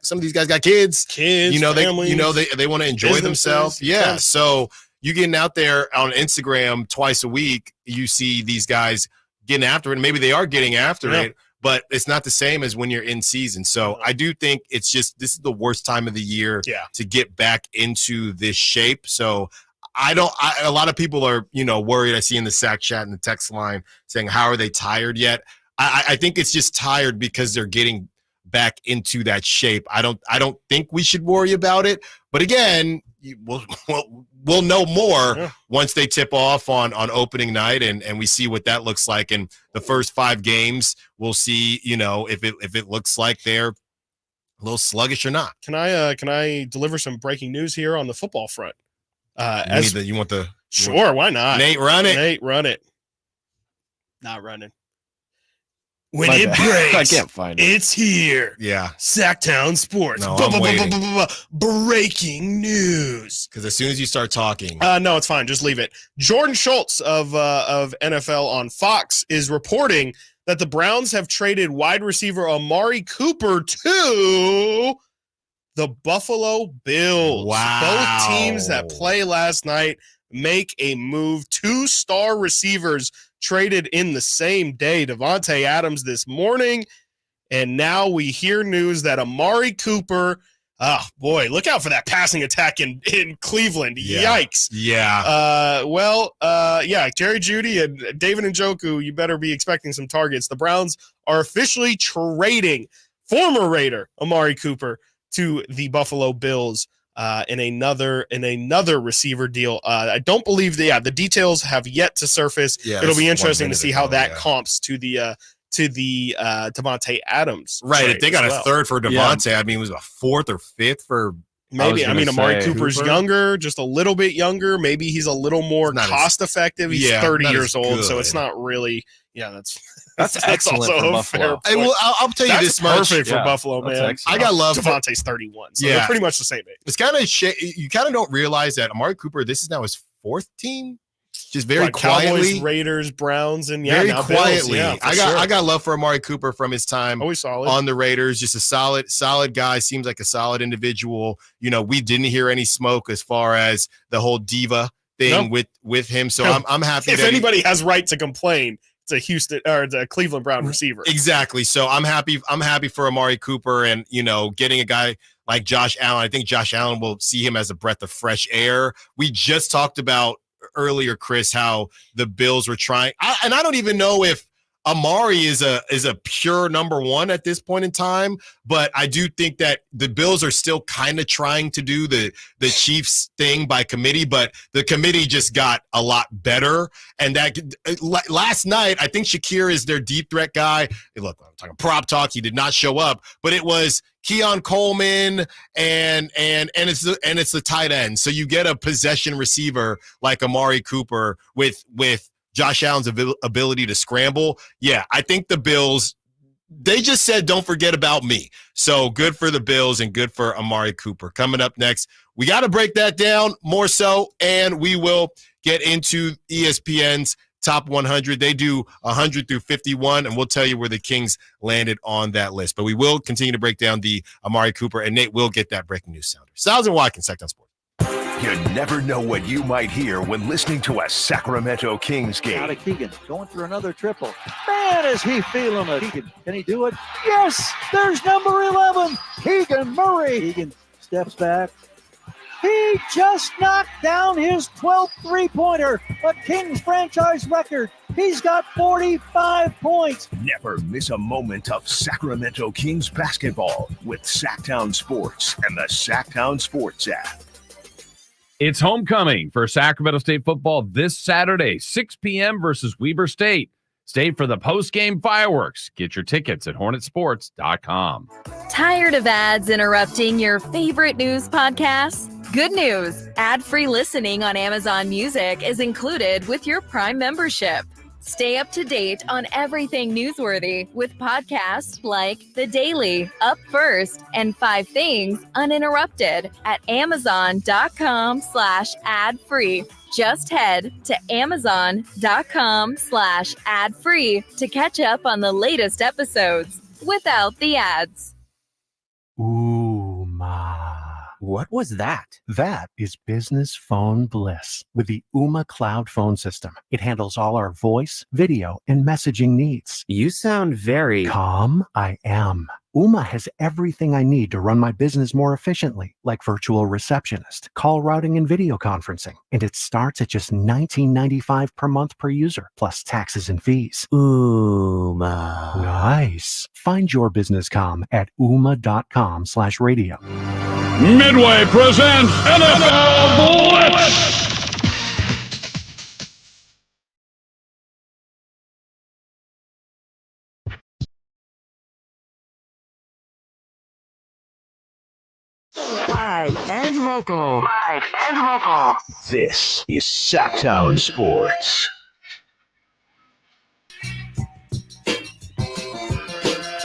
some of these guys got kids, families, they want to enjoy themselves. Yeah. So you getting out there on Instagram twice a week, you see these guys getting after it. And maybe they are getting after it, but it's not the same as when you're in season. So I do think it's just, this is the worst time of the year to get back into this shape. So a lot of people are, worried. I see in the Sack chat and the text line saying, how are they tired yet? I think it's just tired because they're getting back into that shape. I don't think we should worry about it. But again, we'll know more once they tip off on opening night, and we see what that looks like. In the first 5 games, we'll see, if it looks like they're a little sluggish or not. Can I deliver some breaking news here on the football front? Sure, why not? Nate, run it. Not running. When it breaks, I can't find it. It's here. Yeah. Sacktown Sports. No, I'm waiting. Breaking news. Because as soon as you start talking. No, it's fine. Just leave it. Jordan Schultz of NFL on Fox is reporting that the Browns have traded wide receiver Amari Cooper to the Buffalo Bills. Wow. Both teams that play last night make a move. 2-star receivers traded in the same day. Devontae Adams this morning, and now we hear news that Amari Cooper, oh boy, look out for that passing attack in Cleveland. Yikes. Yeah. Jerry Jeudy and David Njoku, you better be expecting some targets. The Browns are officially trading former Raider Amari Cooper to the Buffalo Bills. in another receiver deal. I don't believe the details have yet to surface. Yeah, it'll be that's interesting 1 to minute see how ago, that comps to the Devontae Adams. Right. trade If they got as a well. third for Devontae, I mean, it was a fourth or fifth for. Maybe. I mean, Amari Cooper's Cooper. younger, just a little bit younger. Maybe he's a little more cost effective. He's 30 years old, so it's not really. Yeah, that's excellent also for a Buffalo. fair point. I'll tell you That's this much. perfect for Buffalo, man. I got love. Devontae's 31, so they're pretty much the same age. It's kind of you kind of don't realize that Amari Cooper. This is now his fourth team. Just very quietly, Cowboys, Raiders, Browns, and very now quietly. Bills. I got love for Amari Cooper from his time Always solid. on the Raiders. Just a solid guy. Seems like a solid individual. You know, we didn't hear any smoke as far as the whole diva thing with him. So I'm happy. If anybody has right to complain, it's a Houston or the Cleveland Brown receiver. Exactly. So I'm happy for Amari Cooper, and getting a guy like Josh Allen. I think Josh Allen will see him as a breath of fresh air. We just talked about earlier, Chris, how the Bills were trying, and I don't even know if Amari is a pure number one at this point in time, but I do think that the Bills are still kind of trying to do the Chiefs thing by committee, but the committee just got a lot better. And that last night, I think Shakir is their deep threat guy. Hey, look, I'm talking prop talk. He did not show up, but it was Keon Coleman and it's the tight end. So you get a possession receiver like Amari Cooper with Josh Allen's ability to scramble. Yeah, I think the Bills, they just said, don't forget about me. So good for the Bills and good for Amari Cooper. Coming up next, we got to break that down more so, and we will get into ESPN's Top 100. They do 100 through 51, and we'll tell you where the Kings landed on that list. But we will continue to break down the Amari Cooper, and Nate will get that breaking news sounder. Stiles and Watkins, Sacktown Sports. You never know what you might hear when listening to a Sacramento Kings game. Out of Keegan, going for another triple. Man, is he feeling it. Keegan, can he do it? Yes, there's number 11, Keegan Murray. Keegan steps back. He just knocked down his 12th three-pointer, a Kings franchise record. He's got 45 points. Never miss a moment of Sacramento Kings basketball with Sacktown Sports and the Sacktown Sports app. It's homecoming for Sacramento State football this Saturday, 6 p.m. versus Weber State. Stay for the post-game fireworks. Get your tickets at hornetsports.com. Tired of ads interrupting your favorite news podcasts? Good news. Ad-free listening on Amazon Music is included with your Prime membership. Stay up to date on everything newsworthy with podcasts like The Daily, Up First, and 5 Things Uninterrupted at amazon.com/ad-free. Just head to amazon.com/ad-free to catch up on the latest episodes without the ads. Ooh, ma. What was that? That is business phone bliss with the Ooma Cloud phone system. It handles all our voice, video, and messaging needs. You sound very calm. I am. Ooma has everything I need to run my business more efficiently, like virtual receptionist, call routing, and video conferencing. And it starts at just $19.95 per month per user, plus taxes and fees. Ooma. Nice. Find your business comm at ooma.com/radio. Midway presents NFL Blitz. Live and local. This is Sacktown Sports.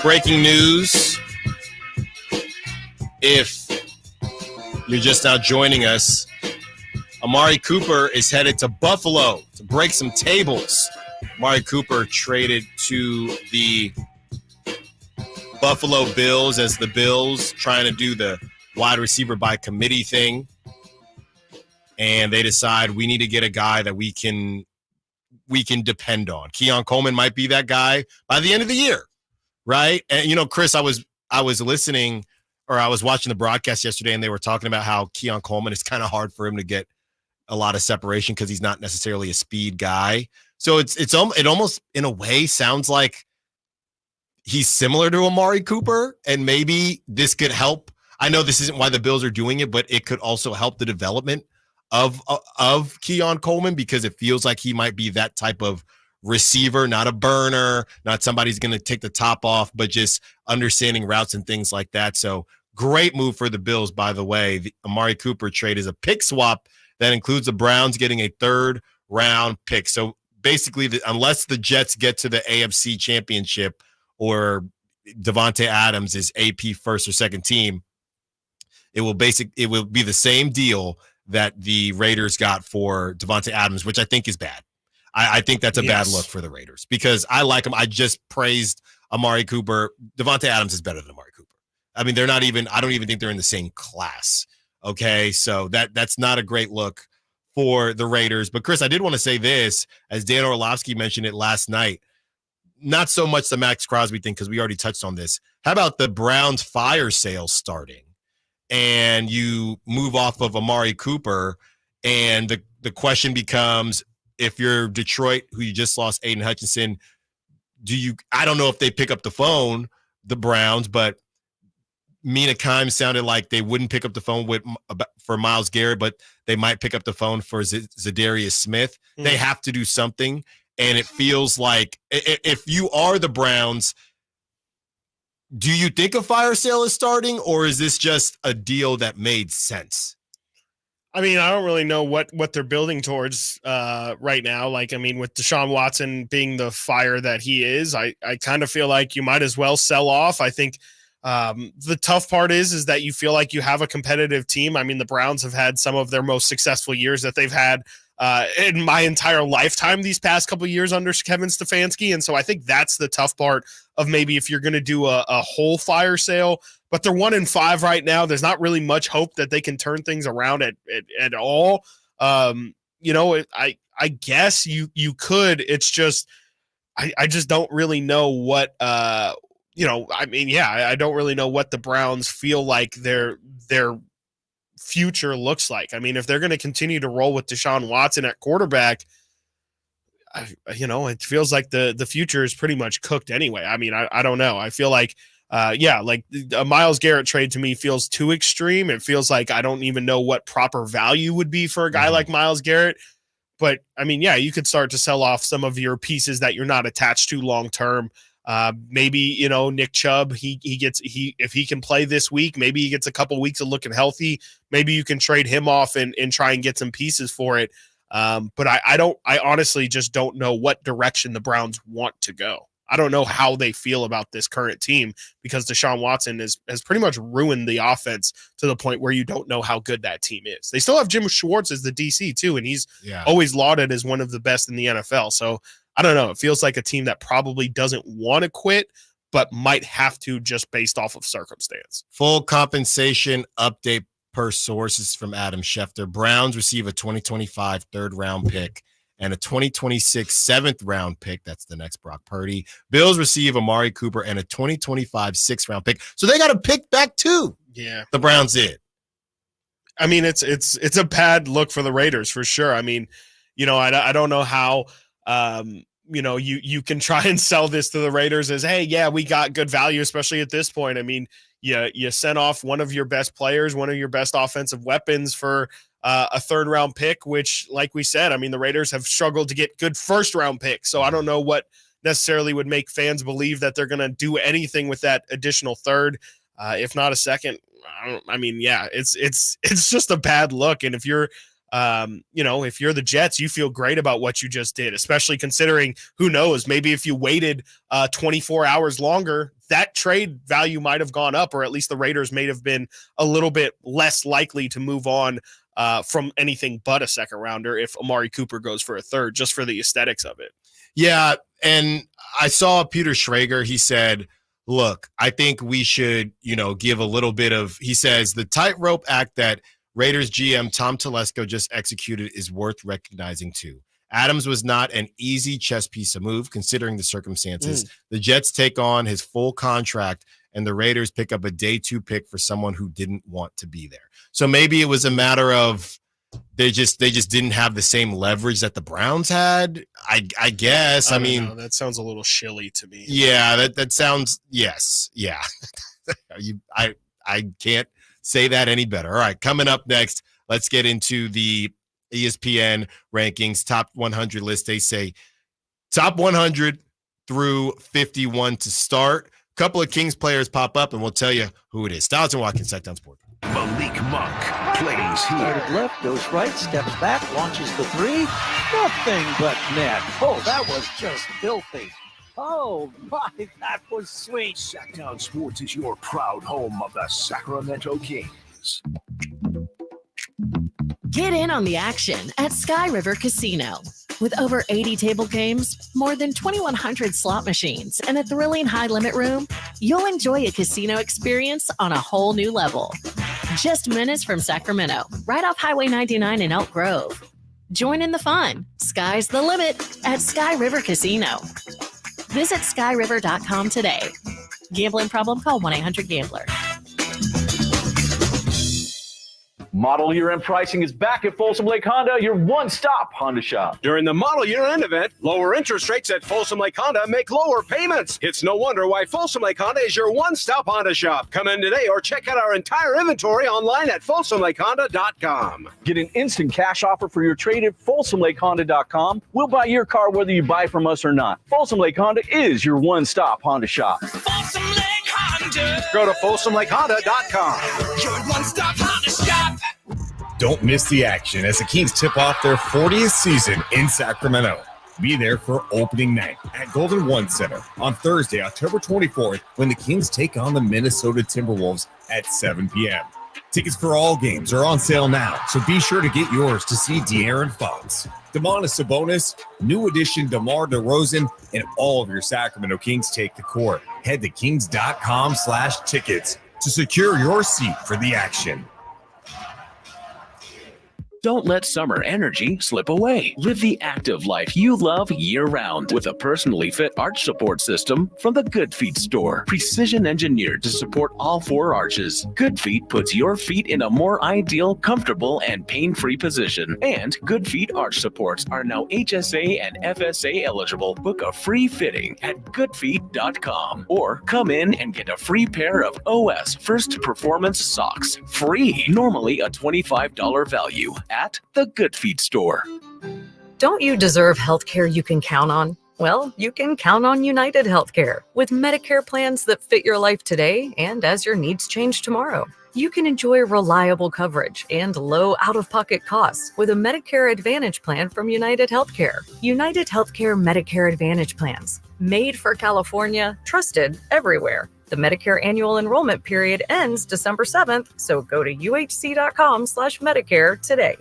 Breaking news. If you're just now joining us, Amari Cooper is headed to Buffalo to break some tables. Amari Cooper traded to the Buffalo Bills as the Bills trying to do the wide receiver by committee thing. And they decide we need to get a guy that we can depend on. Keon Coleman might be that guy by the end of the year, right? And, Chris, I was listening, or I was watching the broadcast yesterday, and they were talking about how Keon Coleman, it's kind of hard for him to get a lot of separation because he's not necessarily a speed guy. So it almost, in a way, sounds like he's similar to Amari Cooper, and maybe this could help I know this isn't why the Bills are doing it, but it could also help the development of Keon Coleman, because it feels like he might be that type of receiver, not a burner, not somebody who's going to take the top off, but just understanding routes and things like that. So great move for the Bills, by the way. The Amari Cooper trade is a pick swap that includes the Browns getting a 3rd-round pick. So basically, unless the Jets get to the AFC Championship or Devontae Adams is AP first or second team, it will be the same deal that the Raiders got for Devontae Adams, which I think is bad. I think that's a bad look for the Raiders because I like him. I just praised Amari Cooper. Devontae Adams is better than Amari Cooper. I mean, I don't even think they're in the same class. Okay, so that's not a great look for the Raiders. But Chris, I did want to say this, as Dan Orlovsky mentioned it last night, not so much the Max Crosby thing because we already touched on this. How about the Browns fire sale starting? And you move off of Amari Cooper, and the question becomes, if you're Detroit, who you just lost Aiden Hutchinson, I don't know if they pick up the phone, the Browns, but Mina Kimes sounded like they wouldn't pick up the phone for Myles Garrett, but they might pick up the phone for Zadarius Smith. They have to do something, and it feels like if you are the Browns, do you think a fire sale is starting, or is this just a deal that made sense? I mean, I don't really know what they're building towards right now. Like, I mean, with Deshaun Watson being the fire that he is, I kind of feel like you might as well sell off. I think the tough part is that you feel like you have a competitive team. I mean, the Browns have had some of their most successful years that they've had in my entire lifetime these past couple of years under Kevin Stefanski. And so I think that's the tough part of maybe if you're going to do a whole fire sale, but they're 1-5 right now. There's not really much hope that they can turn things around at all. You know, I guess you could. It's just, I just don't really know what, you know, I mean, yeah, I don't really know what the Browns feel like their future looks like. I mean, if they're going to continue to roll with Deshaun Watson at quarterback, you know, it feels like the future is pretty much cooked anyway. I mean, I don't know. I feel like, like a Myles Garrett trade to me feels too extreme. It feels like I don't even know what proper value would be for a guy like Myles Garrett. But I mean, yeah, you could start to sell off some of your pieces that you're not attached to long term. Maybe, you know, Nick Chubb, if he can play this week, maybe he gets a couple weeks of looking healthy. Maybe you can trade him off and try and get some pieces for it. But I honestly just don't know what direction the Browns want to go. I don't know how they feel about this current team because Deshaun Watson has pretty much ruined the offense to the point where you don't know how good that team is. They still have Jim Schwartz as the DC too, and he's always lauded as one of the best in the NFL. So I don't know. It feels like a team that probably doesn't want to quit, but might have to just based off of circumstance. Full compensation update per sources from Adam Schefter. Browns receive a 2025 3rd-round pick and a 2026 7th-round pick. That's the next Brock Purdy. Bills receive Amari Cooper and a 2025 6th-round pick. So they got a pick back too. Yeah. The Browns did. I mean, it's a bad look for the Raiders for sure. I mean, you know, I don't know how you know, you can try and sell this to the Raiders as, hey, yeah, we got good value, especially at this point. I mean, you sent off one of your best players, one of your best offensive weapons for a 3rd-round pick, which, like we said, I mean, the Raiders have struggled to get good 1st-round picks. So I don't know what necessarily would make fans believe that they're going to do anything with that additional 3rd, if not a 2nd. I mean, yeah, it's just a bad look. And if you're, you know, if you're the Jets, you feel great about what you just did, especially considering, who knows, maybe if you waited 24 hours longer, that trade value might have gone up, or at least the Raiders may have been a little bit less likely to move on from anything but a 2nd-rounder if Amari Cooper goes for a 3rd, just for the aesthetics of it. Yeah, and I saw Peter Schrager. He said, look, I think we should, you know, give a little bit of, he says, the tightrope act that Raiders GM Tom Telesco just executed is worth recognizing too. Adams was not an easy chess piece to move considering the circumstances. The Jets take on his full contract and the Raiders pick up a day 2 pick for someone who didn't want to be there. So maybe it was a matter of they just didn't have the same leverage that the Browns had. I guess. I mean, know. That sounds a little shilly to me. Yeah, that sounds, yes. Yeah. I can't say that any better. All right, coming up next, let's get into the ESPN rankings, top 100 list. They say top 100 through 51 to start. A couple of Kings players pop up, and we'll tell you who it is. Stiles and Watkins, Sacktown Sport. Malik Monk plays here. Started left, goes right, steps back, launches the three. Nothing but net. Oh, that was just filthy. Oh, my, that was sweet. Sacktown Sports is your proud home of the Sacramento Kings. Get in on the action at Sky River Casino. With over 80 table games, more than 2,100 slot machines, and a thrilling high-limit room, you'll enjoy a casino experience on a whole new level. Just minutes from Sacramento, right off Highway 99 in Elk Grove. Join in the fun. Sky's the limit at Sky River Casino. Visit skyriver.com today. Gambling problem? Call 1-800-GAMBLER. Model Year End pricing is back at Folsom Lake Honda, your one-stop Honda shop. During the Model Year End event, lower interest rates at Folsom Lake Honda make lower payments. It's no wonder why Folsom Lake Honda is your one-stop Honda shop. Come in today or check out our entire inventory online at folsomlakehonda.com. Get an instant cash offer for your trade at folsomlakehonda.com. We'll buy your car whether you buy from us or not. Folsom Lake Honda is your one-stop Honda shop. Folsom Lake Honda. Go to folsomlakehonda.com. Your one-stop Honda shop. Don't miss the action as the Kings tip off their 40th season in Sacramento. Be there for opening night at Golden One Center on Thursday, October 24th, when the Kings take on the Minnesota Timberwolves at 7 p.m. Tickets for all games are on sale now, so be sure to get yours to see De'Aaron Fox, Domantas Sabonis, new addition DeMar DeRozan, and all of your Sacramento Kings take the court. Head to kings.com/tickets to secure your seat for the action. Don't let summer energy slip away. Live the active life you love year-round with a personally fit arch support system from the Good Feet store. Precision engineered to support all four arches. Good Feet puts your feet in a more ideal, comfortable, and pain-free position. And Good Feet arch supports are now HSA and FSA eligible. Book a free fitting at goodfeet.com or come in and get a free pair of OS First Performance socks. Free. Normally a $25 value at the Good Feet store. Don't you deserve healthcare you can count on? Well, you can count on United Healthcare with Medicare plans that fit your life today and as your needs change tomorrow. You can enjoy reliable coverage and low out-of-pocket costs with a Medicare Advantage plan from United Healthcare. United Healthcare Medicare Advantage plans, made for California, trusted everywhere. The Medicare annual enrollment period ends December 7th, so go to uhc.com/Medicare today.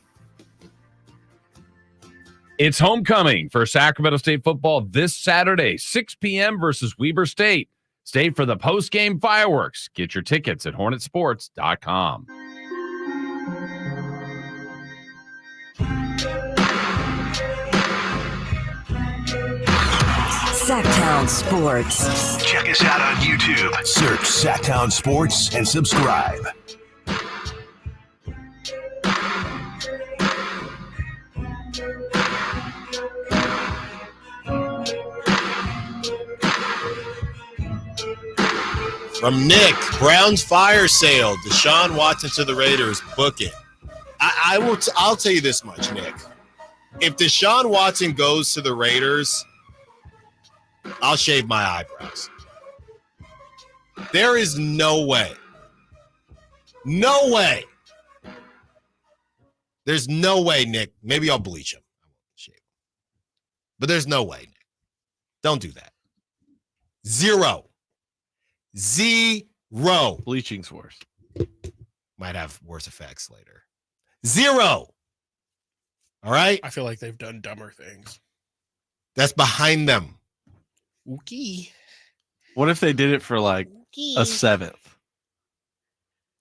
It's homecoming for Sacramento State football this Saturday, 6 p.m. versus Weber State. Stay for the post-game fireworks. Get your tickets at hornetsports.com. Sacktown Sports. Check us out on YouTube. Search Sacktown Sports and subscribe. From Nick, Browns fire sale. Deshaun Watson to the Raiders. Book it. I'll tell you this much, Nick. If Deshaun Watson goes to the Raiders, I'll shave my eyebrows. There is no way. No way. There's no way, Nick. Maybe I'll bleach him. I won't shave him. But there's no way, Nick. Don't do that. Zero. Bleaching's worse. Might have worse effects later. Zero. All right? I feel like they've done dumber things. That's behind them. Okay. What if they did it for like a seventh?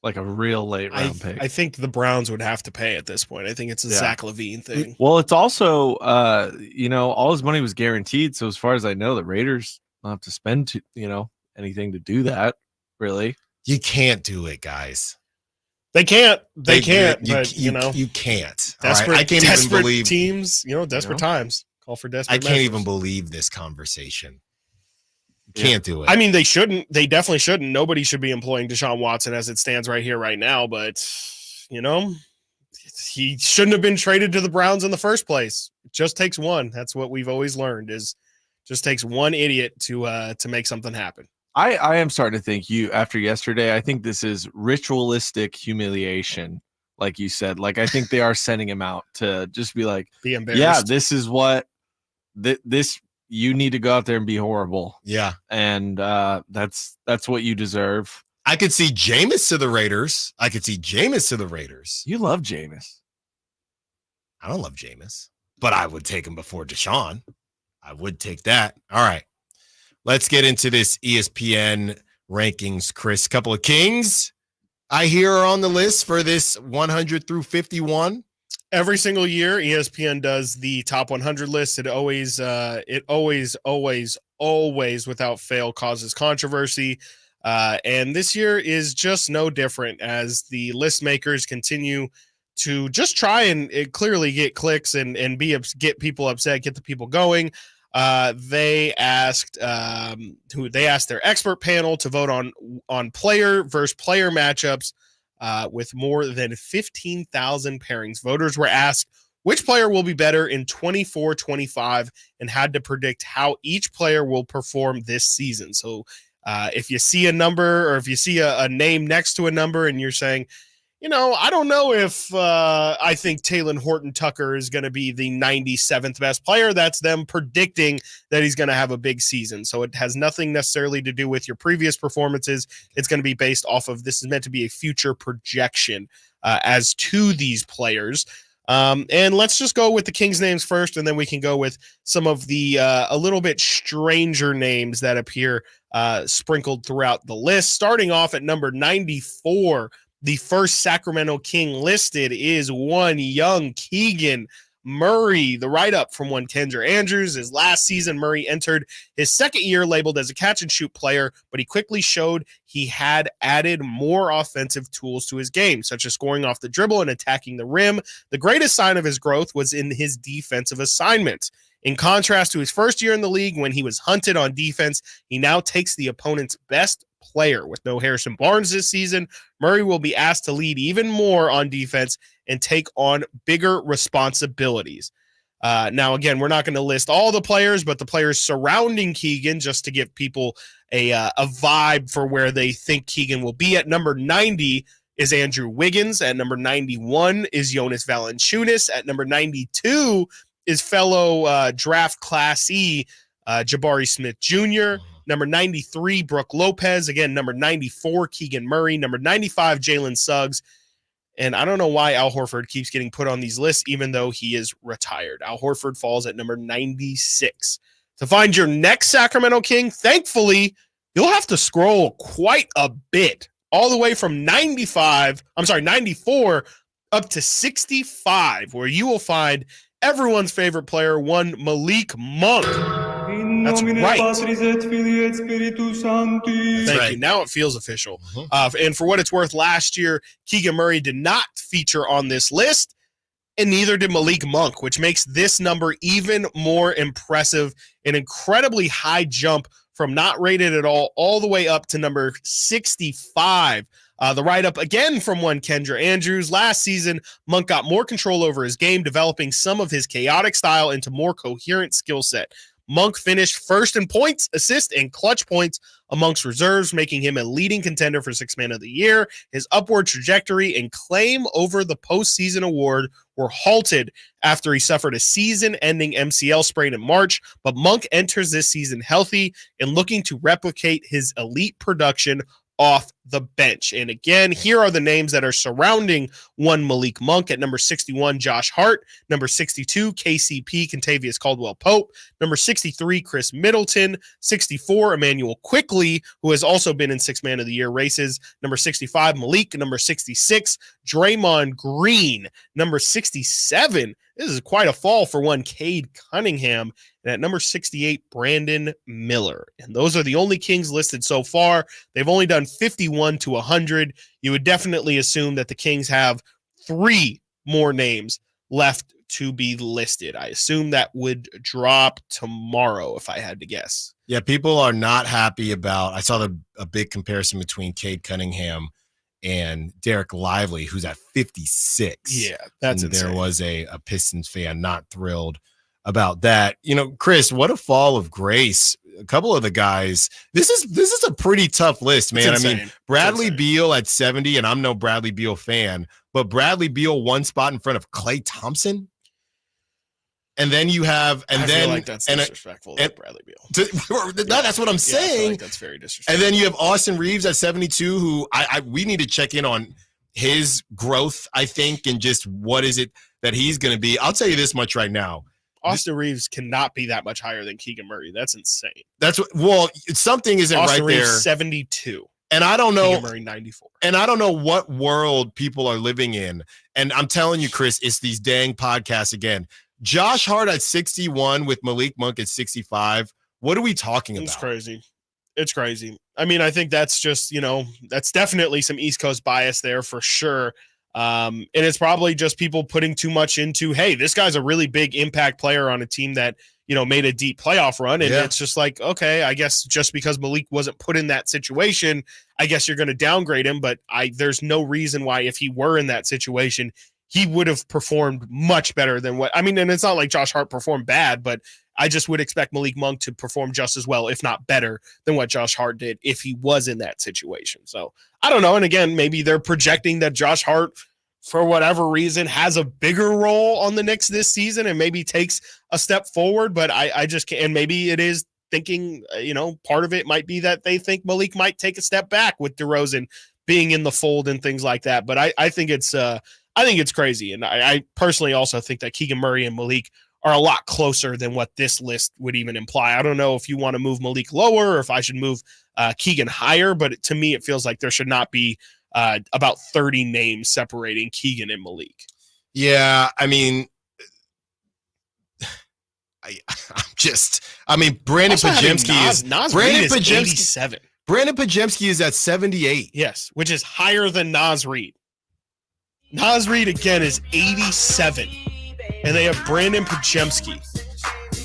Like a real late round pick. I think the Browns would have to pay at this point. I think it's a Zach LaVine thing. Well, it's also, all his money was guaranteed. So as far as I know, the Raiders don't have to spend, anything to do that. Really, you can't do it, guys. They can't. They can't. You can't. Desperate, I can't even believe teams. Desperate times call for desperate. I can't even believe this conversation. Can't do it. I mean, they shouldn't. They definitely shouldn't. Nobody should be employing Deshaun Watson as it stands right here, right now. But, he shouldn't have been traded to the Browns in the first place. It just takes one. That's what we've always learned is just takes one idiot to make something happen. I am starting to think after yesterday, I think this is ritualistic humiliation. Like you said, I think they are sending him out to just be like, be embarrassed. Yeah, this is what this you need to go out there and be horrible. Yeah. And that's what you deserve. I could see Jameis to the Raiders. You love Jameis. I don't love Jameis, but I would take him before Deshaun. I would take that. All right. Let's get into this ESPN rankings, Chris. Couple of Kings I hear are on the list for this 100 through 51. Every single year, ESPN does the top 100 list. It always, without fail, causes controversy. And this year is just no different as the list makers continue to just try and clearly get clicks and get people upset, get the people going. They asked their expert panel to vote on player versus player matchups with more than 15,000 pairings. Voters were asked which player will be better in 24-25 and had to predict how each player will perform this season. So if you see a number or if you see a name next to a number and you're saying, I don't know if I think Taylor Horton Tucker is going to be the 97th best player. That's them predicting that he's going to have a big season. So it has nothing necessarily to do with your previous performances. It's going to be based off of this is meant to be a future projection as to these players. And let's just go with the Kings names first, and then we can go with some of the a little bit stranger names that appear sprinkled throughout the list. Starting off at number 94, the first Sacramento King listed is one young Keegan Murray. The write-up from one Kendra Andrews is last season Murray entered his second year labeled as a catch-and-shoot player, but he quickly showed he had added more offensive tools to his game, such as scoring off the dribble and attacking the rim. The greatest sign of his growth was in his defensive assignments. In contrast to his first year in the league when he was hunted on defense, he now takes the opponent's best player. With no Harrison Barnes this season, Murray will be asked to lead even more on defense and take on bigger responsibilities. Now, again, we're not going to list all the players, but the players surrounding Keegan, just to give people a vibe for where they think Keegan will be. At number 90 is Andrew Wiggins. At number 91 is Jonas Valanciunas. At number 92 is fellow draft Class E Jabari Smith Jr., Number 93, Brooke Lopez. Again, number 94, Keegan Murray. Number 95, Jalen Suggs. And I don't know why Al Horford keeps getting put on these lists, even though he is retired. Al Horford falls at number 96. To find your next Sacramento King, thankfully, you'll have to scroll quite a bit, all the way from 94 up to 65, where you will find everyone's favorite player, one Malik Monk. That's right. Thank you. Now it feels official. And for what it's worth, last year, Keegan Murray did not feature on this list, and neither did Malik Monk, which makes this number even more impressive. An incredibly high jump from not rated at all the way up to number 65. The write-up again from one Kendra Andrews. Last season, Monk got more control over his game, developing some of his chaotic style into more coherent skill set. Monk finished first in points, assists, and clutch points amongst reserves, making him a leading contender for Sixth Man of the Year. His upward trajectory and claim over the postseason award were halted after he suffered a season-ending MCL sprain in March, but Monk enters this season healthy and looking to replicate his elite production off the bench. And again, here are the names that are surrounding one Malik Monk. At number 61, Josh Hart. Number 62, KCP, Kentavious Caldwell-Pope. Number 63, Chris Middleton. 64, Emmanuel Quickley, who has also been in Sixth Man of the Year races. Number 65, Malik. Number 66, Draymond Green. Number 67, this is quite a fall for one Cade Cunningham. And at number 68, Brandon Miller. And those are the only Kings listed so far. They've only done 51 to 100. You would definitely assume that the Kings have 3 more names left to be listed. I assume that would drop tomorrow if I had to guess. Yeah, people are not happy about. I saw a big comparison between Cade Cunningham and Derek Lively, who's at 56. Yeah, that's and insane. There was a Pistons fan not thrilled about that. Chris, what a fall of grace. A couple of the guys. This is a pretty tough list, man. I mean, Bradley Beal at 70, and I'm no Bradley Beal fan, but Bradley Beal one spot in front of Klay Thompson. And then you have, I feel like that's disrespectful to Bradley Beal. No, that's what I'm saying. I feel like that's very disrespectful. And then you have Austin Reeves at 72, who we need to check in on his growth, I think, and just what is it that he's going to be. I'll tell you this much right now. Austin Reeves cannot be that much higher than Keegan Murray. That's insane. Something isn't Austin right Reeves, there. 72. And I don't know. Keegan Murray, 94. And I don't know what world people are living in. And I'm telling you, Chris, it's these dang podcasts again. Josh Hart at 61 with Malik Monk at 65. What are we talking about? It's crazy. It's crazy. I mean, I think that's just, that's definitely some East Coast bias there for sure. And it's probably just people putting too much into, hey, this guy's a really big impact player on a team that, made a deep playoff run. And it's just like, okay, I guess just because Malik wasn't put in that situation, I guess you're going to downgrade him. But there's no reason why, if he were in that situation, he would have performed much better than and it's not like Josh Hart performed bad, but I just would expect Malik Monk to perform just as well, if not better, than what Josh Hart did if he was in that situation. So I don't know. And again, maybe they're projecting that Josh Hart, for whatever reason, has a bigger role on the Knicks this season and maybe takes a step forward. But I just can't. And maybe it is thinking, part of it might be that they think Malik might take a step back with DeRozan being in the fold and things like that. But I think it's crazy. And I personally also think that Keegan Murray and Malik are a lot closer than what this list would even imply. I don't know if you want to move Malik lower or if I should move Keegan higher, but to me, it feels like there should not be about 30 names separating Keegan and Malik. Yeah, I mean, Brandon Podziemski is Brandon Podziemski 87. Brandon Podziemski is at 78. Yes, which is higher than Naz Reid. Naz Reid again is 87, and they have Brandon Podziemski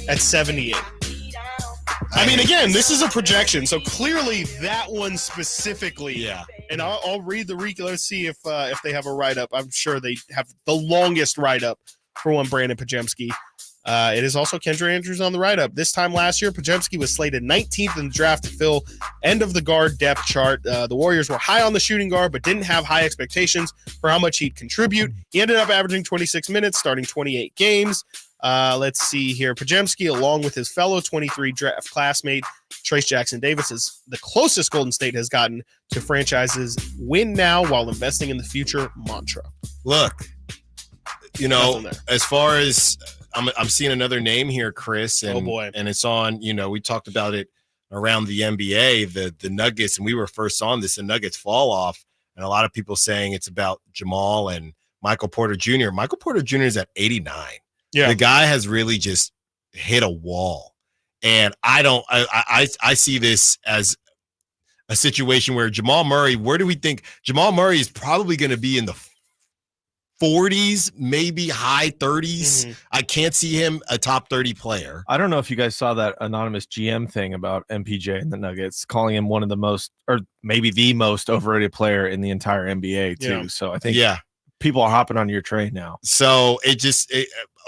at 78. I mean, again, this is a projection, so clearly that one specifically. Yeah. And I'll read the let's see if they have a write-up. I'm sure they have the longest write-up for one Brandon Podziemski. It is also Kendra Andrews on the write-up. This time last year, Podziemski was slated 19th in the draft to fill end of the guard depth chart. The Warriors were high on the shooting guard, but didn't have high expectations for how much he'd contribute. He ended up averaging 26 minutes, starting 28 games. Let's see here. Podziemski, along with his fellow 23 draft classmate, Trace Jackson Davis, is the closest Golden State has gotten to franchise's win now while investing in the future mantra. Look, as far as I'm seeing another name here, Chris, and, oh boy. And it's on, we talked about it around the NBA, the Nuggets, and we were first on this, the Nuggets fall off, and a lot of people saying it's about Jamal and Michael Porter Jr. Michael Porter Jr. is at 89. Yeah. The guy has really just hit a wall. And I see this as a situation where Jamal Murray, where do we think Jamal Murray is probably going to be in the 40s, maybe high 30s. Mm-hmm. I can't see him a top 30 player. I don't know if you guys saw that anonymous GM thing about MPJ and the Nuggets, calling him one of the most, or maybe the most overrated player in the entire NBA too. Yeah. So I think people are hopping on your train now. So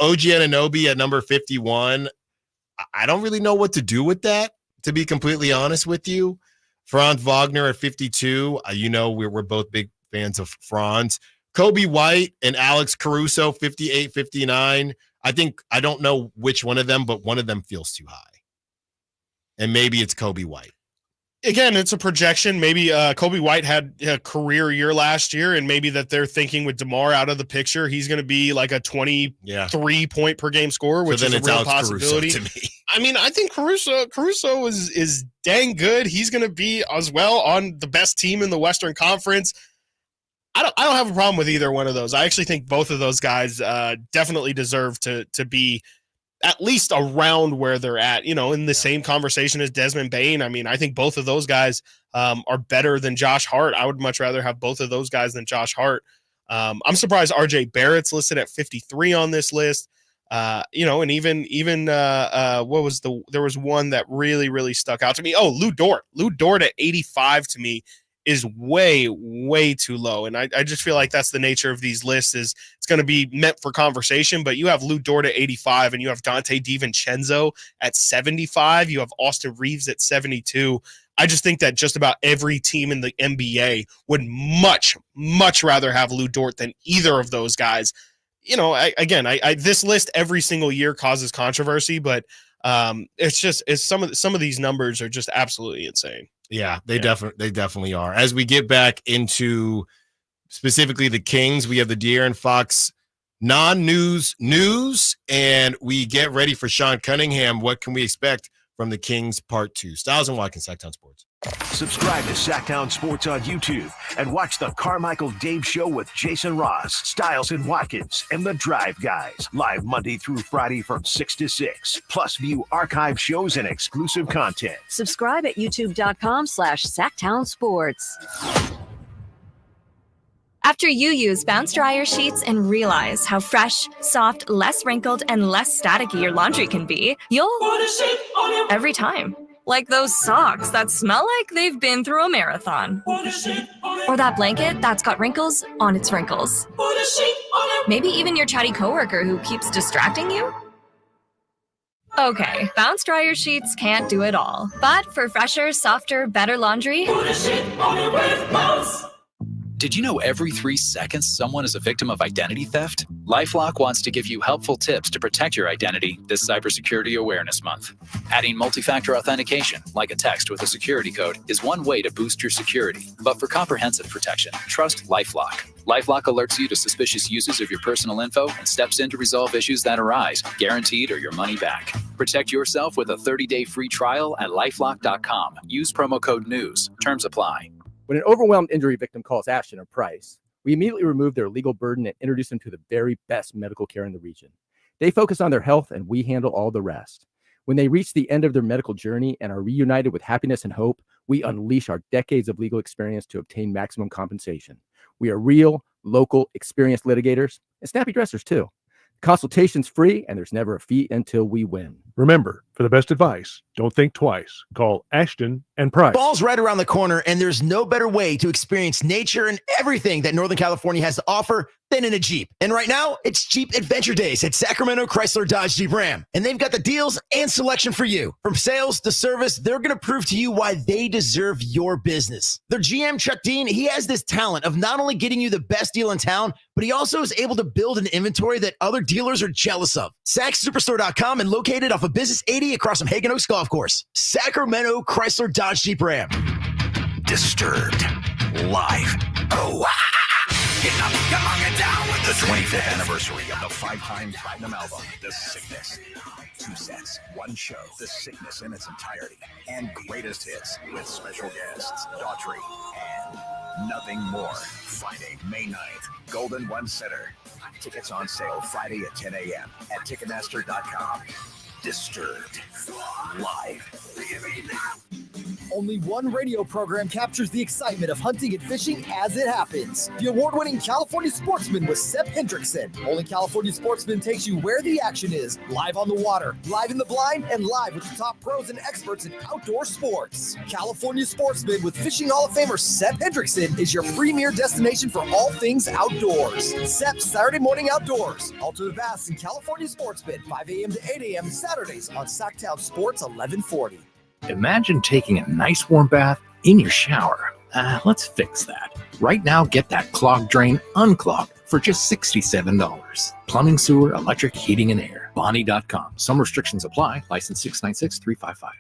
OG Anunoby at number 51. I don't really know what to do with that, to be completely honest with you. Franz Wagner at 52. We're both big fans of Franz. Kobe White and Alex Caruso, 58, 59. I don't know which one of them, but one of them feels too high. And maybe it's Kobe White. Again, it's a projection. Maybe Kobe White had a career year last year, and maybe that they're thinking with DeMar out of the picture, he's going to be like a 23 point per game scorer, which is a real possibility. To me. I mean, I think Caruso is dang good. He's going to be as well on the best team in the Western Conference. I don't have a problem with either one of those. I actually think both of those guys definitely deserve to be at least around where they're at, in the same conversation as Desmond Bane. I mean, I think both of those guys are better than Josh Hart. I would much rather have both of those guys than Josh Hart. I'm surprised RJ Barrett's listed at 53 on this list. And even what was there was one that really, really stuck out to me. Oh, Lou Dort. Lou Dort at 85 to me is way, way too low. And I just feel like that's the nature of these lists, is it's going to be meant for conversation, but you have Lou Dort at 85 and you have Dante DiVincenzo at 75. You have Austin Reeves at 72. I just think that just about every team in the NBA would much, much rather have Lou Dort than either of those guys. This list every single year causes controversy, but it's some of these numbers are just absolutely insane. Yeah, they definitely are. As we get back into specifically the Kings, we have the De'Aaron Fox non-news news, and we get ready for Sean Cunningham. What can we expect from the Kings Part 2? Stiles and Watkins, Sacktown Sports. Subscribe to Sacktown Sports on YouTube and watch the Carmichael Dave Show with Jason Ross, Stiles and Watkins, and the Drive Guys, live Monday through Friday from 6 to 6. Plus, view archive shows and exclusive content. Subscribe at youtube.com/Sacktown Sports. After you use Bounce Dryer sheets and realize how fresh, soft, less wrinkled, and less staticky your laundry can be, you'll put a sheet on your every time. Like those socks that smell like they've been through a marathon. Or that blanket that's got wrinkles on its wrinkles. Maybe even your chatty coworker who keeps distracting you. Okay, Bounce Dryer sheets can't do it all. But for fresher, softer, better laundry, put a sheet on it with Bounce. Did you know every 3 seconds someone is a victim of identity theft? LifeLock wants to give you helpful tips to protect your identity this Cybersecurity Awareness Month. Adding multi-factor authentication, like a text with a security code, is one way to boost your security. But for comprehensive protection, trust LifeLock. LifeLock alerts you to suspicious uses of your personal info and steps in to resolve issues that arise, guaranteed or your money back. Protect yourself with a 30-day free trial at LifeLock.com. Use promo code NEWS. Terms apply. When an overwhelmed injury victim calls Ashton or Price, we immediately remove their legal burden and introduce them to the very best medical care in the region. They focus on their health and we handle all the rest. When they reach the end of their medical journey and are reunited with happiness and hope, we unleash our decades of legal experience to obtain maximum compensation. We are real, local, experienced litigators and snappy dressers too. Consultation's free and there's never a fee until we win. Remember, for the best advice, don't think twice. Call Ashton and Price. Fall's right around the corner, and there's no better way to experience nature and everything that Northern California has to offer than in a Jeep. And right now, it's Jeep Adventure Days at Sacramento Chrysler Dodge Jeep Ram. And they've got the deals and selection for you. From sales to service, they're going to prove to you why they deserve your business. Their GM, Chuck Dean, he has this talent of not only getting you the best deal in town, but he also is able to build an inventory that other dealers are jealous of. SacsSuperstore.com and located off of Business 80 across from Hagen Oaks Golf Course. Sacramento Chrysler Dodge Jeep Ram. Disturbed. Live. Oh, come on, get down with the 25th anniversary of the 5-time platinum album, The Sickness. 2 sets, 1 show, The Sickness in its entirety, and greatest hits with special guests, Daughtry, and nothing more. Friday, May 9th, Golden One Center. Tickets on sale Friday at 10 a.m. at Ticketmaster.com. Disturbed. Live. Only one radio program captures the excitement of hunting and fishing as it happens. The award-winning California Sportsman with Sep Hendrickson. Only California Sportsman takes you where the action is, live on the water, live in the blind, and live with the top pros and experts in outdoor sports. California Sportsman with Fishing Hall of Famer Sep Hendrickson is your premier destination for all things outdoors. Sep's Saturday Morning Outdoors. Ultimate Bass and California Sportsman, 5 a.m. to 8 a.m. Saturdays on Sacktown Sports 1140. Imagine taking a nice warm bath in your shower. Let's fix that. Right now, get that clogged drain unclogged for just $67. Plumbing, sewer, electric, heating, and air. Bonnie.com. Some restrictions apply. License 696-355.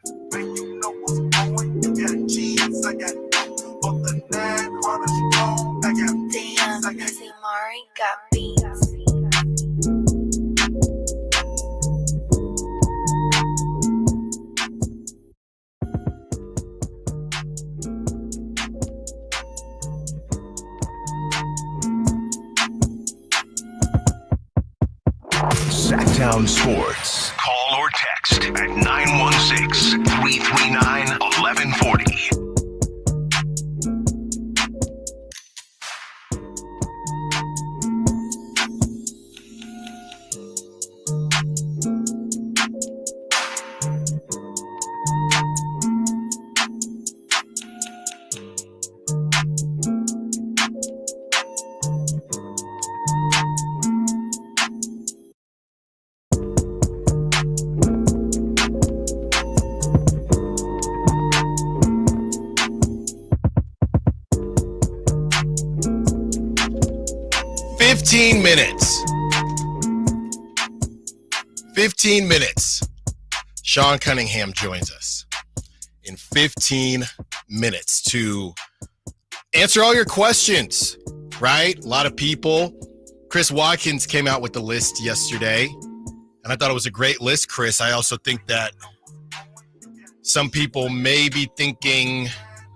Sacktown Sports. Call or text at 916-339-1140. 15 minutes. 15 minutes. Sean Cunningham joins us in 15 minutes to answer all your questions, right? A lot of people. Chris Watkins came out with the list yesterday, and I thought it was a great list, Chris. I also think that some people may be thinking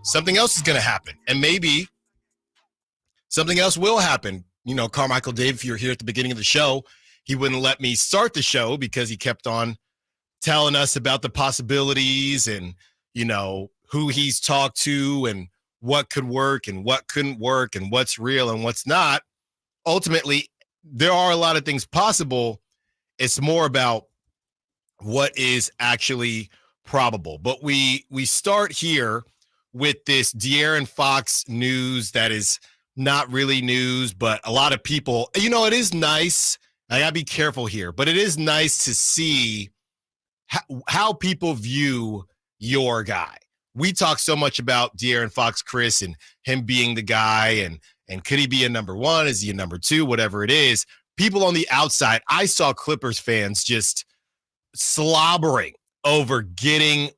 something else is going to happen, and maybe something else will happen. You know, Carmichael Dave, if you were here at the beginning of the show, he wouldn't let me start the show because he kept on telling us about the possibilities and, you know, who he's talked to and what could work and what couldn't work and what's real and what's not. Ultimately, there are a lot of things possible. It's more about what is actually probable. But we start here with this De'Aaron Fox news that is not really news, but a lot of people, you know, it is nice. I gotta be careful here, but it is nice to see how people view your guy. We talk so much about De'Aaron Fox, Chris, and him being the guy, and could he be a number one? Is he a number two? Whatever it is. People on the outside, I saw Clippers fans just slobbering over getting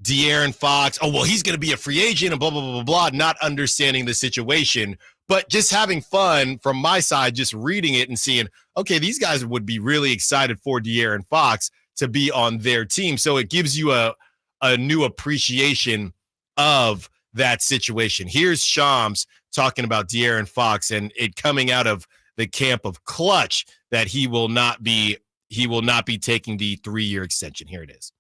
De'Aaron Fox. Oh, well, he's going to be a free agent and blah, blah, blah, blah, blah, not understanding the situation, but just having fun from my side, just reading it and seeing, okay, these guys would be really excited for De'Aaron Fox to be on their team. So it gives you a new appreciation of that situation. Here's Shams talking about De'Aaron Fox and it coming out of the camp of Clutch that he will not be taking the 3-year extension. Here it is.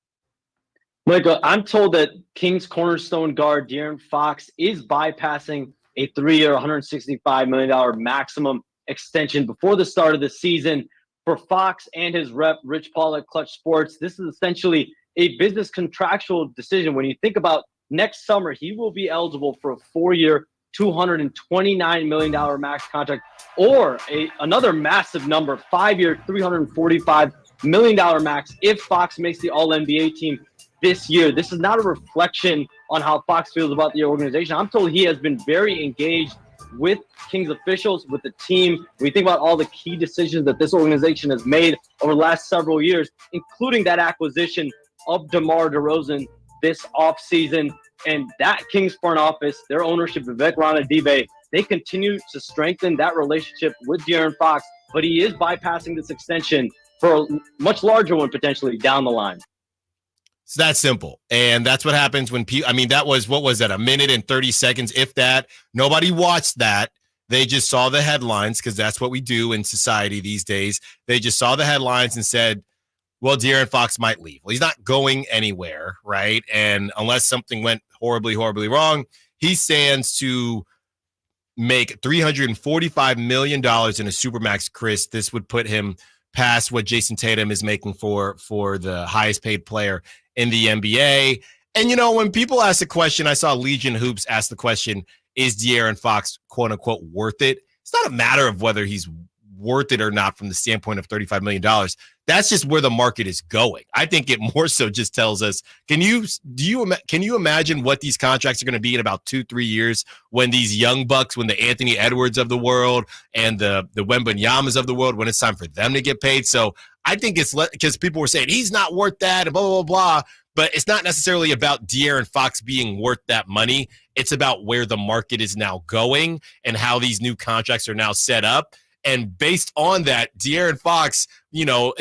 Michael, I'm told that Kings cornerstone guard De'Aaron Fox is bypassing a 3-year, $165 million maximum extension before the start of the season. For Fox and his rep, Rich Paul at Clutch Sports, this is essentially a business contractual decision. When you think about next summer, he will be eligible for a 4-year, $229 million max contract, or another massive number, 5-year, $345 million max if Fox makes the All-NBA team this year. This is not a reflection on how Fox feels about the organization. I'm told he has been very engaged with Kings officials, with the team. We think about all the key decisions that this organization has made over the last several years, including that acquisition of DeMar DeRozan this offseason. And that Kings front office, their ownership, Vivek Ranadive, they continue to strengthen that relationship with De'Aaron Fox, but he is bypassing this extension for a much larger one potentially down the line. It's that simple. And that's what happens when people, I mean, that was, what was that, a minute and 30 seconds, if that. Nobody watched that. They just saw the headlines because that's what we do in society these days. They just saw the headlines and said, well, De'Aaron Fox might leave. Well, he's not going anywhere, right? And unless something went horribly, horribly wrong, he stands to make $345 million in a Supermax, Chris. This would put him past what Jason Tatum is making for the highest paid player in the NBA. And, you know, when people ask the question, I saw Legion Hoops ask the question, is De'Aaron Fox, quote unquote, worth it? It's not a matter of whether he's worth it or not from the standpoint of $35 million. That's just where the market is going. I think it more so just tells us, can you imagine what these contracts are going to be in about 2-3 years when these young bucks, when the Anthony Edwards of the world and the Wembanyamas of the world, when it's time for them to get paid? So I think it's because people were saying he's not worth that and blah, blah, blah, blah. But it's not necessarily about De'Aaron Fox being worth that money. It's about where the market is now going and how these new contracts are now set up. And based on that, De'Aaron Fox, you know,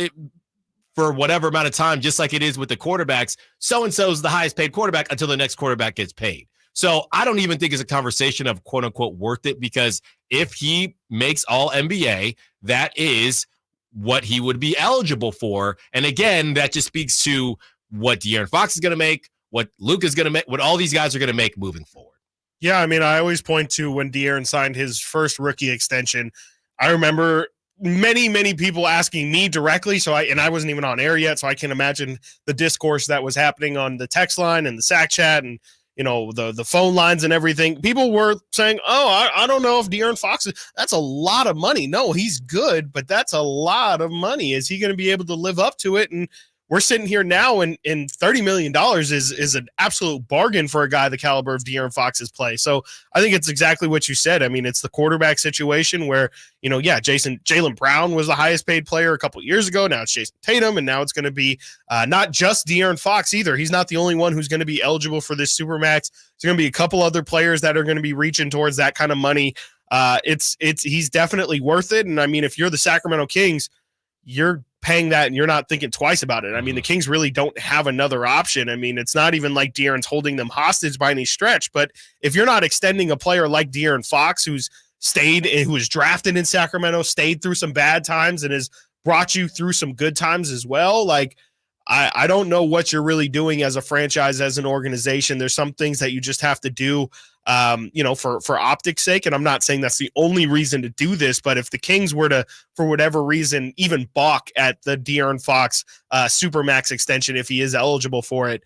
for whatever amount of time, just like it is with the quarterbacks, so-and-so is the highest paid quarterback until the next quarterback gets paid. So I don't even think it's a conversation of quote unquote worth it, because if he makes all NBA, that is what he would be eligible for. And again, that just speaks to what De'Aaron Fox is going to make, what Luke is going to make, what all these guys are going to make moving forward. Yeah, I mean, I always point to when De'Aaron signed his first rookie extension. I remember many people asking me directly, I wasn't even on air yet, so I can imagine the discourse that was happening on the text line and the Sack Chat and, you know, the phone lines and everything. People were saying, I don't know if De'Aaron Fox that's a lot of money. No, he's good, but that's a lot of money. Is he going to be able to live up to it? And we're sitting here now, and $30 million is an absolute bargain for a guy the caliber of De'Aaron Fox's play. So I think it's exactly what you said. I mean, it's the quarterback situation where, Jaylen Brown was the highest paid player a couple of years ago. Now it's Jason Tatum, and now it's going to be not just De'Aaron Fox either. He's not the only one who's going to be eligible for this Supermax. There's going to be a couple other players that are going to be reaching towards that kind of money. He's definitely worth it. And I mean, if you're the Sacramento Kings, you're paying that and you're not thinking twice about it. I mean, the Kings really don't have another option. I mean, it's not even like De'Aaron's holding them hostage by any stretch, but if you're not extending a player like De'Aaron Fox, who was drafted in Sacramento, stayed through some bad times and has brought you through some good times as well, like, I don't know what you're really doing as a franchise, as an organization. There's some things that you just have to do, for optics sake. And I'm not saying that's the only reason to do this, but if the Kings were to, for whatever reason, even balk at the De'Aaron Fox Supermax extension, if he is eligible for it,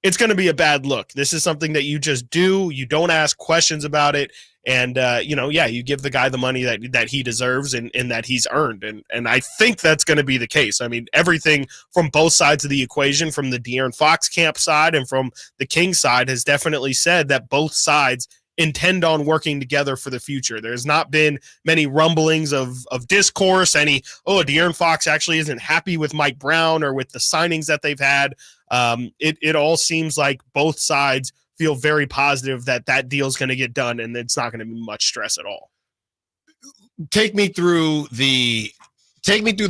it's going to be a bad look. This is something that you just do. You don't ask questions about it. And, you give the guy the money that he deserves and that he's earned. And I think that's going to be the case. I mean, everything from both sides of the equation, from the De'Aaron Fox camp side and from the King side, has definitely said that both sides intend on working together for the future. There's not been many rumblings of discourse, De'Aaron Fox actually isn't happy with Mike Brown or with the signings that they've had. It all seems like both sides feel very positive that deal is going to get done, and it's not going to be much stress at all. Take me through the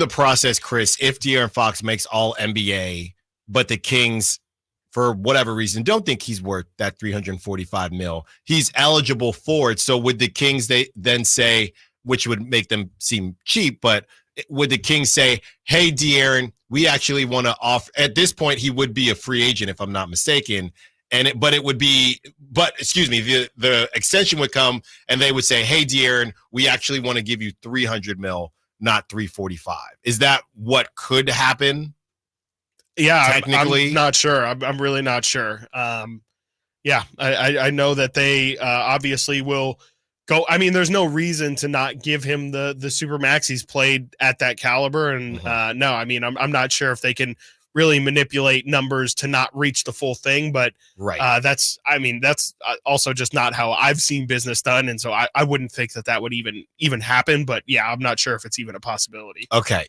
process, Chris. If De'Aaron Fox makes all NBA, but the Kings, for whatever reason, don't think he's worth that $345 million, he's eligible for it. So would the Kings they then say, which would make them seem cheap, but would the Kings say, hey, De'Aaron, we actually want to offer, at this point, he would be a free agent if I'm not mistaken. The extension would come and they would say, hey, De'Aaron, we actually want to give you $300 million, not $345. Is that what could happen? Yeah, technically, I'm not sure. I'm really not sure. I know that they obviously will go. I mean, there's no reason to not give him the Supermax. He's played at that caliber, and no, I mean, I'm not sure if they can really manipulate numbers to not reach the full thing, but that's also just not how I've seen business done, and so I wouldn't think that would even happen. But yeah, I'm not sure if it's even a possibility. Okay,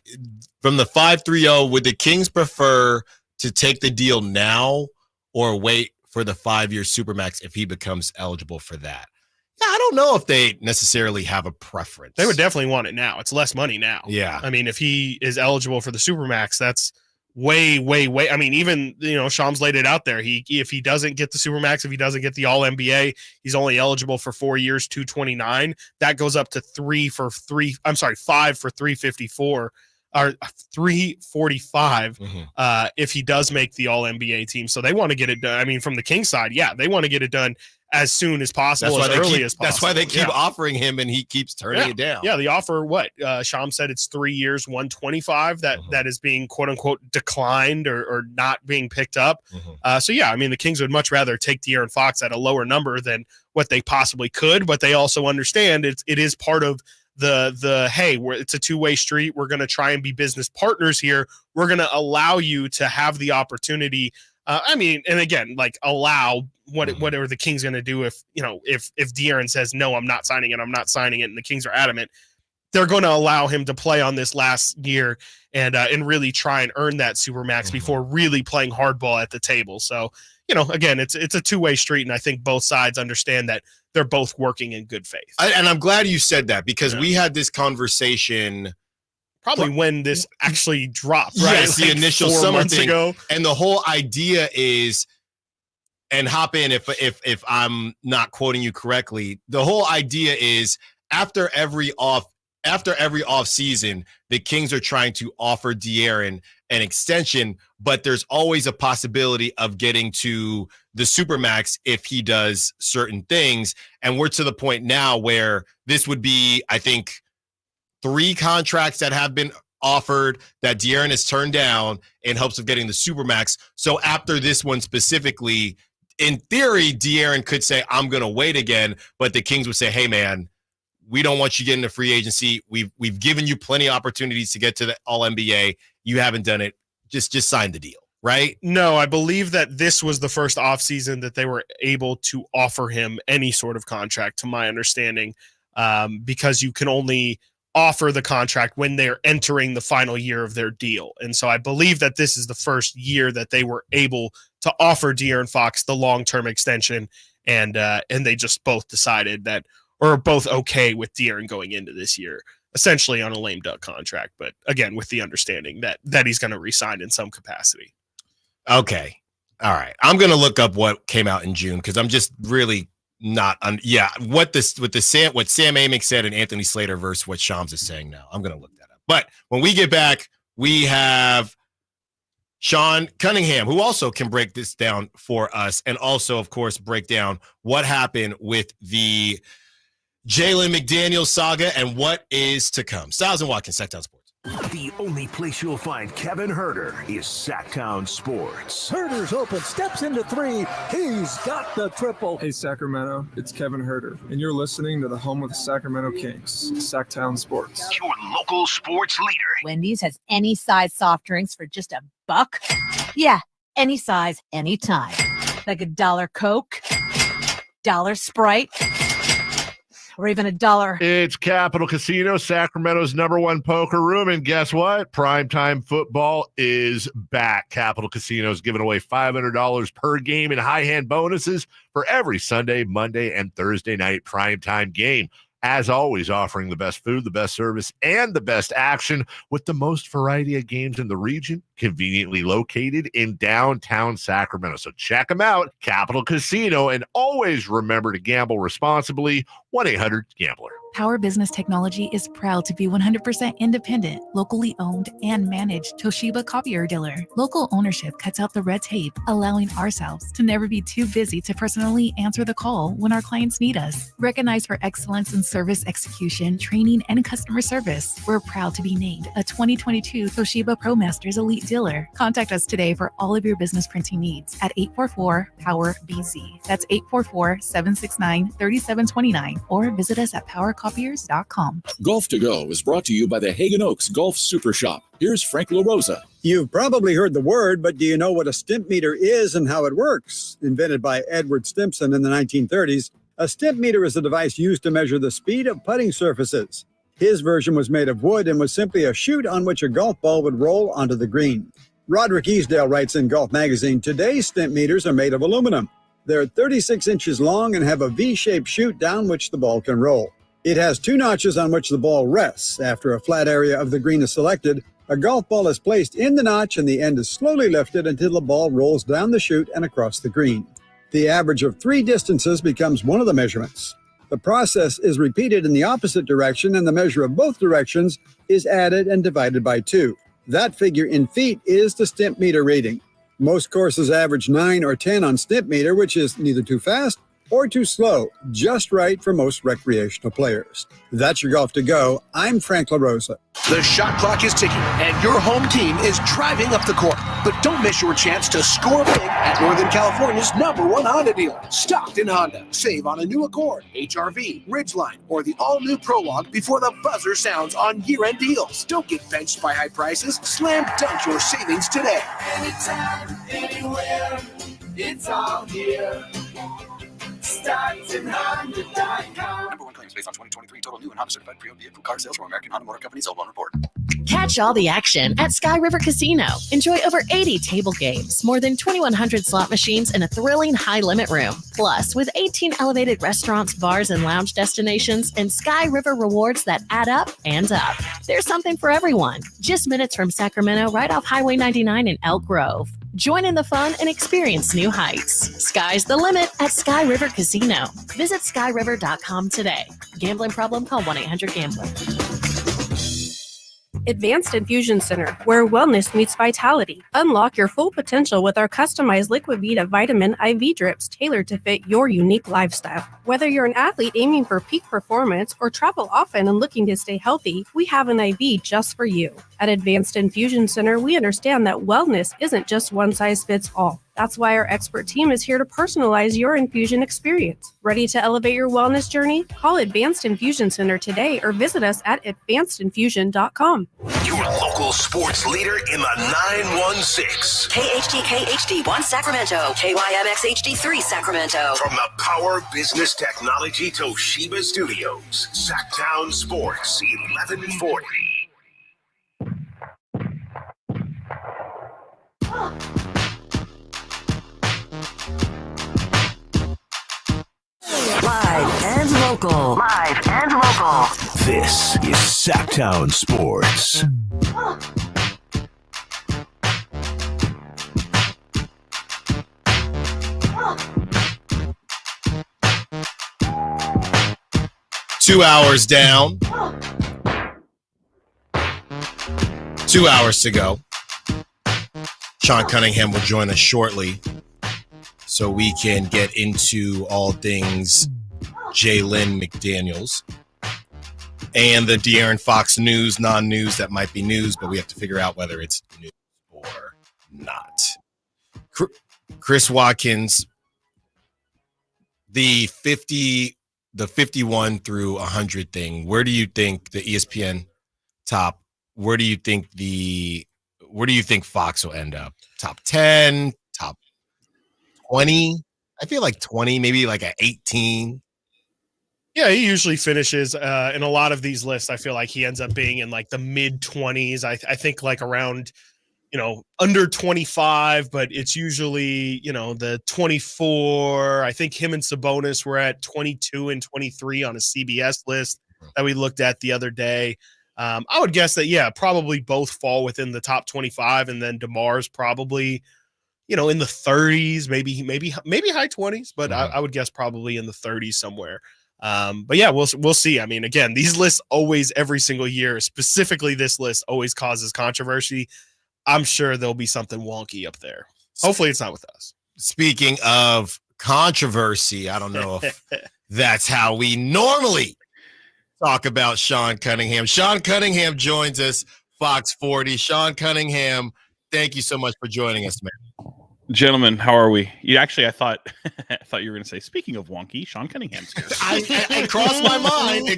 from the 530, would the Kings prefer to take the deal now or wait for the 5-year Supermax if he becomes eligible for that? Yeah, I don't know if they necessarily have a preference. They would definitely want it now. It's less money now. Yeah, I mean, if he is eligible for the Supermax, that's way. I mean, even, Shams laid it out there. If he doesn't get the Supermax, if he doesn't get the All NBA, he's only eligible for 4 years, 229. That goes up to 5 for 354 or 345 if he does make the All NBA team. So they want to get it done. I mean, from the King side, they want to get it done as soon as possible, as early as possible. That's why they keep offering him, and he keeps turning it down. Yeah, the offer, Sham said it's 3 years, 125 that is being quote unquote declined or not being picked up. I mean, the Kings would much rather take De'Aaron Fox at a lower number than what they possibly could, but they also understand it is part of the hey, it's a two-way street. We're going to try and be business partners here. We're going to allow you to have the opportunity. Allow whatever the Kings going to do if De'Aaron says, no, I'm not signing it, and the Kings are adamant, they're going to allow him to play on this last year and really try and earn that Supermax before really playing hardball at the table. So, again, it's a two-way street, and I think both sides understand that they're both working in good faith. And I'm glad you said that, because we had this conversation probably when this actually dropped, right? Yes, the initial summer thing. Ago. And the whole idea is, and hop in if I'm not quoting you correctly, the whole idea is after every off season, the Kings are trying to offer De'Aaron an extension, but there's always a possibility of getting to the Supermax if he does certain things. And we're to the point now where this would be, I think, 3 contracts that have been offered that De'Aaron has turned down in hopes of getting the Supermax. So after this one specifically, in theory, De'Aaron could say, I'm going to wait again, but the Kings would say, hey, man, we don't want you getting the free agency. We've given you plenty of opportunities to get to the All NBA. You haven't done it. just sign the deal, right? No, I believe that this was the first offseason that they were able to offer him any sort of contract, to my understanding, because you can only offer the contract when they're entering the final year of their deal. And so I believe that this is the first year that they were able to offer De'Aaron Fox the long-term extension, and they just both decided that, or both okay with De'Aaron going into this year, essentially on a lame duck contract, but again, with the understanding that he's going to re-sign in some capacity. Okay. All right. I'm going to look up what came out in June, because I'm just really not what Sam Amick said and Anthony Slater versus what Shams is saying now. I'm going to look that up. But when we get back, we have Sean Cunningham, who also can break this down for us, and also, of course, break down what happened with the Jalen McDaniels saga and what is to come. Stiles and Watkins, Sacktown Sports. The only place you'll find Kevin Herter is Sacktown Sports. Herter's open, steps into three. He's got the triple. Hey, Sacramento, it's Kevin Herter, and you're listening to the home of the Sacramento Kings, Sacktown Sports. Your local sports leader. Wendy's has any size soft drinks for just $1. Yeah, any size, anytime. Like $1 Coke, $1 Sprite, or even $1. It's Capital Casino, Sacramento's #1 poker room. And guess what? Primetime football is back. Capital Casino is giving away $500 per game in high hand bonuses for every Sunday, Monday, and Thursday night primetime game. As always, offering the best food, the best service, and the best action with the most variety of games in the region, conveniently located in downtown Sacramento. So check them out, Capital Casino, and always remember to gamble responsibly. 1-800-GAMBLER. Power Business Technology is proud to be 100% independent, locally owned, and managed Toshiba copier dealer. Local ownership cuts out the red tape, allowing ourselves to never be too busy to personally answer the call when our clients need us. Recognized for excellence in service execution, training, and customer service, we're proud to be named a 2022 Toshiba ProMasters Elite Dealer. Contact us today for all of your business printing needs at 844-POWER-BZ. That's 844-769-3729, or visit us at powercopiers.com. Golf to Go is brought to you by the Hagen Oaks Golf Super Shop. Here's Frank LaRosa. You've probably heard the word, but do you know what a stimp meter is and how it works? Invented by Edward Stimpson in the 1930s, a stimp meter is a device used to measure the speed of putting surfaces. His version was made of wood and was simply a chute on which a golf ball would roll onto the green. Roderick Easdale writes in Golf Magazine, today's stimp meters are made of aluminum. They're 36 inches long and have a V-shaped chute down which the ball can roll. It has 2 notches on which the ball rests. After a flat area of the green is selected, a golf ball is placed in the notch and the end is slowly lifted until the ball rolls down the chute and across the green. The average of 3 distances becomes one of the measurements. The process is repeated in the opposite direction, and the measure of both directions is added and divided by 2. That figure in feet is the stimp meter reading. Most courses average 9 or 10 on stimp meter, which is neither too fast or too slow, just right for most recreational players. That's your Golf to Go. I'm Frank LaRosa. The shot clock is ticking, and your home team is driving up the court. But don't miss your chance to score big at Northern California's #1 Honda dealer, Stockton Honda. Save on a new Accord, HR-V, Ridgeline, or the all-new Prologue before the buzzer sounds on year-end deals. Don't get benched by high prices. Slam dunk your savings today. Anytime, anywhere, it's all here. StocktonHonda.com. #1 claims based on 2023 total new and Honda certified pre-owned vehicle car sales from American Honda Motor Company sold on report. Catch all the action at Sky River Casino. Enjoy over 80 table games, more than 2,100 slot machines, and a thrilling high-limit room. Plus, with 18 elevated restaurants, bars, and lounge destinations, and Sky River rewards that add up and up. There's something for everyone. Just minutes from Sacramento, right off Highway 99 in Elk Grove. Join in the fun and experience new heights. Sky's the limit at Sky River Casino. Visit skyriver.com today. Gambling problem? Call 1-800-GAMBLER. Advanced Infusion Center, where wellness meets vitality. Unlock your full potential with our customized Liquivita vitamin IV drips tailored to fit your unique lifestyle. Whether you're an athlete aiming for peak performance or travel often and looking to stay healthy, we have an IV just for you. At Advanced Infusion Center, we understand that wellness isn't just one size fits all. That's why our expert team is here to personalize your infusion experience. Ready to elevate your wellness journey? Call Advanced Infusion Center today or visit us at advancedinfusion.com. Your local sports leader in the 916. KHD1 Sacramento, KYMX HD3 Sacramento. From the Power Business Technology Toshiba Studios, Sacktown Sports 1140. Live and local. Live and local. This is Sacktown Sports. Two hours down. 2 hours to go. Sean Cunningham will join us shortly so we can get into all things Jalen McDaniels and the De'Aaron Fox news, non-news that might be news, but we have to figure out whether it's news or not. Chris Watkins, the 51 through 100 thing, where do you think the ESPN top, where do you think Fox will end up? Top 10, top 20? I feel like 20, maybe like an 18. Yeah, he usually finishes in a lot of these lists. I feel like he ends up being in like the mid 20s. I think like around, under 25, but it's usually, the 24. I think him and Sabonis were at 22 and 23 on a CBS list that we looked at the other day. I would guess that, yeah, probably both fall within the top 25, and then DeMar's probably, in the 30s, maybe high 20s, but I would guess probably in the 30s somewhere. But yeah, we'll see. I mean, again, these lists always, every single year, specifically this list, always causes controversy. I'm sure there'll be something wonky up there. Hopefully it's not with us. Speaking of controversy, I don't know if that's how we normally talk about Sean Cunningham. Sean Cunningham joins us, Fox 40. Sean Cunningham, thank you so much for joining us, man. Gentlemen, how are we? I thought you were going to say, speaking of wonky, Sean Cunningham's here. It crossed my mind.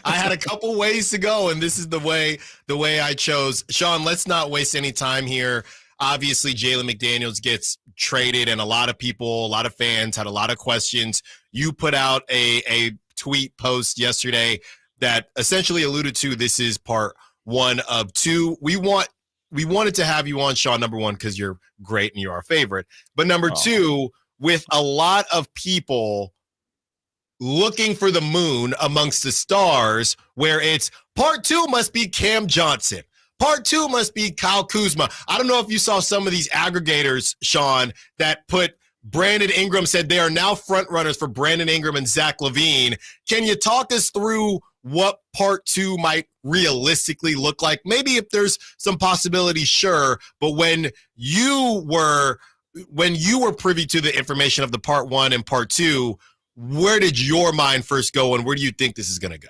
I had a couple ways to go, and this is the way I chose. Sean, let's not waste any time here. Obviously, Jalen McDaniels gets traded, and a lot of people, a lot of fans had a lot of questions. You put out a tweet post yesterday that essentially alluded to this is part one of two. We wanted to have you on, Sean, number one, because you're great and you're our favorite. But number two, with a lot of people looking for the moon amongst the stars, where it's part two must be Cam Johnson. Part two must be Kyle Kuzma. I don't know if you saw some of these aggregators, Sean, that put Brandon Ingram, said they are now front runners for Brandon Ingram and Zach LaVine. Can you talk us through what part two might realistically look like? Maybe if there's some possibilities, sure. But when you were privy to the information of the part one and part two, where did your mind first go, and where do you think this is going to go?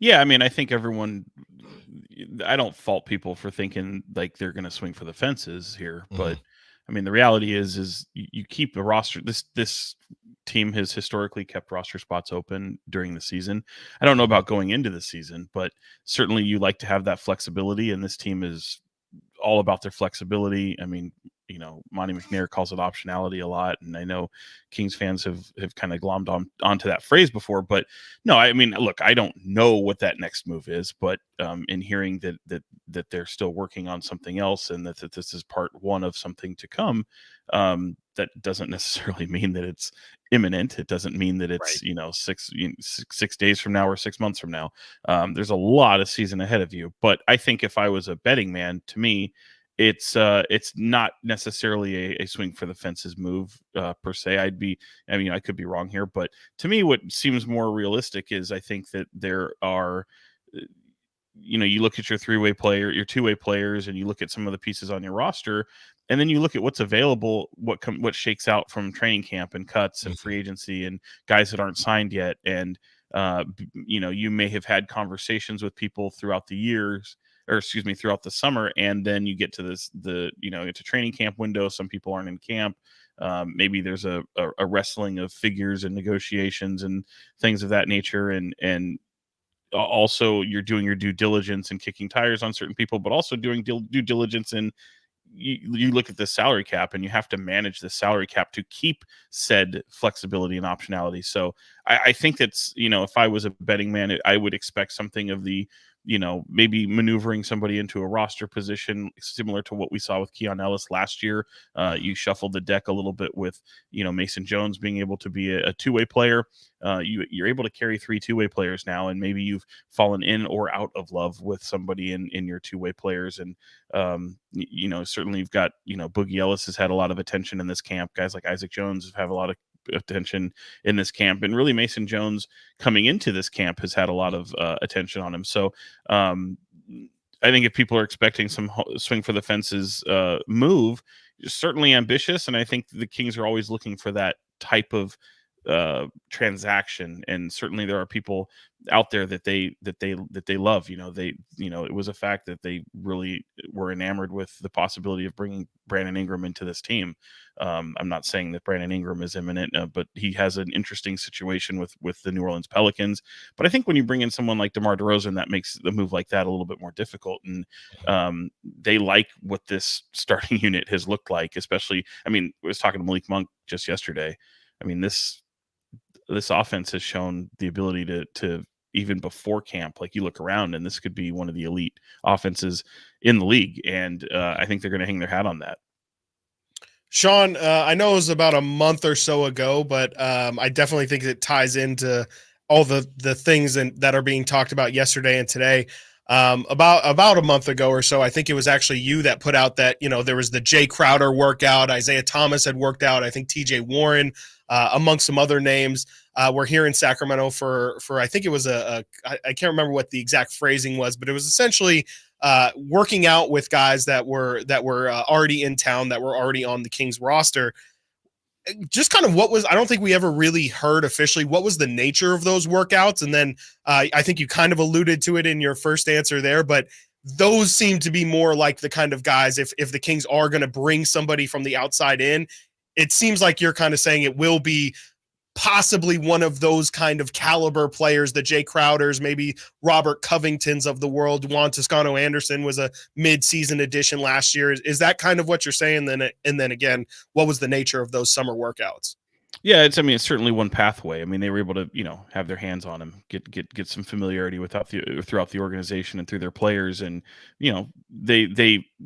Yeah, I mean, I think I don't fault people for thinking like they're going to swing for the fences here, but I mean, the reality is you keep the roster. This team has historically kept roster spots open during the season. I don't know about going into the season, but certainly you like to have that flexibility, and this team is all about their flexibility. I mean, Monty McNair calls it optionality a lot, and I know Kings fans have kind of glommed onto that phrase before. But no, I mean, look, I don't know what that next move is, but in hearing that they're still working on something else, and that this is part one of something to come, that doesn't necessarily mean that it's imminent. It doesn't mean that it's right. 6 days from now or 6 months from now. There's a lot of season ahead of you. But I think if I was a betting man, to me, it's not necessarily a swing for the fences move per se. I could be wrong here, but to me, what seems more realistic is I think that there are, you look at your three-way player, your two-way players, and you look at some of the pieces on your roster, and then you look at what's available, what shakes out from training camp and cuts and free agency and guys that aren't signed yet. And, you may have had conversations with people throughout the years throughout the summer, and then you get to it's a training camp window. Some people aren't in camp. Maybe there's a wrestling of figures and negotiations and things of that nature, and also you're doing your due diligence and kicking tires on certain people, but also doing due diligence and you look at the salary cap, and you have to manage the salary cap to keep said flexibility and optionality. So I think that's, if I was a betting man, I would expect something of the, maybe maneuvering somebody into a roster position similar to what we saw with Keon Ellis last year. You shuffled the deck a little bit with, Mason Jones being able to be a two-way player. You're able to carry 3 two-way players now, and maybe you've fallen in or out of love with somebody in your two-way players. And, certainly you've got, Boogie Ellis has had a lot of attention in this camp. Guys like Isaac Jones have a lot of attention in this camp, and really Mason Jones coming into this camp has had a lot of attention on him. So I think if people are expecting some swing for the fences move, certainly ambitious, and I think the Kings are always looking for that type of transaction, and certainly there are people out there that they love. It was a fact that they really were enamored with the possibility of bringing Brandon Ingram into this team. I'm not saying that Brandon Ingram is imminent, but he has an interesting situation with the New Orleans Pelicans. But I think when you bring in someone like DeMar DeRozan, that makes the move like that a little bit more difficult. And they like what this starting unit has looked like, especially, I was talking to Malik Monk just yesterday. This offense has shown the ability to even before camp, like you look around and this could be one of the elite offenses in the league. And I think they're going to hang their hat on that. Sean, I know it was about a month or so ago, but I definitely think it ties into all the things that are being talked about yesterday and today. About a month ago or so, I think it was actually you that put out that, there was the Jay Crowder workout. Isaiah Thomas had worked out. I think TJ Warren, amongst some other names, were here in Sacramento for I think it was I can't remember what the exact phrasing was, but it was essentially working out with guys that were already in town, that were already on the Kings roster. Just kind of I don't think we ever really heard officially what was the nature of those workouts. And then I think you kind of alluded to it in your first answer there, but those seem to be more like the kind of guys, if the Kings are going to bring somebody from the outside in, it seems like you're kind of saying it will be possibly one of those kind of caliber players, the Jay Crowders, maybe Robert Covingtons of the world. Juan Toscano Anderson was a mid-season addition last year. Is that kind of what you're saying? And then again, what was the nature of those summer workouts? Yeah, it's certainly one pathway. They were able to, have their hands on him, get some familiarity throughout the organization and through their players. And,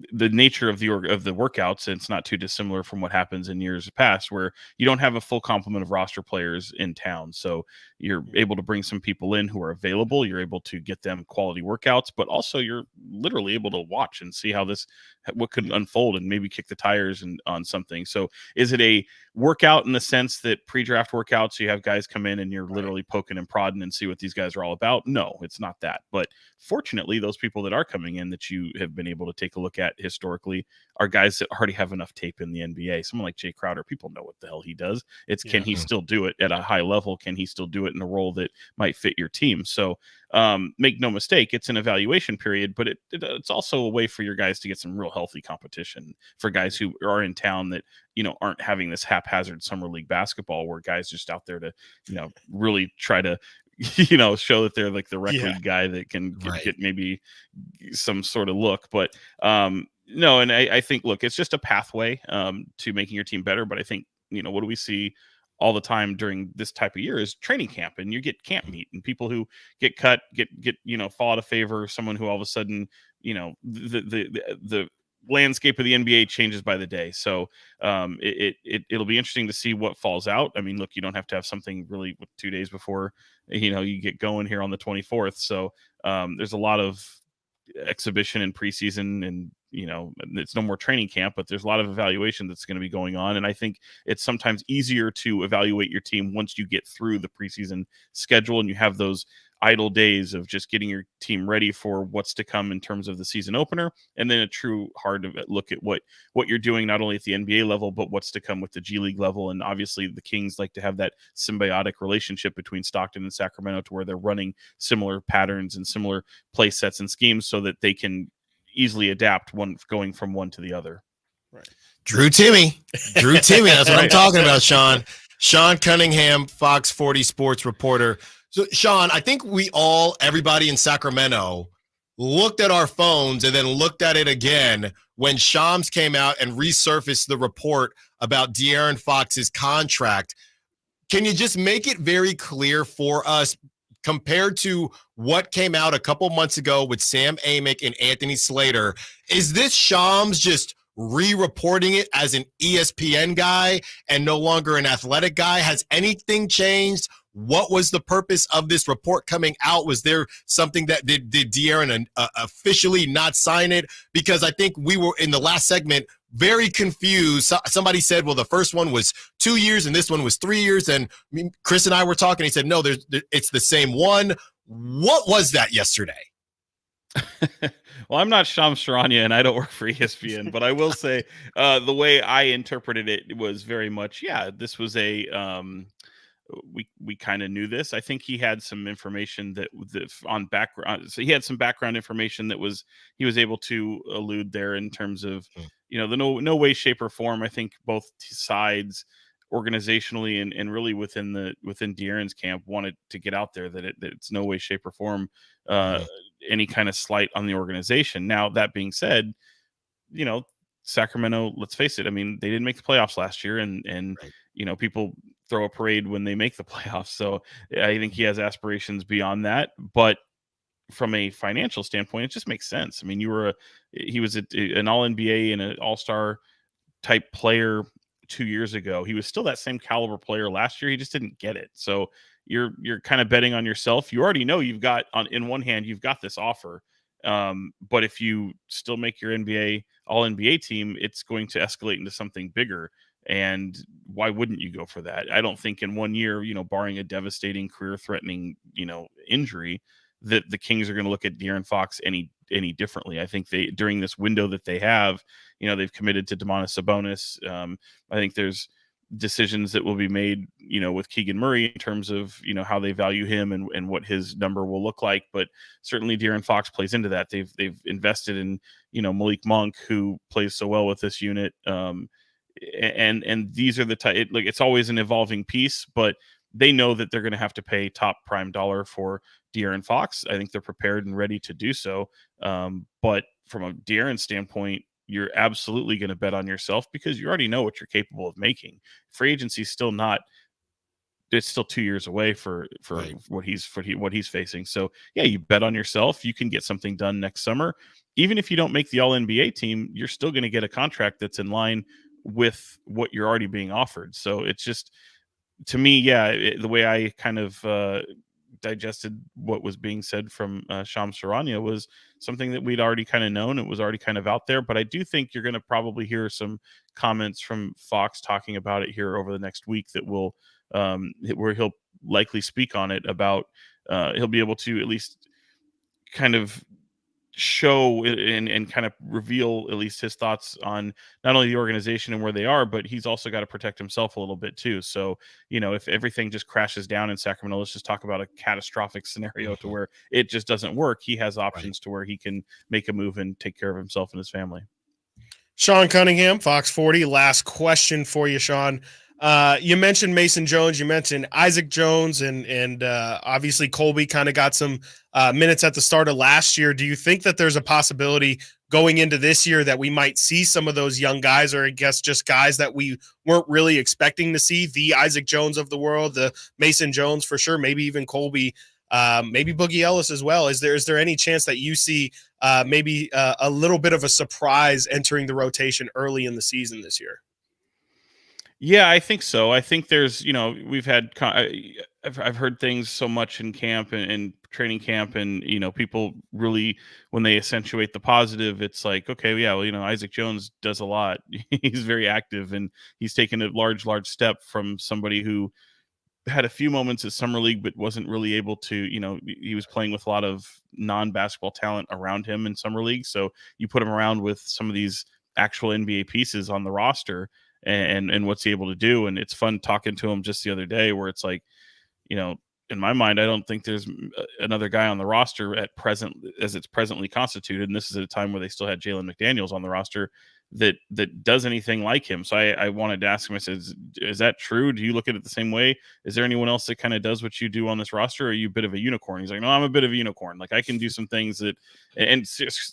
the nature of the workouts, it's not too dissimilar from what happens in years past, where you don't have a full complement of roster players in town. So you're able to bring some people in who are available. You're able to get them quality workouts, but also you're literally able to watch and see what could unfold and maybe kick the tires on something. So is it a workout in the sense that pre-draft workouts, you have guys come in and you're literally poking and prodding and see what these guys are all about? No, it's not that. But fortunately, those people that are coming in that you have been able to take a look at historically are guys that already have enough tape in the NBA. Someone like Jay Crowder, people know what the hell he does. Can he still do it at a high level? Can he still do it in a role that might fit your team? So make no mistake, it's an evaluation period, but it's also a way for your guys to get some real healthy competition for guys who are in town that, aren't having this haphazard summer league basketball where guys just out there to, really try to, show that they're like the rec league guy that can get maybe some sort of look. But no, and I think, look, it's just a pathway to making your team better. But I think, what do we see all the time during this type of year is training camp, and you get camp meet, and people who get cut, get fall out of favor. Someone who all of a sudden, the landscape of the NBA changes by the day. So it'll be interesting to see what falls out. Look, you don't have to have something really 2 days before, you get going here on the 24th. So there's a lot of exhibition and preseason, and it's no more training camp, but there's a lot of evaluation that's going to be going on. And I think it's sometimes easier to evaluate your team once you get through the preseason schedule and you have those idle days of just getting your team ready for what's to come in terms of the season opener, and then a true hard look at what you're doing, not only at the NBA level, but what's to come with the G League level. And obviously the Kings like to have that symbiotic relationship between Stockton and Sacramento, to where they're running similar patterns and similar play sets and schemes so that they can easily adapt one going from one to the other. Right. Drew Timmy. That's what I'm talking about, Sean. Sean Cunningham, Fox 40 sports reporter. So, Sean, I think everybody in Sacramento looked at our phones and then looked at it again when Shams came out and resurfaced the report about De'Aaron Fox's contract. Can you just make it very clear for us, compared to what came out a couple months ago with Sam Amick and Anthony Slater? Is this Shams just re-reporting it as an ESPN guy and no longer an athletic guy? Has anything changed? What was the purpose of this report coming out? Was there something that did De'Aaron officially not sign it? Because I think we were in the last segment very confused. Somebody said, well, the first one was 2 years and this one was 3 years. And Chris and I were talking. He said, no, it's the same one. What was that yesterday? Well, I'm not Shams Charania and I don't work for ESPN, but I will say the way I interpreted it was very much, this was we kind of knew this. I think he had some information that on background. So he had some background information that he was able to allude there in terms of, the no way, shape, or form. I think both sides organizationally and really within De'Aaron's camp wanted to get out there that it's no way, shape, or form any kind of slight on the organization. Now, that being said, Sacramento, let's face it, I mean, they didn't make the playoffs last year, and people throw a parade when they make the playoffs. So I think he has aspirations beyond that. But from a financial standpoint, it just makes sense. I mean, he was an All-NBA and an All-Star type player 2 years ago. He was still that same caliber player last year. He just didn't get it. So you're kind of betting on yourself. You already know you've got in one hand, you've got this offer. But if you still make your All-NBA team, it's going to escalate into something bigger. And why wouldn't you go for that? I don't think in 1 year, barring a devastating, career-threatening, injury, that the Kings are going to look at De'Aaron Fox any differently. I think during this window that they have, they've committed to Domantas Sabonis. I think there's decisions that will be made, with Keegan Murray in terms of, how they value him and what his number will look like. But certainly De'Aaron Fox plays into that. They've invested in, Malik Monk, who plays so well with this unit. And these are the type, it's always an evolving piece, but they know that they're going to have to pay top prime dollar for De'Aaron Fox. I think they're prepared and ready to do so. But from a De'Aaron standpoint, you're absolutely going to bet on yourself because you already know what you're capable of making. Free agency is still it's still 2 years away for right. what he's facing. So yeah, you bet on yourself. You can get something done next summer. Even if you don't make the All-NBA team, you're still going to get a contract that's in line with what you're already being offered. So it's just, to me, the way I kind of digested what was being said from Shams Charania was something that we'd already kind of known. It was already kind of out there, but I do think you're going to probably hear some comments from Fox talking about it here over the next week that will where he'll likely speak on it about he'll be able to at least kind of show and kind of reveal at least his thoughts on not only the organization and where they are, but he's also got to protect himself a little bit too. So, if everything just crashes down in Sacramento, let's just talk about a catastrophic scenario to where it just doesn't work. He has options to where he can make a move and take care of himself and his family. Sean Cunningham, Fox 40. Last question for you, Sean. You mentioned Mason Jones, you mentioned Isaac Jones, and obviously Colby kind of got some minutes at the start of last year. Do you think that there's a possibility going into this year that we might see some of those young guys, or I guess just guys that we weren't really expecting to see, the Isaac Jones of the world, the Mason Jones for sure, maybe even Colby, maybe Boogie Ellis as well? Is there any chance that you see maybe a little bit of a surprise entering the rotation early in the season this year? Yeah, I think so. I think there's, we've had, I've heard things so much in camp and training camp, and, people really, when they accentuate the positive, it's like, okay, yeah, well, Isaac Jones does a lot. He's very active, and he's taken a large step from somebody who had a few moments at Summer League, but wasn't really able to, he was playing with a lot of non-basketball talent around him in Summer League. So you put him around with some of these actual NBA pieces on the roster and what's he able to do. And it's fun talking to him just the other day where it's like, in my mind, I don't think there's another guy on the roster at present as it's presently constituted. And this is at a time where they still had Jalen McDaniels on the roster that does anything like him. So I wanted to ask him, I said, is that true? Do you look at it the same way? Is there anyone else that kind of does what you do on this roster? Or are you a bit of a unicorn? He's like, no, I'm a bit of a unicorn. Like I can do some things that, and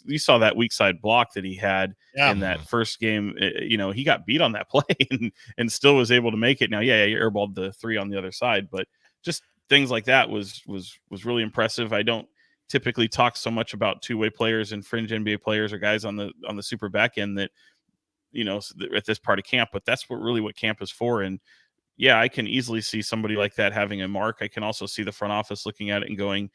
you saw that weak side block that he had in that first game. He got beat on that play and still was able to make it. Now, he airballed the 3 on the other side, but just things like that was really impressive. I don't typically talk so much about two-way players and fringe NBA players or guys on the super back end that, at this part of camp, but that's what camp is for. And I can easily see somebody like that having a mark. I can also see the front office looking at it and going,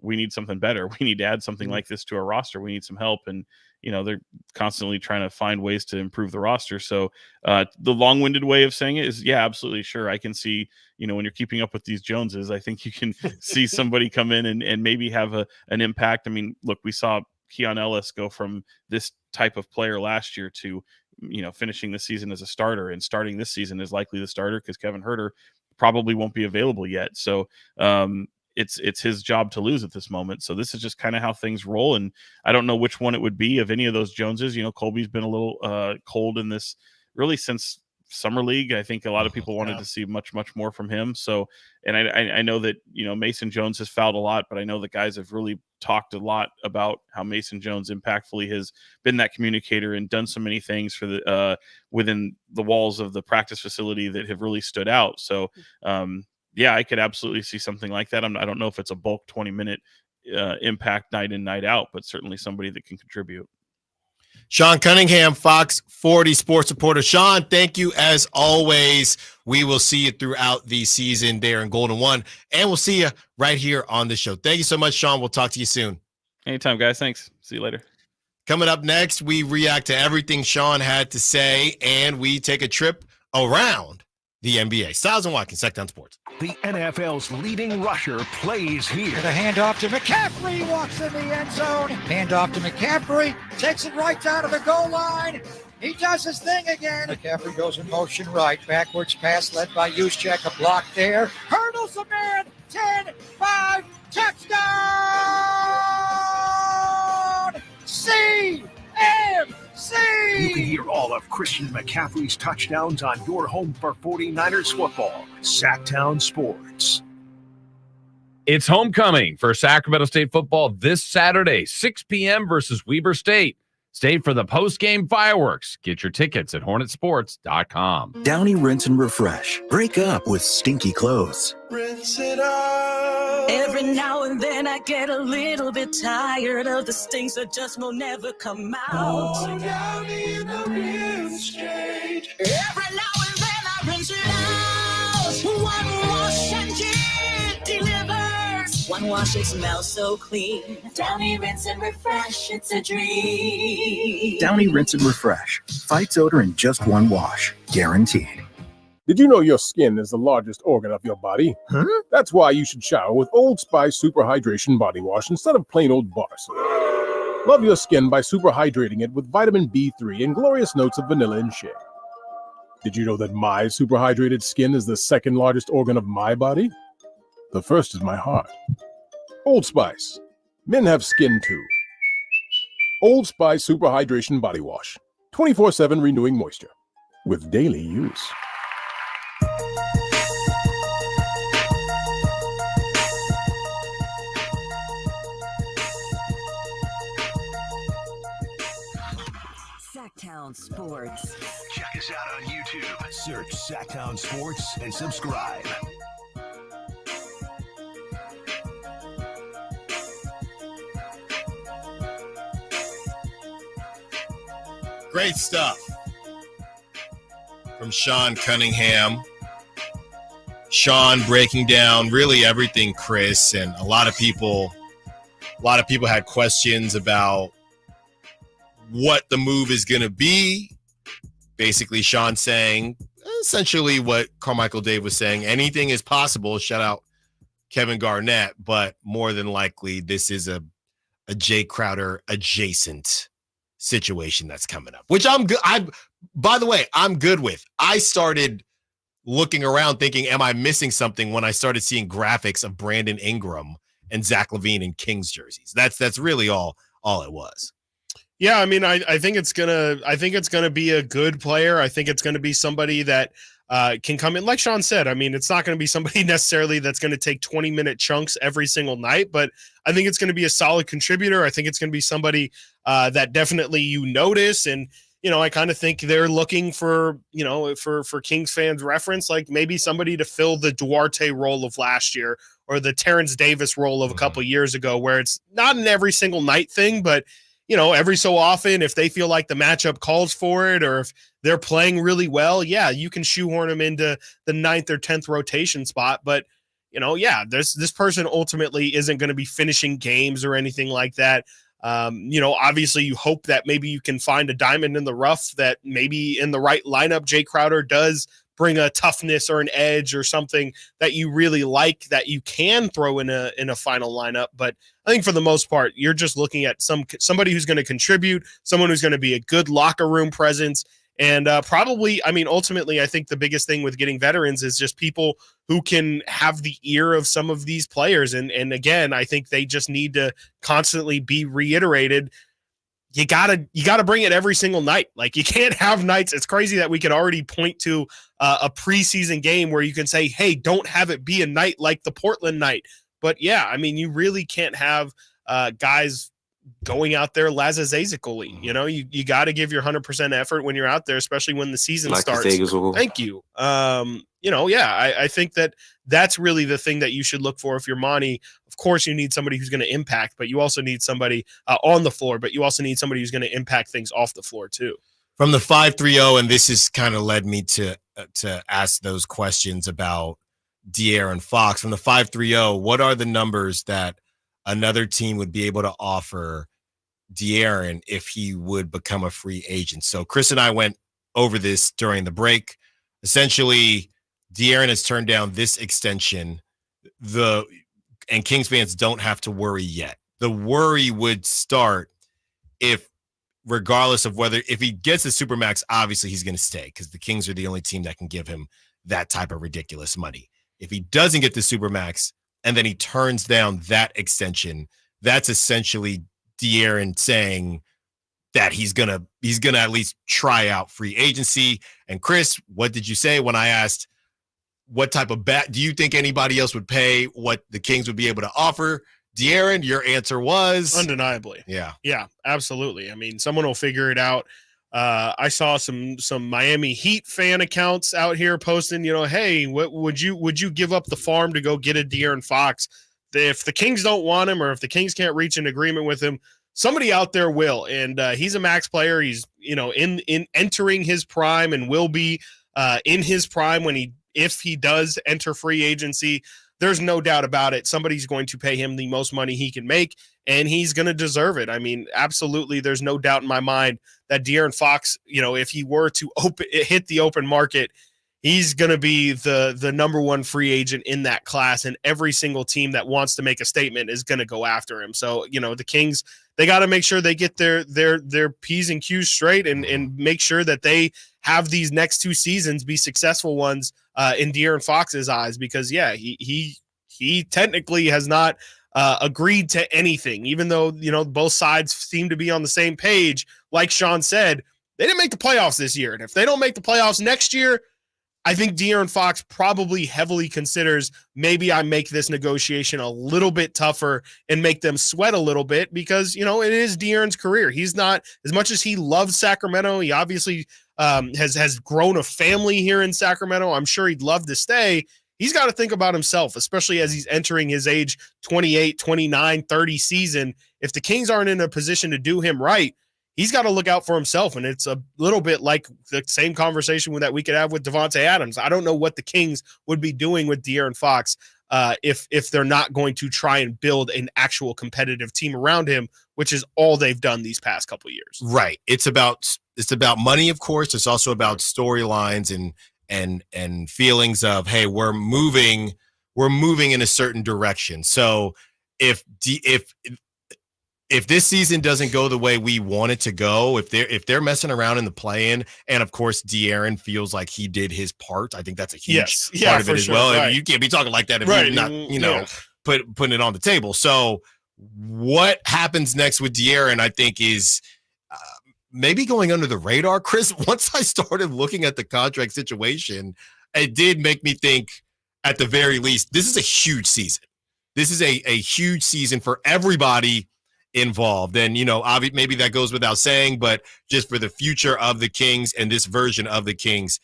we need something better. We need to add something like this to our roster. We need some help. And, they're constantly trying to find ways to improve the roster. So the long-winded way of saying it is, absolutely. Sure. I can see, when you're keeping up with these Joneses, I think you can see somebody come in and maybe have an impact. I mean, look, we saw Keon Ellis go from this type of player last year to, finishing the season as a starter, and starting this season is likely the starter because Kevin Huerter probably won't be available yet. So it's his job to lose at this moment. So this is just kind of how things roll. And I don't know which one it would be of any of those Joneses. Colby's been a little cold in this really since Summer League. I think a lot of people wanted to see much, much more from him. So, and I know that, Mason Jones has fouled a lot, but I know the guys have really talked a lot about how Mason Jones impactfully has been that communicator and done so many things for the within the walls of the practice facility that have really stood out. So, I could absolutely see something like that. I don't know if it's a bulk 20-minute impact night in, night out, but certainly somebody that can contribute. Sean Cunningham, Fox 40 sports reporter. Sean, thank you as always. We will see you throughout the season there in Golden One, and we'll see you right here on the show. Thank you so much, Sean. We'll talk to you soon. Anytime, guys. Thanks. See you later. Coming up next, we react to everything Sean had to say, and we take a trip around the NBA. Stiles Watkins, Sacktown Sports. The NFL's leading rusher plays here. The handoff to McCaffrey, walks in the end zone. Handoff to McCaffrey, takes it right down to the goal line. He does his thing again. McCaffrey goes in motion right. Backwards pass led by Juszczyk. A block there. Hurdles a man. 10-5. Touchdown! CMC! You can hear all of Christian McCaffrey's touchdowns on your home for 49ers football. Sacktown Sports. It's homecoming for Sacramento State football this Saturday, 6 p.m. versus Weber State. Stay for the post-game fireworks. Get your tickets at hornetsports.com. Downy Rinse and Refresh. Break up with stinky clothes. Rinse it out. Every now and then I get a little bit tired of the stings that just will never come out. Oh, Downy in the rinse straight. Every now and then I rinse it out. One wash and it delivers. One wash, it smells so clean. Downy Rinse and Refresh, it's a dream. Downy Rinse and Refresh. Fights odor in just one wash. Guaranteed. Did you know your skin is the largest organ of your body? Huh? That's why you should shower with Old Spice Super Hydration Body Wash instead of plain old bar soap. Love your skin by super hydrating it with vitamin B3 and glorious notes of vanilla and shea. Did you know that my super hydrated skin is the second largest organ of my body? The first is my heart. Old Spice. Men have skin too. Old Spice Super Hydration Body Wash. 24/7 renewing moisture. With daily use. Sacktown Sports. Check us out on YouTube. Search Sacktown Sports and subscribe. Great stuff from Sean Cunningham. Sean breaking down really everything, Chris, and a lot of people had questions about what the move is going to be. Basically, Sean saying essentially what Carmichael Dave was saying. Anything is possible. Shout out Kevin Garnett, but more than likely, this is a Jay Crowder adjacent situation that's coming up, which I'm good. By the way, I'm good with. I started looking around thinking, am I missing something when I started seeing graphics of Brandon Ingram and Zach LaVine in Kings jerseys? That's really all it was. Yeah, I mean, I think it's gonna be a good player. I think it's gonna be somebody that can come in, like Sean said. I mean, it's not gonna be somebody necessarily that's gonna take 20-minute chunks every single night, but I think it's gonna be a solid contributor. I think it's gonna be somebody that definitely you notice. And I kind of think they're looking for for Kings fans reference, like maybe somebody to fill the Duarte role of last year or the Terrence Davis role of a couple years ago, where it's not an every single night thing, but every so often, if they feel like the matchup calls for it, or if they're playing really well, yeah, you can shoehorn them into the 9th or 10th rotation spot. But, this person ultimately isn't going to be finishing games or anything like that. Obviously you hope that maybe you can find a diamond in the rough, that maybe in the right lineup, Jay Crowder does bring a toughness or an edge or something that you really like that you can throw in a final lineup. But I think for the most part, you're just looking at somebody who's going to contribute, someone who's going to be a good locker room presence. And probably, I mean, ultimately, I think the biggest thing with getting veterans is just people who can have the ear of some of these players. And again, I think they just need to constantly be reiterated. You gotta bring it every single night. Like, you can't have nights. It's crazy that we can already point to a preseason game where you can say, hey, don't have it be a night like the Portland night. But yeah, I mean, you really can't have guys going out there laissez-faire. You got to give your 100% effort when you're out there, especially when the season starts. Thank you. I think that's really the thing that you should look for if you're Monty. Of course, you need somebody who's going to impact, but you also need somebody on the floor, but you also need somebody who's going to impact things off the floor too. From the 530, and this has kind of led me to ask those questions about De'Aaron Fox. From the 530, what are the numbers that another team would be able to offer De'Aaron if he would become a free agent? So Chris and I went over this during the break. Essentially, De'Aaron has turned down this extension. And Kings fans don't have to worry yet. The worry would start regardless of if he gets the Supermax, obviously he's going to stay because the Kings are the only team that can give him that type of ridiculous money. If he doesn't get the Supermax and then he turns down that extension, that's essentially De'Aaron saying that he's gonna at least try out free agency. And Chris, what did you say when I asked what type of bet do you think anybody else would pay what the Kings would be able to offer De'Aaron? Your answer was undeniably. Yeah, absolutely. I mean, someone will figure it out. I saw some Miami Heat fan accounts out here posting, hey, what would you give up the farm to go get a De'Aaron Fox? If the Kings don't want him, or if the Kings can't reach an agreement with him, somebody out there will. And he's a max player. He's in entering his prime and will be in his prime if he does enter free agency. There's no doubt about it. Somebody's going to pay him the most money he can make, and he's going to deserve it. I mean, absolutely, there's no doubt in my mind that De'Aaron Fox, if he were to hit the open market, he's going to be the number one free agent in that class, and every single team that wants to make a statement is going to go after him. So, the Kings, they got to make sure they get their P's and Q's straight and make sure that they have these next two seasons be successful ones in De'Aaron Fox's eyes, because he technically has not agreed to anything, even though both sides seem to be on the same page. Like Sean said, they didn't make the playoffs this year, and if they don't make the playoffs next year, I think De'Aaron Fox probably heavily considers, maybe I make this negotiation a little bit tougher and make them sweat a little bit, because, it is De'Aaron's career. He's not, as much as he loves Sacramento, he obviously has grown a family here in Sacramento. I'm sure he'd love to stay. He's got to think about himself, especially as he's entering his age 28, 29, 30 season. If the Kings aren't in a position to do him right, he's got to look out for himself. And it's a little bit like the same conversation that we could have with Devontae Adams. I don't know what the Kings would be doing with De'Aaron Fox if they're not going to try and build an actual competitive team around him, which is all they've done these past couple of years. Right. It's about money, of course. It's also about storylines and feelings of, hey, we're moving in a certain direction. So if this season doesn't go the way we want it to go, if they're messing around in the play-in, and of course De'Aaron feels like he did his part, I think that's a huge part of it as well. Right. You can't be talking like that if you're not, putting it on the table. So what happens next with De'Aaron, I think, is maybe going under the radar, Chris. Once I started looking at the contract situation, it did make me think, at the very least, this is a huge season. This is a huge season for everybody involved. And, maybe that goes without saying, but just for the future of the Kings and this version of the Kings,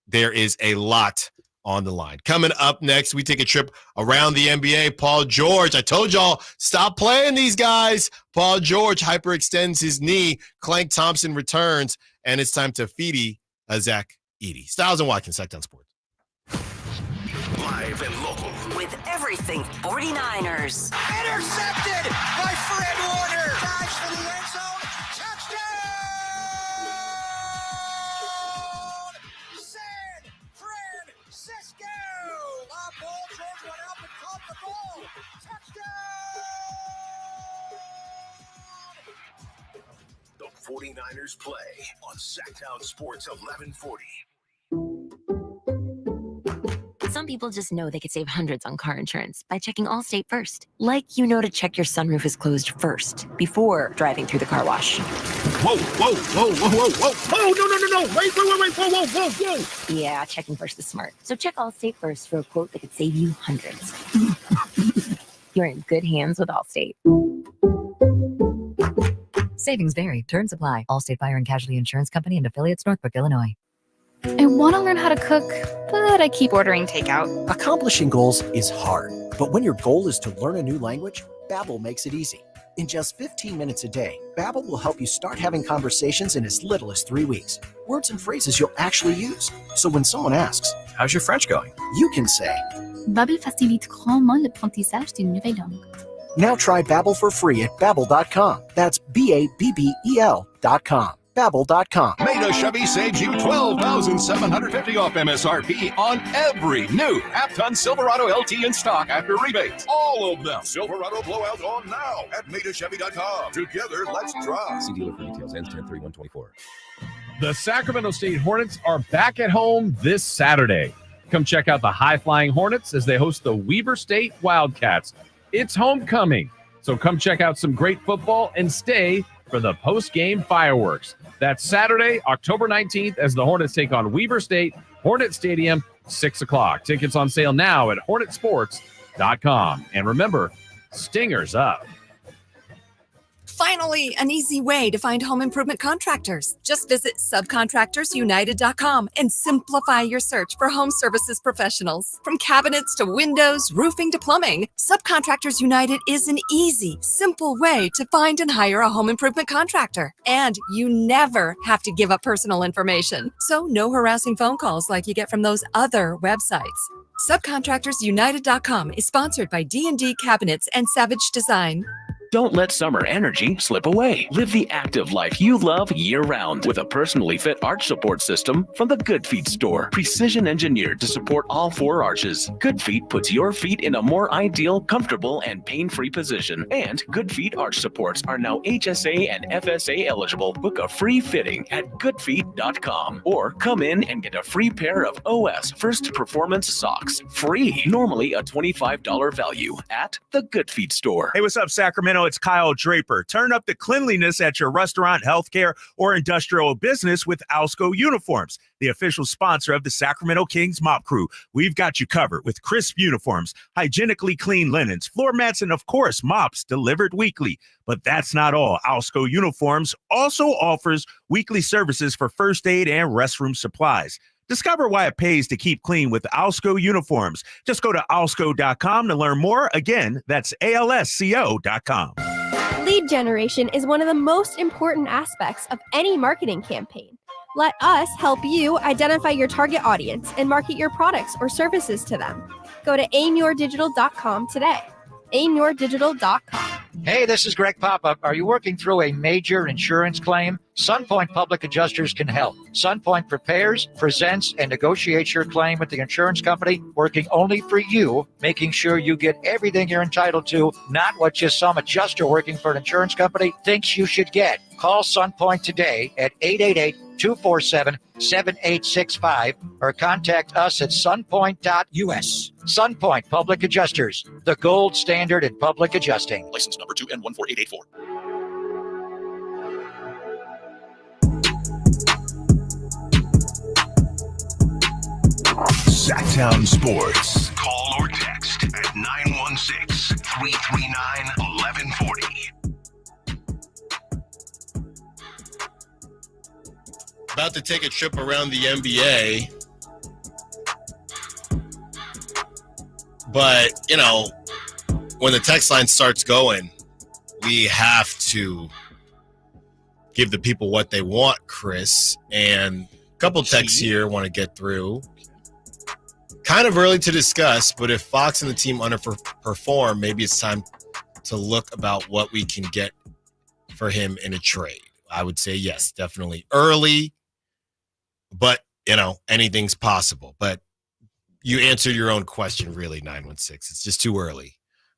there is a lot on the line. Coming up next, we take a trip around the NBA. Paul George, I told y'all, stop playing these guys. Paul George hyperextends his knee. Clank Thompson returns, and it's time to feedy a Zach Edey. Stiles and Watkins, Sacktown Sports. Live and local. With everything 49ers. Intercepted by Fred Warner. Dives for the end zone. Touchdown! San Francisco! La ball, George went up and caught the ball. Touchdown! The 49ers play on Sacktown Sports 1140. Some people just know they could save hundreds on car insurance by checking Allstate first. Like to check your sunroof is closed first before driving through the car wash. Whoa. No. Wait. Whoa. Yeah, checking first is smart. So check Allstate first for a quote that could save you hundreds. You're in good hands with Allstate. Savings vary. Terms apply. Allstate Fire and Casualty Insurance Company and affiliates, Northbrook, Illinois. I want to learn how to cook, but I keep ordering takeout. Accomplishing goals is hard, but when your goal is to learn a new language, Babbel makes it easy. In just 15 minutes a day, Babbel will help you start having conversations in as little as 3 weeks. Words and phrases you'll actually use. So when someone asks, "How's your French going?" you can say, Babbel facilite grandement l'apprentissage d'une nouvelle langue. Now try Babbel for free at Babbel.com. That's Babbel.com. Babbel.com. Maida Chevy saves you $12,750 off MSRP on every new half-ton Silverado LT in stock after rebates. All of them. Silverado blowout on now at MaidaChevy.com. Together, let's drive. See dealer for details. Ends 10/31/24. The Sacramento State Hornets are back at home this Saturday. Come check out the high-flying Hornets as they host the Weber State Wildcats. It's homecoming, so come check out some great football and stay for the post-game fireworks. That's Saturday, October 19th, as the Hornets take on Weber State, Hornet Stadium, 6 o'clock. Tickets on sale now at hornetsports.com. And remember, Stingers up. Finally, an easy way to find home improvement contractors. Just visit subcontractorsunited.com and simplify your search for home services professionals. From cabinets to windows, roofing to plumbing, Subcontractors United is an easy, simple way to find and hire a home improvement contractor. And you never have to give up personal information. So no harassing phone calls like you get from those other websites. Subcontractorsunited.com is sponsored by D&D Cabinets and Savage Design. Don't let summer energy slip away. Live the active life you love year-round with a personally fit arch support system from the Good Feet store. Precision engineered to support all 4 arches. Good Feet puts your feet in a more ideal, comfortable, and pain-free position. And Good Feet arch supports are now HSA and FSA eligible. Book a free fitting at goodfeet.com or come in and get a free pair of OS First Performance socks. Free. Normally a $25 value at the Good Feet store. Hey, what's up, Sacramento? It's Kyle Draper. Turn up the cleanliness at your restaurant, healthcare, or industrial business with Alsco Uniforms, the official sponsor of the Sacramento Kings Mop Crew. We've got you covered with crisp uniforms, hygienically clean linens, floor mats, and of course, mops delivered weekly. But that's not all. Alsco Uniforms also offers weekly services for first aid and restroom supplies. Discover why it pays to keep clean with Alsco Uniforms. Just go to alsco.com to learn more. Again, that's ALSCO.com. Lead generation is one of the most important aspects of any marketing campaign. Let us help you identify your target audience and market your products or services to them. Go to aimyourdigital.com today. aimyourdigital.com. Hey, this is Greg Papa. Are you working through a major insurance claim? SunPoint Public Adjusters can help. SunPoint prepares, presents, and negotiates your claim with the insurance company, working only for you, making sure you get everything you're entitled to, not what just some adjuster working for an insurance company thinks you should get. Call SunPoint today at 888-247-7865 or contact us at sunpoint.us. SunPoint Public Adjusters, the gold standard in public adjusting. License number 2N14884. Sacktown Sports. Call or text at 916-339-1140. About to take a trip around the NBA. But, when the text line starts going, we have to give the people what they want, Chris. And a couple texts here want to get through. Kind of early to discuss, but if Fox and the team underperform, maybe it's time to look about what we can get for him in a trade. I would say yes, definitely early, but, anything's possible. But you answered your own question, really, 916. It's just too early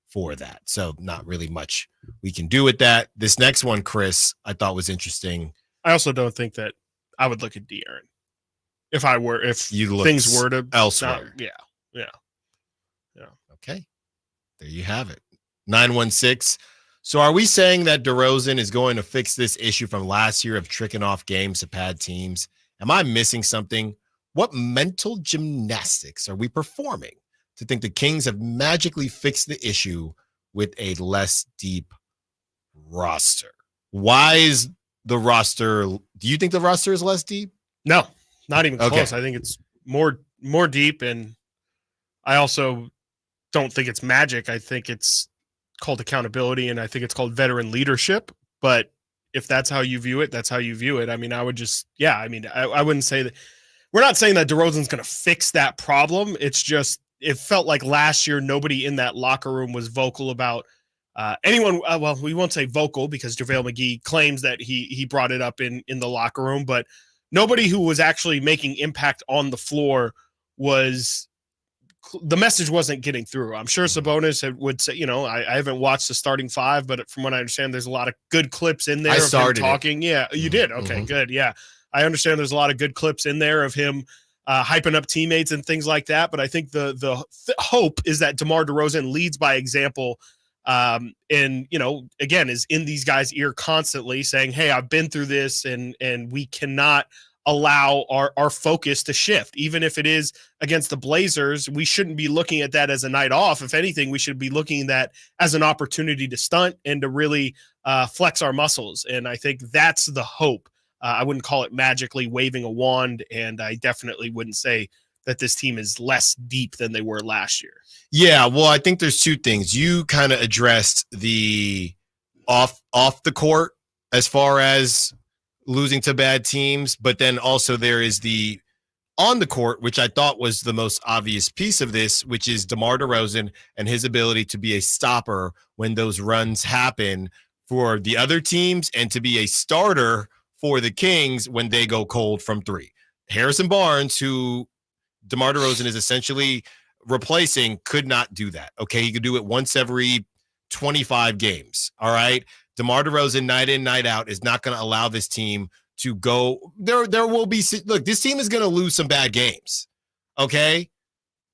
for that. So not really much we can do with that. This next one, Chris, I thought was interesting. I also don't think that I would look at De'Aaron if things were to elsewhere. Yeah. Okay. There you have it. 916. So are we saying that DeRozan is going to fix this issue from last year of tricking off games to pad teams? Am I missing something? What mental gymnastics are we performing to think the Kings have magically fixed the issue with a less deep roster? Why is the roster? Do you think the roster is less deep? No, not even close. Okay. I think it's more deep, and I also don't think it's magic. I think it's called accountability, and I think it's called veteran leadership. But if that's how you view it, that's how you view it. I mean, I would just, I wouldn't say that. We're not saying that DeRozan's going to fix that problem. It's just, it felt like last year nobody in that locker room was vocal about anyone. Well, we won't say vocal because JaVale McGee claims that he brought it up in the locker room, but nobody who was actually making impact on the floor the message wasn't getting through. I'm sure Sabonis would say, I haven't watched the starting five, but from what I understand, there's a lot of good clips in there of him talking. Yeah, you did. Okay, good. Yeah. I understand there's a lot of good clips in there of him hyping up teammates and things like that. But I think the hope is that DeMar DeRozan leads by example and, again, is in these guys' ear constantly saying, hey, I've been through this and we cannot allow our focus to shift. Even if it is against the Blazers, we shouldn't be looking at that as a night off. If anything, we should be looking at that as an opportunity to stunt and to really flex our muscles. And I think that's the hope. I wouldn't call it magically waving a wand, and I definitely wouldn't say that this team is less deep than they were last year. Yeah, well, I think there's two things. You kind of addressed the off the court as far as losing to bad teams, but then also there is the on the court, which I thought was the most obvious piece of this, which is DeMar DeRozan and his ability to be a stopper when those runs happen for the other teams and to be a starter for the Kings when they go cold from three. Harrison Barnes, who DeMar DeRozan is essentially replacing, could not do that. Okay, he could do it once every 25 games. All right, DeMar DeRozan night in, night out is not going to allow this team to go. There will be, look, this team is going to lose some bad games. Okay,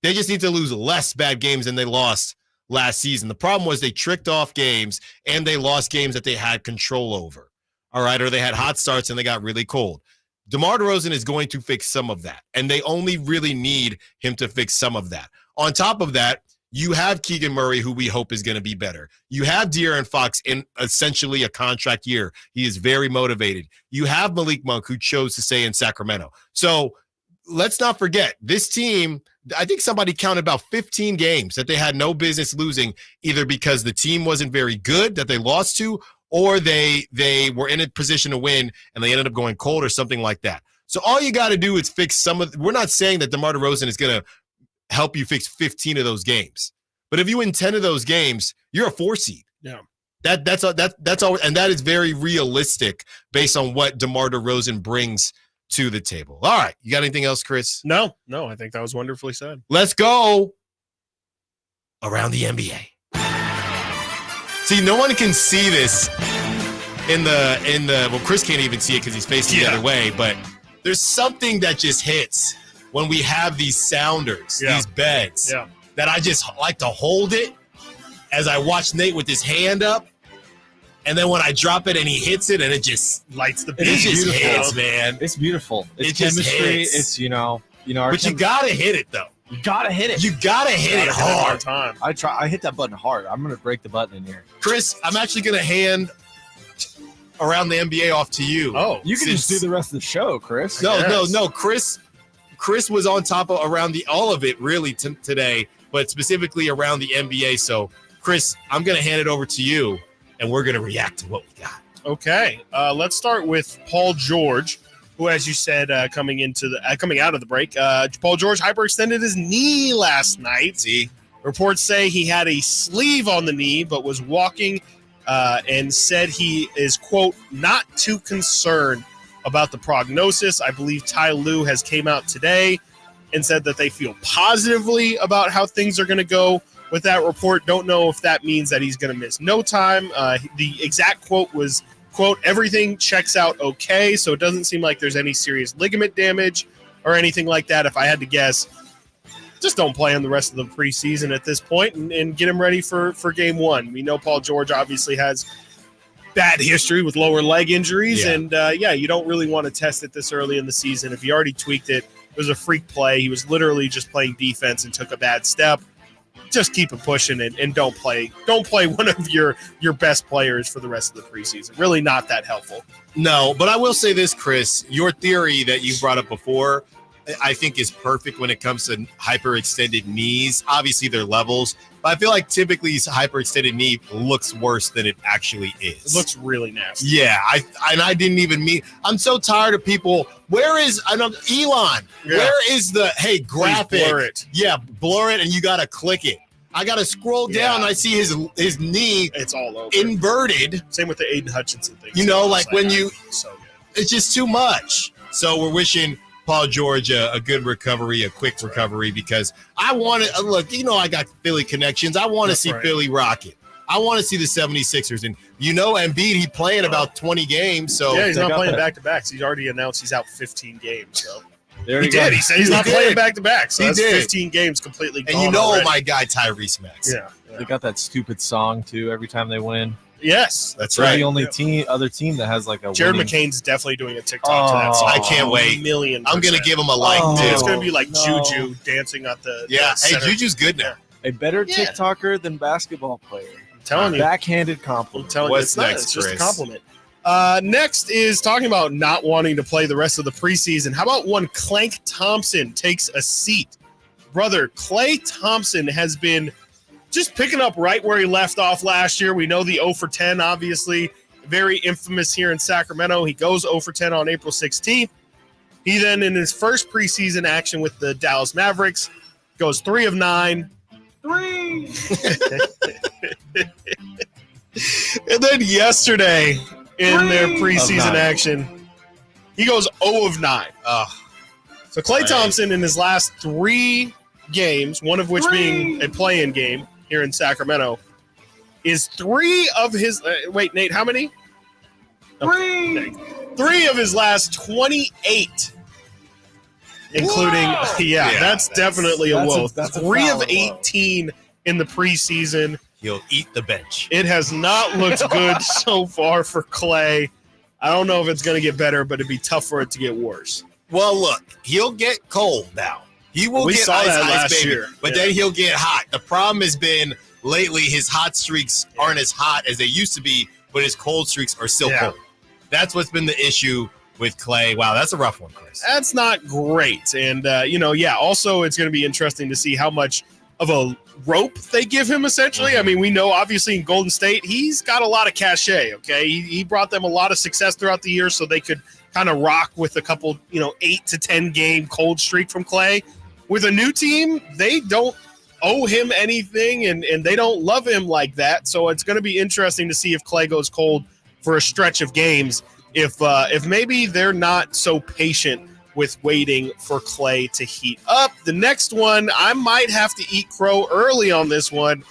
they just need to lose less bad games than they lost last season. The problem was they tricked off games and they lost games that they had control over. All right, or they had hot starts and they got really cold. DeMar DeRozan is going to fix some of that, and they only really need him to fix some of that. On top of that, you have Keegan Murray, who we hope is going to be better. You have De'Aaron Fox in essentially a contract year. He is very motivated. You have Malik Monk, who chose to stay in Sacramento. So let's not forget, this team, I think somebody counted about 15 games that they had no business losing, either because the team wasn't very good that they lost to, or they were in a position to win and they ended up going cold or something like that. So all you got to do is fix some of – we're not saying that DeMar DeRozan is going to help you fix 15 of those games. But if you win 10 of those games, you're a 4 seed. Yeah. That's all, and that is very realistic based on what DeMar DeRozan brings to the table. All right, you got anything else, Chris? No, I think that was wonderfully said. Let's go around the NBA. See, no one can see this in the well, Chris can't even see it because he's facing the other way, but there's something that just hits when we have these sounders, these beds, that I just like to hold it as I watch Nate with his hand up. And then when I drop it and he hits it and it just lights the beat. It just hits, man. It's beautiful. It's just chemistry. hits. It's, you know. But you got to hit it, though. You gotta hit it. You gotta hit it hard. I hit that button hard. I'm gonna break the button in here. Chris, I'm actually gonna hand around the NBA off to you. Oh, you can just do the rest of the show, Chris. No. Chris was on top of around all of it really today, but specifically around the NBA. So, Chris, I'm gonna hand it over to you, and we're gonna react to what we got. Okay, let's start with Paul George, who, as you said, coming out of the break, Paul George hyperextended his knee last night. Reports say he had a sleeve on the knee, but was walking and said he is, quote, not too concerned about the prognosis. I believe Ty Lue has came out today and said that they feel positively about how things are going to go with that report. Don't know if that means that he's going to miss no time. The exact quote was, quote, everything checks out okay, so it doesn't seem like there's any serious ligament damage or anything like that. If I had to guess, just don't play him the rest of the preseason at this point and get him ready for game one. We know Paul George obviously has bad history with lower leg injuries, and you don't really want to test it this early in the season. If he already tweaked it, it was a freak play. He was literally just playing defense and took a bad step. Just keep it pushing and don't play one of your best players for the rest of the preseason. Really not that helpful. No, but I will say this, Chris, your theory that you brought up before, I think is perfect when it comes to hyperextended knees. Obviously, they're levels, but I feel like typically hyperextended knee looks worse than it actually is. It looks really nasty. Yeah, I didn't even mean. I'm so tired of people. Where is Elon? Yeah. Where is the graphic? Please blur it. Yeah, blur it, and you got to click it. I got to scroll down. And I see his knee. It's all over. Inverted. Same with the Aiden Hutchinson thing. You know, like when you. So good. It's just too much. So we're wishing Paul George a good recovery, a quick recovery, because I want to look. You know, I got Philly connections. I want to see Philly rock it. I want to see the 76ers. And Embiid, he playing about 20 games. So yeah, he's not playing back-to-backs. He's already announced he's out 15 games. So. He did. He said he's not playing back-to-back. So that's 15 games completely gone. And you know already. My guy Tyrese Maxey. Yeah. They got that stupid song too every time they win. Yes, that's They're right. the only other team that has like a Jared winning... McCain's definitely doing a TikTok to that song. I can't wait. $1,000,000%. I'm going to give him a like, dude. It's going to be like Juju dancing at the hey, center. Juju's good now. A better TikToker than basketball player. I'm telling you. Backhanded compliment. I'm telling What's you. next, It's just a Chris? compliment. Next is talking about not wanting to play the rest of the preseason. How about one Clank Thompson takes a seat? Brother, Klay Thompson has been just picking up right where he left off last year. We know the 0 for 10, obviously, very infamous here in Sacramento. He goes 0 for 10 on April 16th. He then, in his first preseason action with the Dallas Mavericks, goes 3 of 9. And then yesterday, in their preseason action, he goes 0 of 9. So Klay Thompson, in his last 3 games, one of which being a play-in game here in Sacramento, is 3 of his wait, Nate, how many? 3 of his last 28, including that's definitely a woe. 3 of 18 in the preseason. He'll eat the bench. It has not looked good so far for Klay. I don't know if it's going to get better, but it'd be tough for it to get worse. Well, look, he'll get cold now. He will get saw that ice, last baby, year. but then he'll get hot. The problem has been lately his hot streaks aren't as hot as they used to be, but his cold streaks are still cold. That's what's been the issue with Klay. Wow, that's a rough one, Chris. That's not great. And, also it's going to be interesting to see how much of a rope they give him, essentially. I mean, we know, obviously, in Golden State, he's got a lot of cachet, okay? He brought them a lot of success throughout the year so they could kind of rock with a couple, 8 to 10 game cold streak from Klay. With a new team, they don't owe him anything, and they don't love him like that. So it's going to be interesting to see if Clay goes cold for a stretch of games. If maybe they're not so patient with waiting for Clay to heat up. The next one, I might have to eat crow early on this one.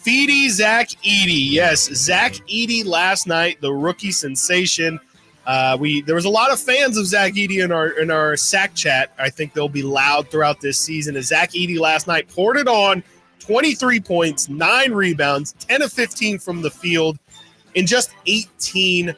Feedy Zach Edey. Yes, Zach Edey last night, the rookie sensation. There was a lot of fans of Zach Edey in our sack chat. I think they'll be loud throughout this season. As Zach Edey last night poured it on, 23 points, 9 rebounds, 10 of 15 from the field in just 18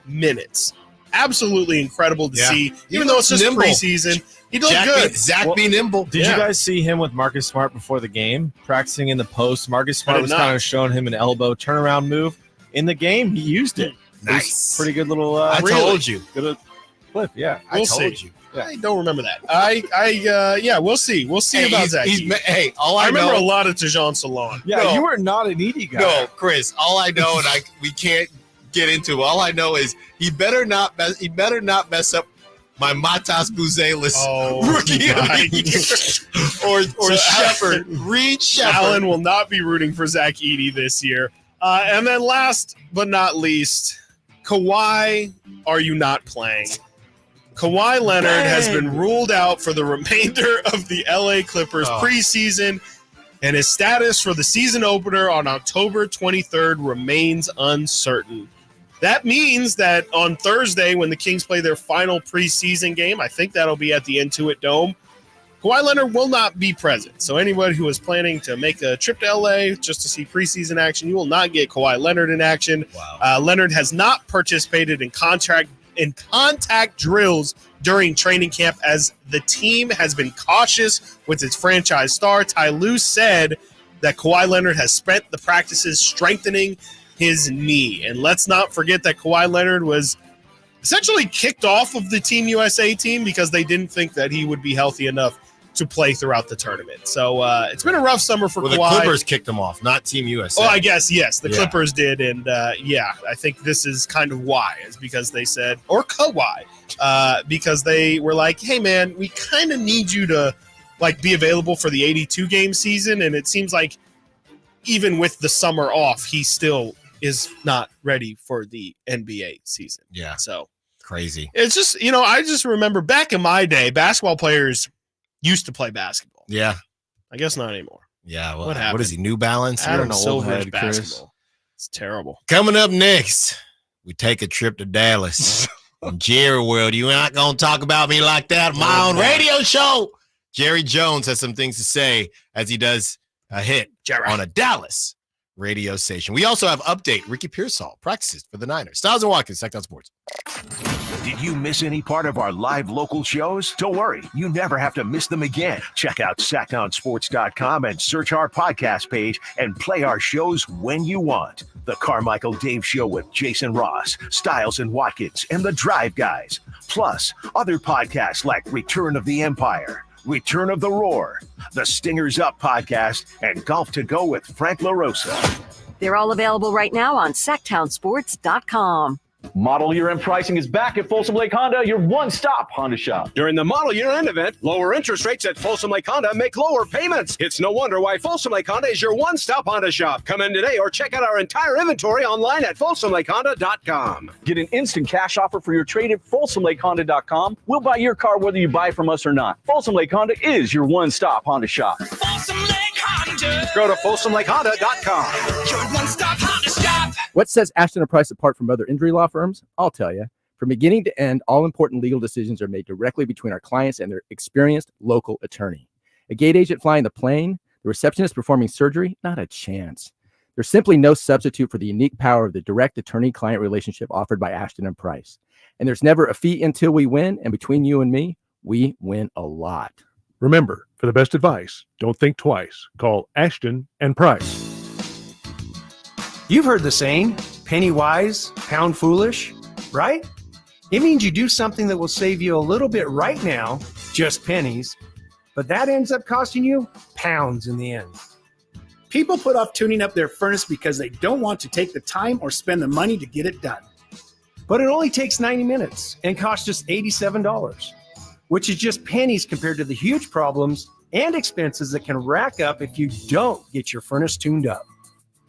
minutes. Absolutely incredible to see. Even though it's just preseason, he looked good. Zach be nimble. Did you guys see him with Marcus Smart before the game, practicing in the post? Marcus Smart was kind of showing him an elbow turnaround move. In the game, he used it. Nice. Pretty good little. I told you. Good clip. Yeah, We'll I told see. you. Yeah. I don't remember that. Yeah, we'll see. We'll see about Zach. All I remember know, a lot of Tejan Salon. Yeah, No. you were not an Edey guy. No, Chris. All I know, and we can't get into. All I know is he better not mess up my Matas Buzelis rookie of the year. or Shepard. Reed Shepard. Allen will not be rooting for Zach Edey this year. And then last but not least, Kawhi, are you not playing? Kawhi Leonard has been ruled out for the remainder of the LA Clippers preseason, and his status for the season opener on October 23rd remains uncertain. That means that on Thursday, when the Kings play their final preseason game, I think that'll be at the Intuit Dome, Kawhi Leonard will not be present. So anybody who is planning to make a trip to LA just to see preseason action, you will not get Kawhi Leonard in action. Wow. Leonard has not participated in contact drills during training camp, as the team has been cautious with its franchise star. Ty Lue said that Kawhi Leonard has spent the practices strengthening his knee. And let's not forget that Kawhi Leonard was essentially kicked off of the Team USA team because they didn't think that he would be healthy enough to play throughout the tournament. So it's been a rough summer for Kawhi. The Clippers kicked him off, not Team USA. Oh, I guess, yes. The Clippers did. And, I think this is kind of why. Is because they said, or Kawhi, because they were like, hey, man, we kind of need you to, be available for the 82-game season. And it seems like even with the summer off, he still is not ready for the NBA season. Yeah. So crazy. It's just, I just remember back in my day, basketball players used to play basketball. Yeah. I guess not anymore. Yeah. Well, what happened? What is he? New Balance? Adam Silver's basketball. It's terrible. Coming up next, we take a trip to Dallas. Jerry World, you not going to talk about me like that on my own radio show. Jerry Jones has some things to say as he does a hit on a Dallas radio station. We also have update. Ricky Pearsall practices for the Niners. Stiles and Watkins, Sacktown Sports. Did you miss any part of our live local shows? Don't worry, you never have to miss them again. Check out SacktownSports.com and search our podcast page and play our shows when you want. The Carmichael Dave Show with Jason Ross, Stiles and Watkins, and the Drive Guys. Plus, other podcasts like Return of the Empire, Return of the Roar, the Stingers Up podcast, and Golf to Go with Frank LaRosa. They're all available right now on SacktownSports.com. Model Year End pricing is back at Folsom Lake Honda, your one-stop Honda shop. During the Model Year End event, lower interest rates at Folsom Lake Honda make lower payments. It's no wonder why Folsom Lake Honda is your one-stop Honda shop. Come in today or check out our entire inventory online at FolsomLakeHonda.com. Get an instant cash offer for your trade at FolsomLakeHonda.com. We'll buy your car whether you buy from us or not. Folsom Lake Honda is your one-stop Honda shop. Folsom Lake Honda. Go to FolsomLakeHonda.com. Your one-stop Honda shop. What sets Ashton & Price apart from other injury law firms? I'll tell you. From beginning to end, all important legal decisions are made directly between our clients and their experienced local attorney. A gate agent flying the plane, the receptionist performing surgery, not a chance. There's simply no substitute for the unique power of the direct attorney-client relationship offered by Ashton & Price. And there's never a fee until we win, and between you and me, we win a lot. Remember, for the best advice, don't think twice. Call Ashton & Price. You've heard the saying, penny wise, pound foolish, right? It means you do something that will save you a little bit right now, just pennies, but that ends up costing you pounds in the end. People put off tuning up their furnace because they don't want to take the time or spend the money to get it done. But it only takes 90 minutes and costs just $87, which is just pennies compared to the huge problems and expenses that can rack up if you don't get your furnace tuned up.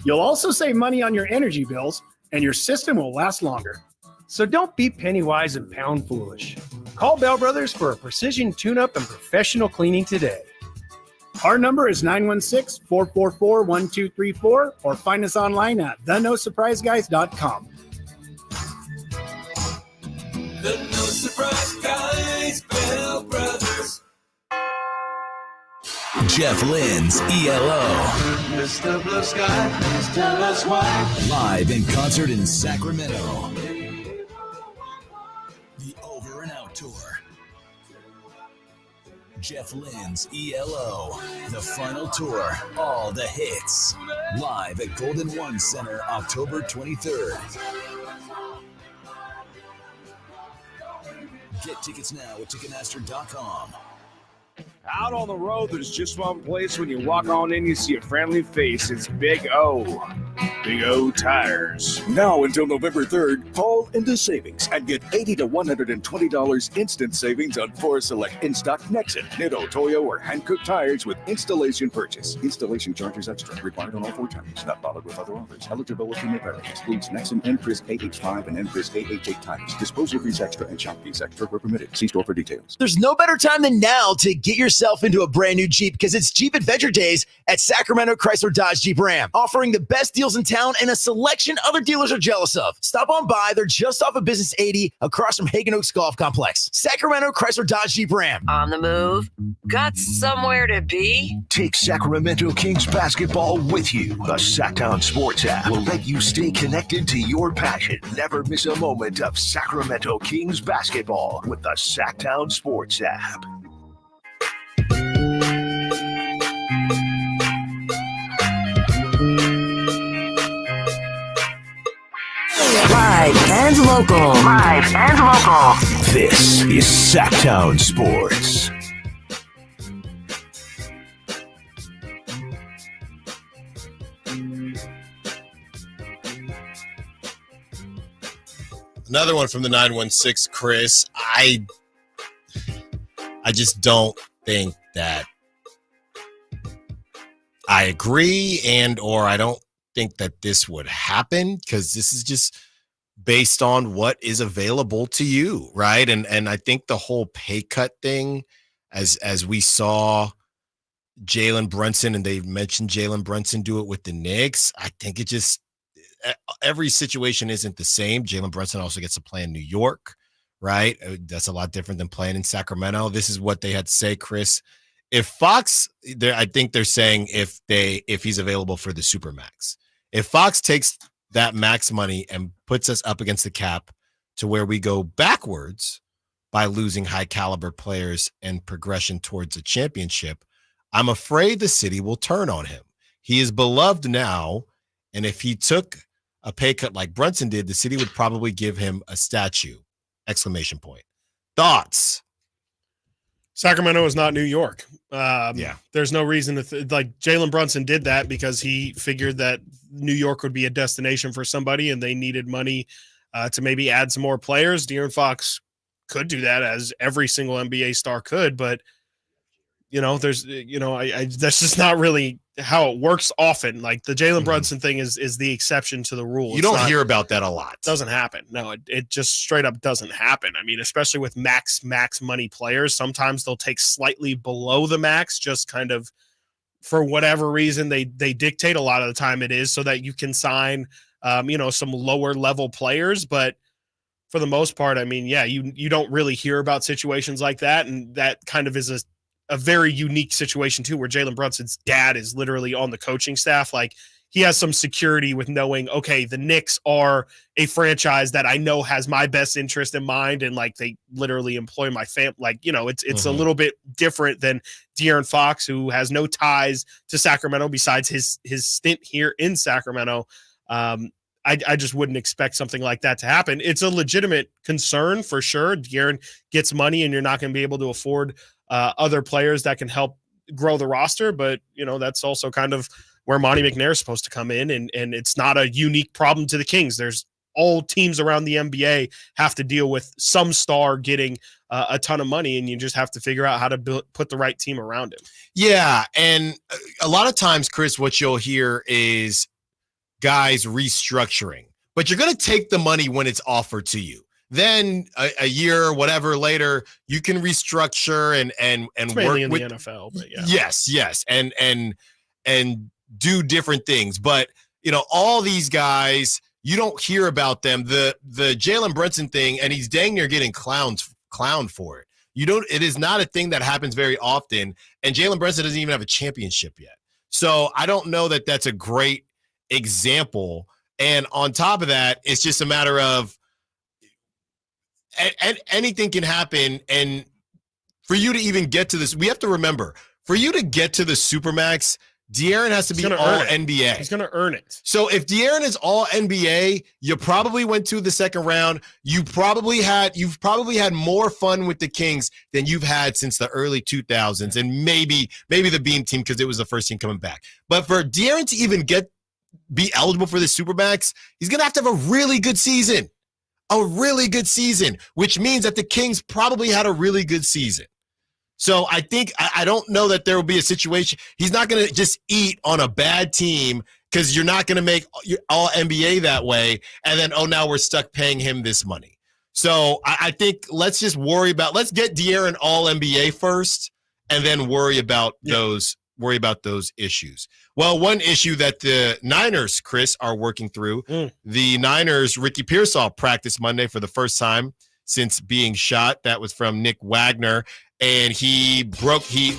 You'll also save money on your energy bills, and your system will last longer. So don't be penny wise and pound foolish. Call Bell Brothers for a precision tune-up and professional cleaning today. Our number is 916-444-1234, or find us online at thenosurpriseguys.com. The No Surprise Guys, Bell Brothers. Jeff Lynn's ELO. Mr. Blue Sky, please tell us why. Live in concert in Sacramento. The Over and Out Tour. Jeff Lynn's ELO. The final tour. All the hits. Live at Golden One Center, October 23rd. Get tickets now at Ticketmaster.com. Out on the road, there's just one place when you walk on in, you see a friendly face. It's Big O. Big O Tires. Now until November 3rd, call into savings and get $80 to $120 instant savings on 4 select in-stock Nexen, Nitto, Toyo, or Hankook tires with installation purchase. Installation charges extra. Required on all 4 tires. Not bothered with other offers. Eligibility may vary. Excludes Nexen, N-Cris AH5, and N-Cris AH8 tires. Disposal fees extra and shop fees extra where permitted. See store for details. There's no better time than now to get yourself into a brand new Jeep because it's Jeep Adventure Days at Sacramento Chrysler Dodge Jeep Ram, offering the best deals in town and a selection other dealers are jealous of. Stop on by. They're just off of Business 80 across from Hagen Oaks Golf Complex. Sacramento Chrysler Dodge Jeep Ram. On the move? Got somewhere to be? Take Sacramento Kings basketball with you. The Sacktown Sports app will let you stay connected to your passion. Never miss a moment of Sacramento Kings basketball with the Sacktown Sports app. Live and local. Live and local. This is Sacktown Sports. Another one from the 916, Chris. I just don't think that I agree or I don't think that this would happen because this is just based on what is available to you, right? And I think the whole pay cut thing, as we saw Jalen Brunson, and they mentioned Jalen Brunson do it with the Knicks, I think it just every situation isn't the same. Jalen Brunson also gets to play in New York, right? That's a lot different than playing in Sacramento. This is what they had to say, Chris. If Fox, I think they're saying if he's available for the Supermax. If Fox takes that max money and puts us up against the cap to where we go backwards by losing high caliber players and progression towards a championship, I'm afraid the city will turn on him. He is beloved now, and if he took a pay cut like Brunson did, the city would probably give him a statue! Exclamation point. Thoughts? Sacramento is not New York. Yeah. There's no reason to like Jalen Brunson did that because he figured that New York would be a destination for somebody and they needed money to maybe add some more players. De'Aaron Fox could do that, as every single NBA star could, but there's, that's just not really how it works often. Like the Jalen Brunson thing is the exception to the rule. You don't hear about that a lot. Doesn't happen. No, it just straight up doesn't happen. I mean, especially with max money players, sometimes they'll take slightly below the max, just kind of for whatever reason they dictate. A lot of the time it is so that you can sign, some lower level players. But for the most part, I mean, yeah, you don't really hear about situations like that. And that kind of is a very unique situation too, where Jalen Brunson's dad is literally on the coaching staff. Like he has some security with knowing, okay, the Knicks are a franchise that I know has my best interest in mind. And like, they literally employ my family. Like, it's a little bit different than De'Aaron Fox, who has no ties to Sacramento besides his stint here in Sacramento. I just wouldn't expect something like that to happen. It's a legitimate concern for sure. De'Aaron gets money and you're not going to be able to afford other players that can help grow the roster. But, that's also kind of where Monty McNair is supposed to come in. And it's not a unique problem to the Kings. There's all teams around the NBA have to deal with some star getting a ton of money, and you just have to figure out how to put the right team around him. Yeah, and a lot of times, Chris, what you'll hear is guys restructuring, but you're going to take the money when it's offered to you. Then a year or whatever later, you can restructure and It's work mainly in with the NFL, but yeah. Yes, and do different things. But all these guys, you don't hear about them. The Jalen Brunson thing, and he's dang near getting clowned for it. It is not a thing that happens very often, and Jalen Brunson doesn't even have a championship yet. So I don't know that that's a great example. And on top of that, it's just a matter of anything can happen. And for you to even get to this, we have to remember, for you to get to the Supermax, De'Aaron has to be all NBA. He's going to earn it. So if De'Aaron is all NBA, you probably went to the second round. You've probably had more fun with the Kings than you've had since the early 2000s, and maybe the Beam team because it was the first team coming back. But for De'Aaron to even be eligible for the Supermax, he's going to have a really good season. A really good season, which means that the Kings probably had a really good season. So I think I don't know that there will be a situation. He's not going to just eat on a bad team because you're not going to make all NBA that way. And then, now we're stuck paying him this money. So I think let's just let's get De'Aaron all NBA first and then worry about those issues. Well, one issue that the Niners, Chris, are working through, the Niners, Ricky Pearsall practiced Monday for the first time since being shot. That was from Nick Wagner. And he broke the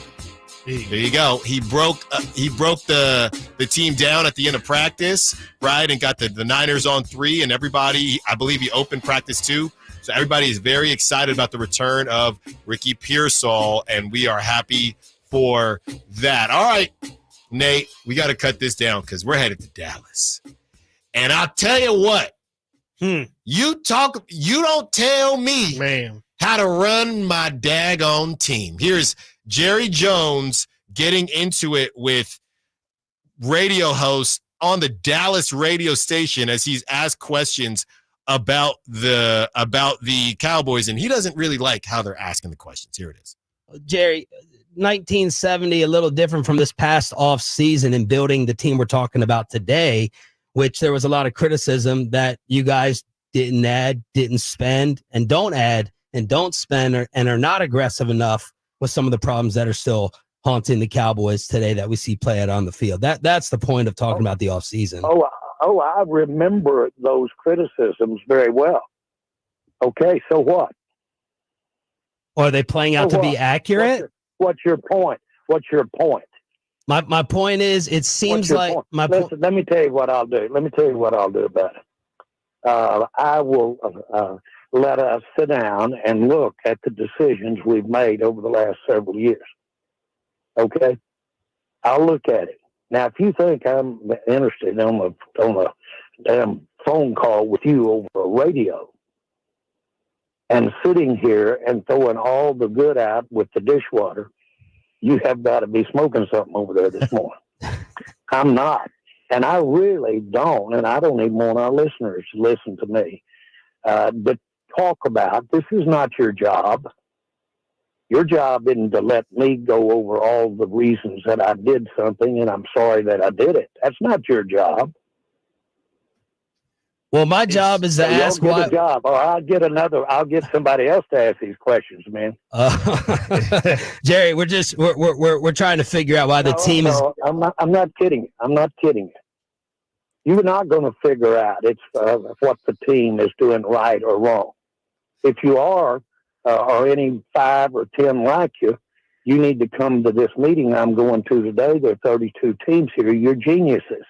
team down at the end of practice, right? And got the Niners on 3, and everybody, I believe he opened practice 2. So everybody is very excited about the return of Ricky Pearsall, and we are happy for that. All right, Nate, we got to cut this down because we're headed to Dallas. And I'll tell you what, you don't tell me how to run my daggone team. Here's Jerry Jones getting into it with radio hosts on the Dallas radio station as he's asked questions about the Cowboys, and he doesn't really like how they're asking the questions. Here it is. Jerry, 1970, a little different from this past off season in building the team we're talking about today, which there was a lot of criticism that you guys didn't add, didn't spend, and don't add and don't spend, and are not aggressive enough with some of the problems that are still haunting the Cowboys today that we see play out on the field. That's the point of talking about the off season. I remember those criticisms very well. Okay, so what? Or are they playing out to be accurate? What's your point? My point is, it seems like Listen, let me tell you what I'll do. About it. I will let us sit down and look at the decisions we've made over the last several years. Okay? I'll look at it. Now, if you think I'm interested on a damn phone call with you over a radio and sitting here and throwing all the good out with the dishwater, you have got to be smoking something over there this morning. I'm not. And I really don't, and I don't even want our listeners to listen to me. But talk about, this is not your job. Your job isn't to let me go over all the reasons that I did something and I'm sorry that I did it. That's not your job. Well, my job is to ask why. A job, or I'll get somebody else to ask these questions, man. Jerry, we're trying to figure out why the team is. I'm not kidding you. You're not going to figure out what the team is doing right or wrong. If you are, or any 5 or 10 like you need to come to this meeting I'm going to today. There are 32 teams here. You're geniuses.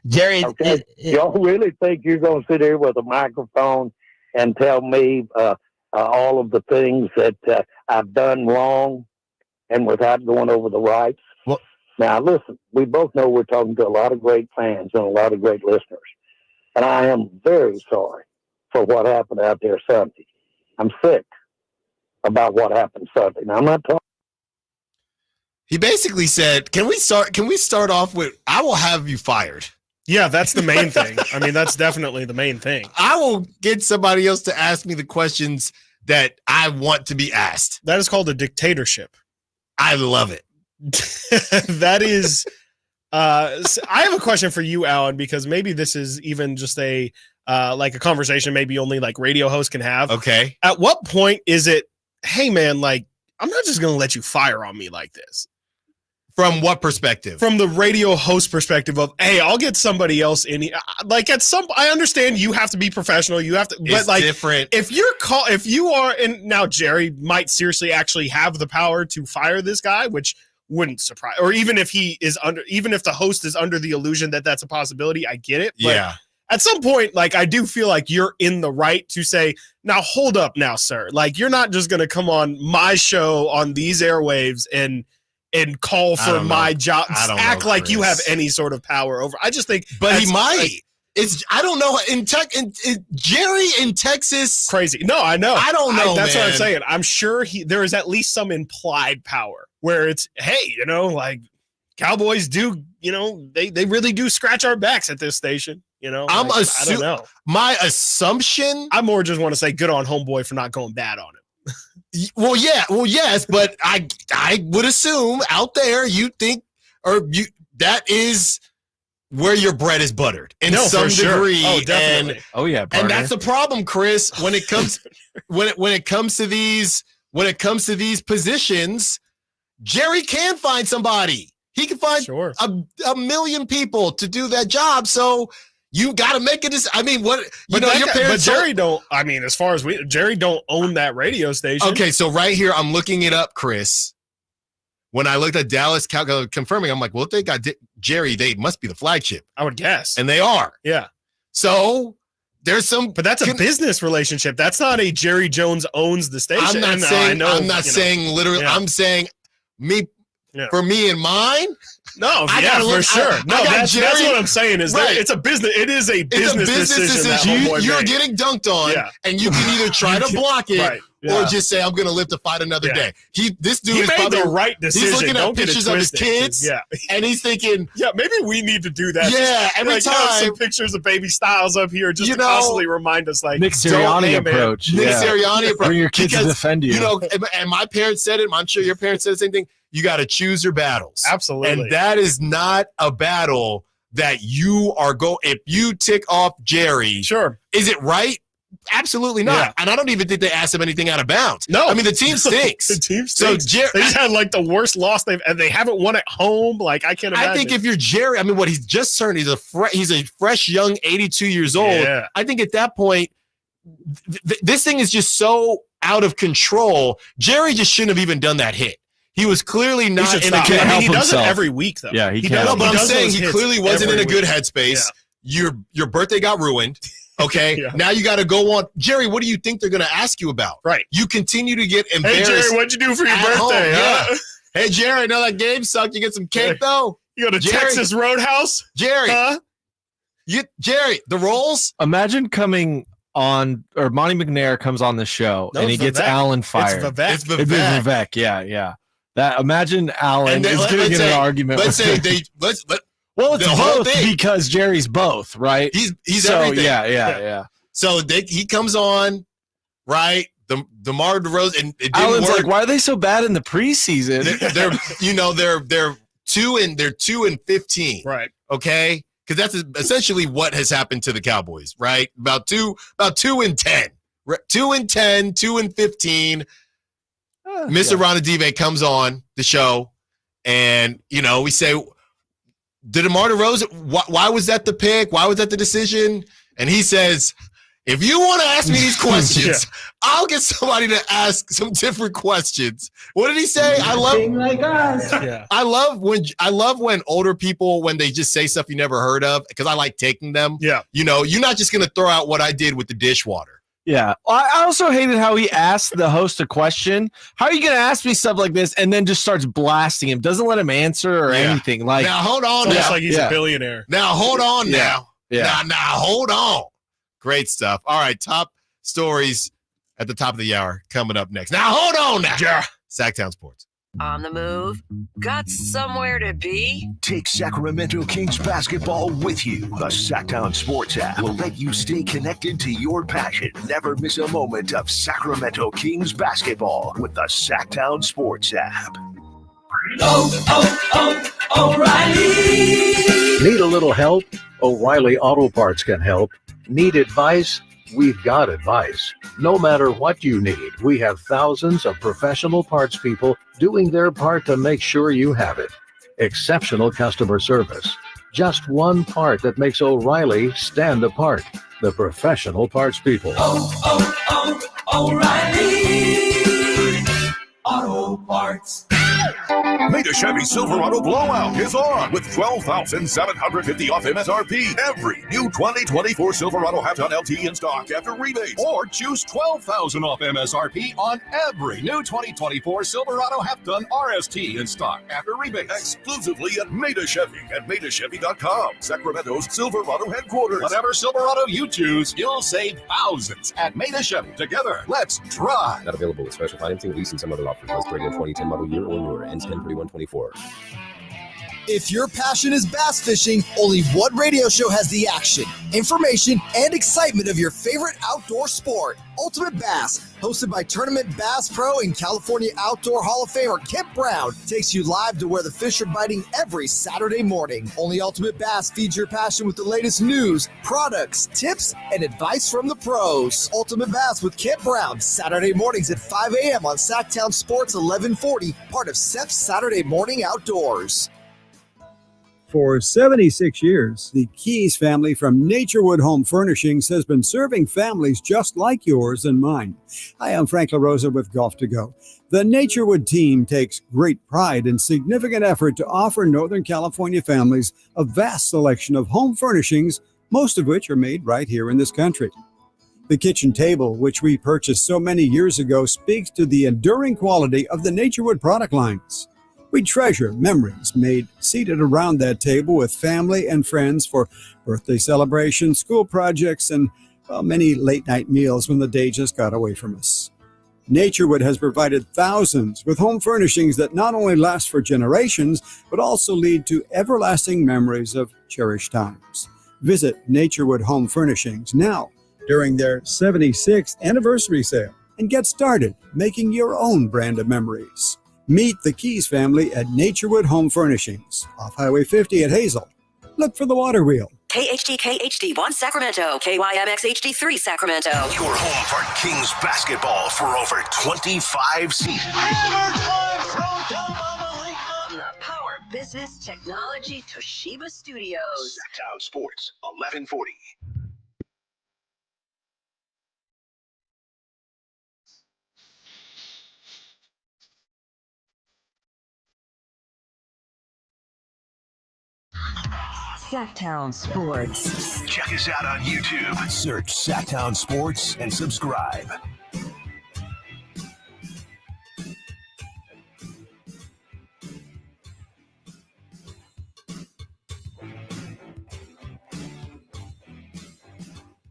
Jerry, okay? Y'all really think you're going to sit here with a microphone and tell me all of the things that I've done wrong and without going over the rights? Well, now, listen, we both know we're talking to a lot of great fans and a lot of great listeners. And I am very sorry for what happened out there Sunday. I'm sick about what happened Sunday. Now, I'm not talking. He basically said, can we start off with, I will have you fired. Yeah, that's the main thing. I mean, that's definitely the main thing. I will get somebody else to ask me the questions that I want to be asked. That is called a dictatorship. I love it. That is. I have a question for you, Alan, because maybe this is even just a like a conversation maybe only like radio hosts can have. Okay. At what point is it, hey man, like I'm not just gonna let you fire on me like this? From what perspective? From the radio host perspective of, hey, I'll get somebody else in here. Like I understand you have to be professional. You have to, but It's like different. if you are, and now Jerry might seriously actually have the power to fire this guy, which wouldn't surprise, or even if the host is under the illusion that that's a possibility, I get it. But Yeah. at some point, like I do feel like you're in the right to say, now hold up now, sir. Like you're not just going to come on my show on these airwaves and call for my job, act like you have any sort of power over. I just think, but he might. I don't know. Jerry in Texas, crazy. No, I know. I don't know. That's man. what I'm saying. I'm sure there is at least some implied power where it's, hey, like Cowboys do, they really do scratch our backs at this station. I don't know. My assumption. I more just want to say good on homeboy for not going bad on him. Well, yes, but I would assume out there that is where your bread is buttered in some degree. Oh, definitely. And that's the problem, Chris. When it comes when it comes to these positions, Jerry can find somebody. He can find a million people to do that job. So you got to make it. I mean, your parents. But Jerry don't. I mean, as far as Jerry don't own that radio station. Okay, so right here, I'm looking it up, Chris. When I looked at Dallas confirming, I'm like, well, if they got Jerry, they must be the flagship. I would guess, and they are. Yeah. So there's some, but that's a business relationship. That's not a Jerry Jones owns the station. I'm not saying literally. Yeah. I'm saying for me and mine. No, for sure. No, that's what I'm saying is that it's a business. It is a business decision. You're getting dunked on, and you can either try to block it or just say, "I'm going to live to fight another day." This dude is made probably the right decision. He's looking at pictures of his kids, and he's thinking, "Yeah, maybe we need to do that." Yeah, every time have some pictures of baby Styles up here, just to constantly remind us, like Nick Sirianni approach. Nick Sirianni approach. Bring your kids to defend you. And my parents said it. I'm sure your parents said the same thing. You got to choose your battles. Absolutely. And that is not a battle that you are if you tick off Jerry. Sure. Is it right? Absolutely not. Yeah. And I don't even think they asked him anything out of bounds. No. I mean, the team stinks. The team stinks. So they just had like the worst loss they haven't won at home. Like I can't imagine. I think if you're Jerry, I mean, he's just turned, he's a fresh young 82 years old. Yeah. I think at that point, this thing is just so out of control. Jerry just shouldn't have even done that hit. He was clearly not in a good. I mean, he does it every week, though. Yeah, he does. can. No, but I'm saying he clearly wasn't in a good headspace. Yeah. Your birthday got ruined. Okay, now you got to go on. Jerry, what do you think they're going to ask you about? Right. You continue to get embarrassed. Hey, Jerry, what'd you do for your birthday? Home, huh? Hey, Jerry, I know that game sucked. You get some cake, though? You go to Texas Roadhouse? Jerry. Huh? Jerry, the rolls? Imagine coming on, or Monty McNair comes on the show, and he gets Alan fired. It's Vivek. It's Vivek. Yeah. That imagine Alan is going to get an argument. Let's say well, it's both because Jerry's both, right? He's so, everything. Yeah. So he comes on, right? DeMar DeRozan, and it didn't Alan's work. like, why are they so bad in the preseason? They're 2-15, right? Okay, because that's essentially what has happened to the Cowboys, right? About 2-10, 2-10, 2-15. Mr. Ronadive comes on the show, and we say, did DeMar DeRozan? Why was that the pick? Why was that the decision? And he says, if you want to ask me these questions, I'll get somebody to ask some different questions. What did he say? I love when older people, when they just say stuff you never heard of, because I like taking them. Yeah. You're not just gonna throw out what I did with the dishwater. Yeah. I also hated how he asked the host a question. How are you going to ask me stuff like this? And then just starts blasting him. Doesn't let him answer or anything. Like, now, hold on. It's like he's a billionaire. Now, hold on now. Yeah. Now, hold on. Great stuff. All right. Top stories at the top of the hour coming up next. Now, hold on now. Sacktown Sports. On the move? Got somewhere to be? Take Sacramento Kings basketball with you. The Sacktown Sports app will let you stay connected to your passion. Never miss a moment of Sacramento Kings basketball with the Sacktown Sports app. O'Reilly! Need a little help? O'Reilly Auto Parts can help. Need advice? We've got advice. No matter what you need, we have thousands of professional parts people doing their part to make sure you have it. Exceptional customer service. Just one part that makes O'Reilly stand apart. The professional parts people. O'Reilly Auto Parts. Made a Chevy Silverado blowout is on with $12,750 off MSRP. Every new 2024 Silverado half-ton LT in stock after rebates. Or choose $12,000 off MSRP on every new 2024 Silverado half-ton RST in stock after rebates. Exclusively at Made Chevy at MadeChevy.com. Sacramento's Silverado headquarters. Whatever Silverado you choose, you'll save thousands at Made Chevy. Together, let's drive. Not available with special financing, leasing, some other offers. List rated 2010 model year or newer. Ends 10/31/24. If your passion is bass fishing, only one radio show has the action, information, and excitement of your favorite outdoor sport. Ultimate Bass, hosted by Tournament Bass Pro and California Outdoor Hall of Famer Kip Brown, takes you live to where the fish are biting every Saturday morning. Only Ultimate Bass feeds your passion with the latest news, products, tips, and advice from the pros. Ultimate Bass with Kip Brown, Saturday mornings at 5 a.m. on Sacktown Sports 1140, part of SEP's Saturday Morning Outdoors. For 76 years, the Keys family from Naturewood Home Furnishings has been serving families just like yours and mine. Hi, I'm Frank LaRosa with Golf to Go. The Naturewood team takes great pride and significant effort to offer Northern California families a vast selection of home furnishings, most of which are made right here in this country. The kitchen table, which we purchased so many years ago, speaks to the enduring quality of the Naturewood product lines. We treasure memories made seated around that table with family and friends for birthday celebrations, school projects, and many late-night meals when the day just got away from us. Naturewood has provided thousands with home furnishings that not only last for generations, but also lead to everlasting memories of cherished times. Visit Naturewood Home Furnishings now during their 76th anniversary sale and get started making your own brand of memories. Meet the Keys family at Naturewood Home Furnishings, off Highway 50 at Hazel. Look for the water wheel. KHDK HD1 Sacramento, KYMX HD3 Sacramento. Your home for Kings basketball for over 25 seasons. Power Business Technology Toshiba Studios. Sacktown Sports, 1140. Sacktown Sports. Check us out on YouTube. Search Sacktown Sports and subscribe.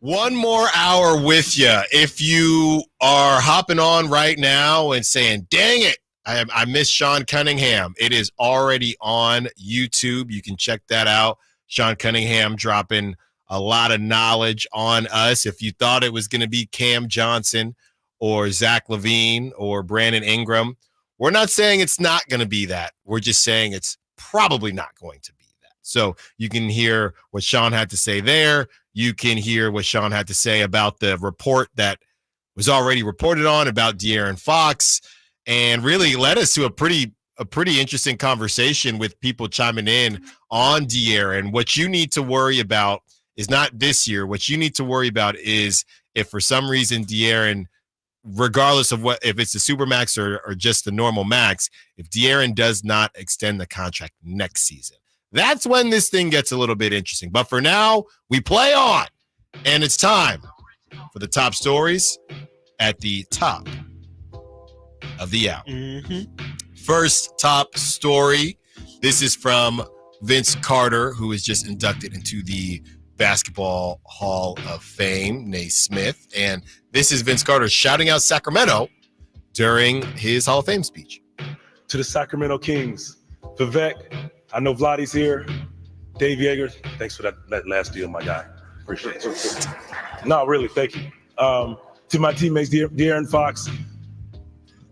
One more hour with you. If you are hopping on right now and saying, dang it, I miss Sean Cunningham, it is already on YouTube. You can check that out. Sean Cunningham dropping a lot of knowledge on us. If you thought it was going to be Cam Johnson or Zach LaVine or Brandon Ingram, we're not saying it's not going to be that. We're just saying it's probably not going to be that. So you can hear what Sean had to say there. You can hear what Sean had to say about the report that was already reported on about De'Aaron Fox, and really led us to a pretty interesting conversation with people chiming in on De'Aaron. What you need to worry about is not this year. What you need to worry about is if for some reason De'Aaron, regardless of what, if it's the Supermax or just the normal max, if De'Aaron does not extend the contract next season, that's when this thing gets a little bit interesting. But for now, we play on, and it's time for the top stories at the top of the hour. First top story. This is from Vince Carter, who is just inducted into the Basketball Hall of Fame, Naismith. And this is Vince Carter shouting out Sacramento during his Hall of Fame speech. to the Sacramento Kings. Vivek, I know Vladdy's here. Dave Yeager, thanks for that last deal, my guy. Appreciate it. No, really, thank you. To my teammates, De'Aaron Fox,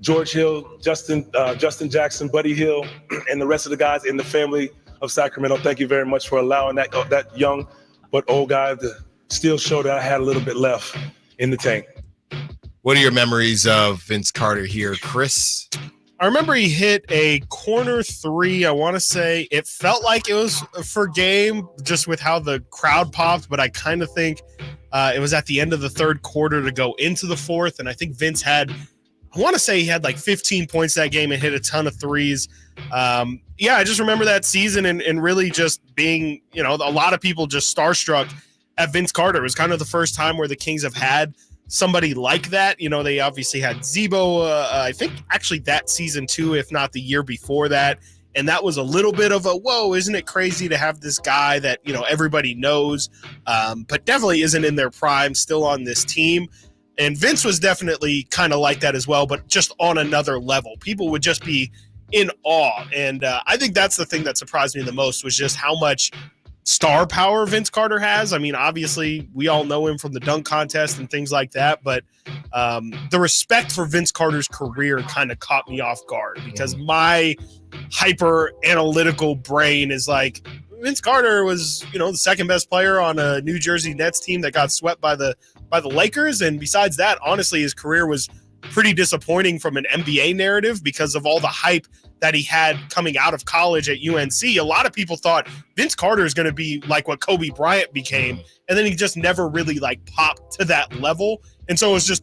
George Hill, Justin Jackson, Buddy Hill, and the rest of the guys in the family of Sacramento, thank you very much for allowing that young but old guy to still show that I had a little bit left in the tank. What are your memories of Vince Carter here, Chris? I remember he hit a corner three. I want to say it felt like it was for game just with how the crowd popped, but I kind of think it was at the end of the third quarter to go into the fourth. And I think Vince had, I want to say he had like 15 points that game and hit a ton of threes. I just remember that season and really just being, a lot of people just starstruck at Vince Carter. It was kind of the first time where the Kings have had somebody like that. They obviously had Zebo, I think actually that season too, if not the year before that. And that was a little bit of a, whoa, isn't it crazy to have this guy that, everybody knows, but definitely isn't in their prime, still on this team. And Vince was definitely kind of like that as well, but just on another level. People would just be in awe. And I think that's the thing that surprised me the most was just how much star power Vince Carter has. I mean, obviously, we all know him from the dunk contest and things like that, but the respect for Vince Carter's career kind of caught me off guard because my hyper analytical brain is like, Vince Carter was, the second best player on a New Jersey Nets team that got swept by the Lakers. And besides that, honestly, his career was pretty disappointing from an NBA narrative because of all the hype that he had coming out of college at UNC. A lot of people thought Vince Carter is going to be like what Kobe Bryant became. And then he just never really popped to that level. And so it was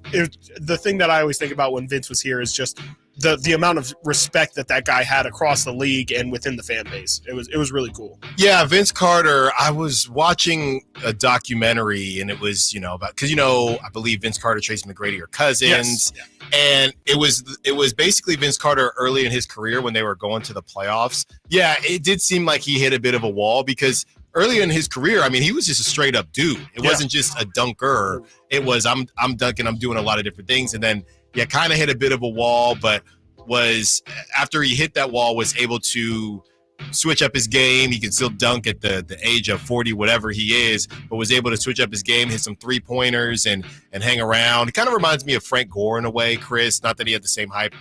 the thing that I always think about when Vince was here is just the amount of respect that guy had across the league and within the fan base. It was really cool. Yeah, Vince Carter, I was watching a documentary and it was, about, because, I believe Vince Carter, Tracy McGrady are cousins. Yes. Yeah. And it was basically Vince Carter early in his career when they were going to the playoffs. Yeah, it did seem like he hit a bit of a wall because early in his career, I mean, he was just a straight up dude. It wasn't just a dunker. It was, I'm dunking, I'm doing a lot of different things. And then, kind of hit a bit of a wall, but was, after he hit that wall, was able to switch up his game. He can still dunk at the age of 40, whatever he is, but was able to switch up his game, hit some three-pointers, and hang around. It kind of reminds me of Frank Gore in a way, Chris. Not that he had the same hype.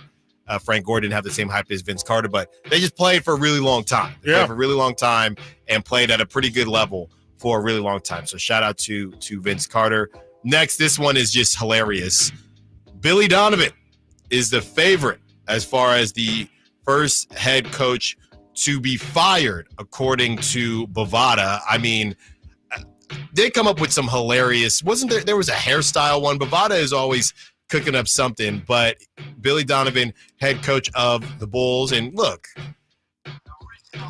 Frank Gore didn't have the same hype as Vince Carter, but they just played for a really long time. They played for a really long time and played at a pretty good level for a really long time. So shout out to Vince Carter. Next, this one is just hilarious. Billy Donovan is the favorite as far as the first head coach to be fired, according to Bovada. I mean, they come up with some hilarious, wasn't there was a hairstyle one. Bovada is always cooking up something, but Billy Donovan, head coach of the Bulls. And look,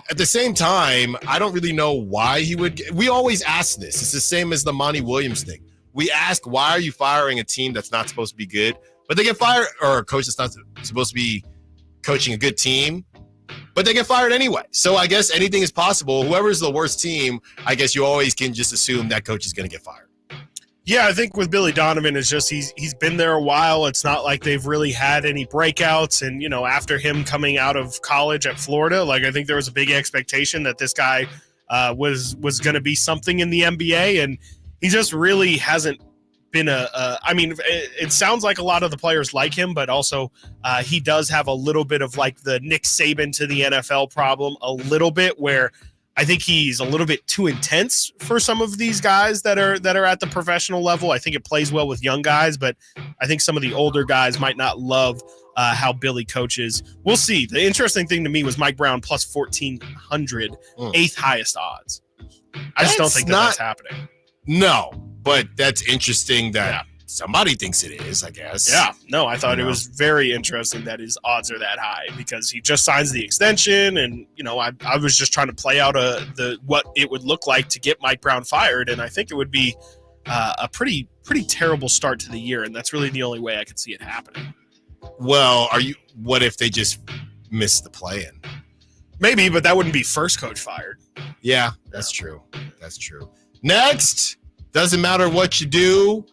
at the same time, I don't really know why he would. We always ask this. It's the same as the Monty Williams thing. We ask, why are you firing a team that's not supposed to be good? But they get fired, or a coach that's not supposed to be coaching a good team, but they get fired anyway. So I guess anything is possible. Whoever's the worst team, I guess you always can just assume that coach is going to get fired. Yeah, I think with Billy Donovan, it's just he's been there a while. It's not like they've really had any breakouts. And, after him coming out of college at Florida, I think there was a big expectation that this guy was going to be something in the NBA. And he just really hasn't been it sounds like a lot of the players like him, but also he does have a little bit of the Nick Saban to the NFL problem, a little bit, where I think he's a little bit too intense for some of these guys that are at the professional level. I think it plays well with young guys, but I think some of the older guys might not love how Billy coaches. We'll see. The interesting thing to me was Mike Brown plus 1,400, eighth highest odds. I just don't think that's happening. No, but that's interesting that somebody thinks it is, I guess. Yeah, no, I thought it was very interesting that his odds are that high because he just signs the extension, and I was just trying to play out what it would look like to get Mike Brown fired, and I think it would be a pretty terrible start to the year, and that's really the only way I could see it happening. Well, what if they just miss the play-in? Maybe, but that wouldn't be first coach fired. Yeah, that's true. That's true. Next, doesn't matter what you do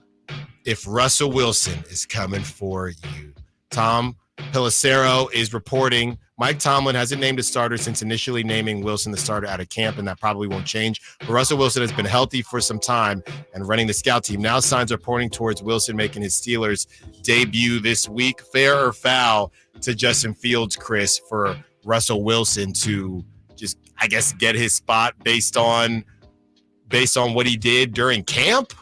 if Russell Wilson is coming for you. Tom Pelissero is reporting Mike Tomlin hasn't named a starter since initially naming Wilson the starter out of camp, and that probably won't change. But Russell Wilson has been healthy for some time and running the scout team. Now signs are pointing towards Wilson making his Steelers debut this week. Fair or foul to Justin Fields, Chris, for Russell Wilson to just, I guess, get his spot based on what he did during camp?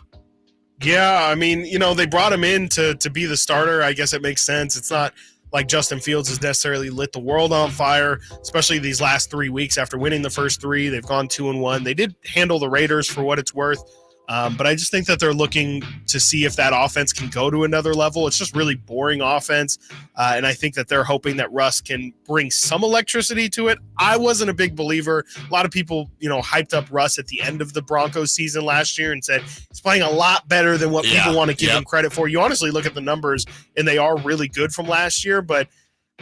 Yeah, I mean, they brought him in to be the starter. I guess it makes sense. It's not like Justin Fields has necessarily lit the world on fire, especially these last 3 weeks after winning the first 3. They've gone 2-1. They did handle the Raiders for what it's worth. But I just think that they're looking to see if that offense can go to another level. It's just really boring offense. And I think that they're hoping that Russ can bring some electricity to it. I wasn't a big believer. A lot of people, hyped up Russ at the end of the Broncos season last year and said he's playing a lot better than what people want to give him credit for. You honestly look at the numbers and they are really good from last year, but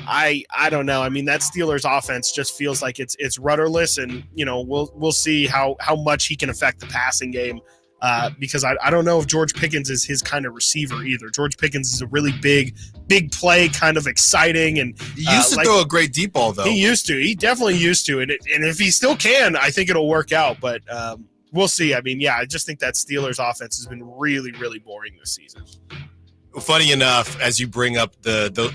I don't know. I mean, that Steelers offense just feels like it's rudderless, and we'll see how much he can affect the passing game. Because I don't know if George Pickens is his kind of receiver either. George Pickens is a really big play, kind of exciting. And he used to throw a great deep ball, though. He used to. He definitely used to. And if he still can, I think it'll work out. But we'll see. I mean, I just think that Steelers offense has been really, really boring this season. Funny enough, as you bring up the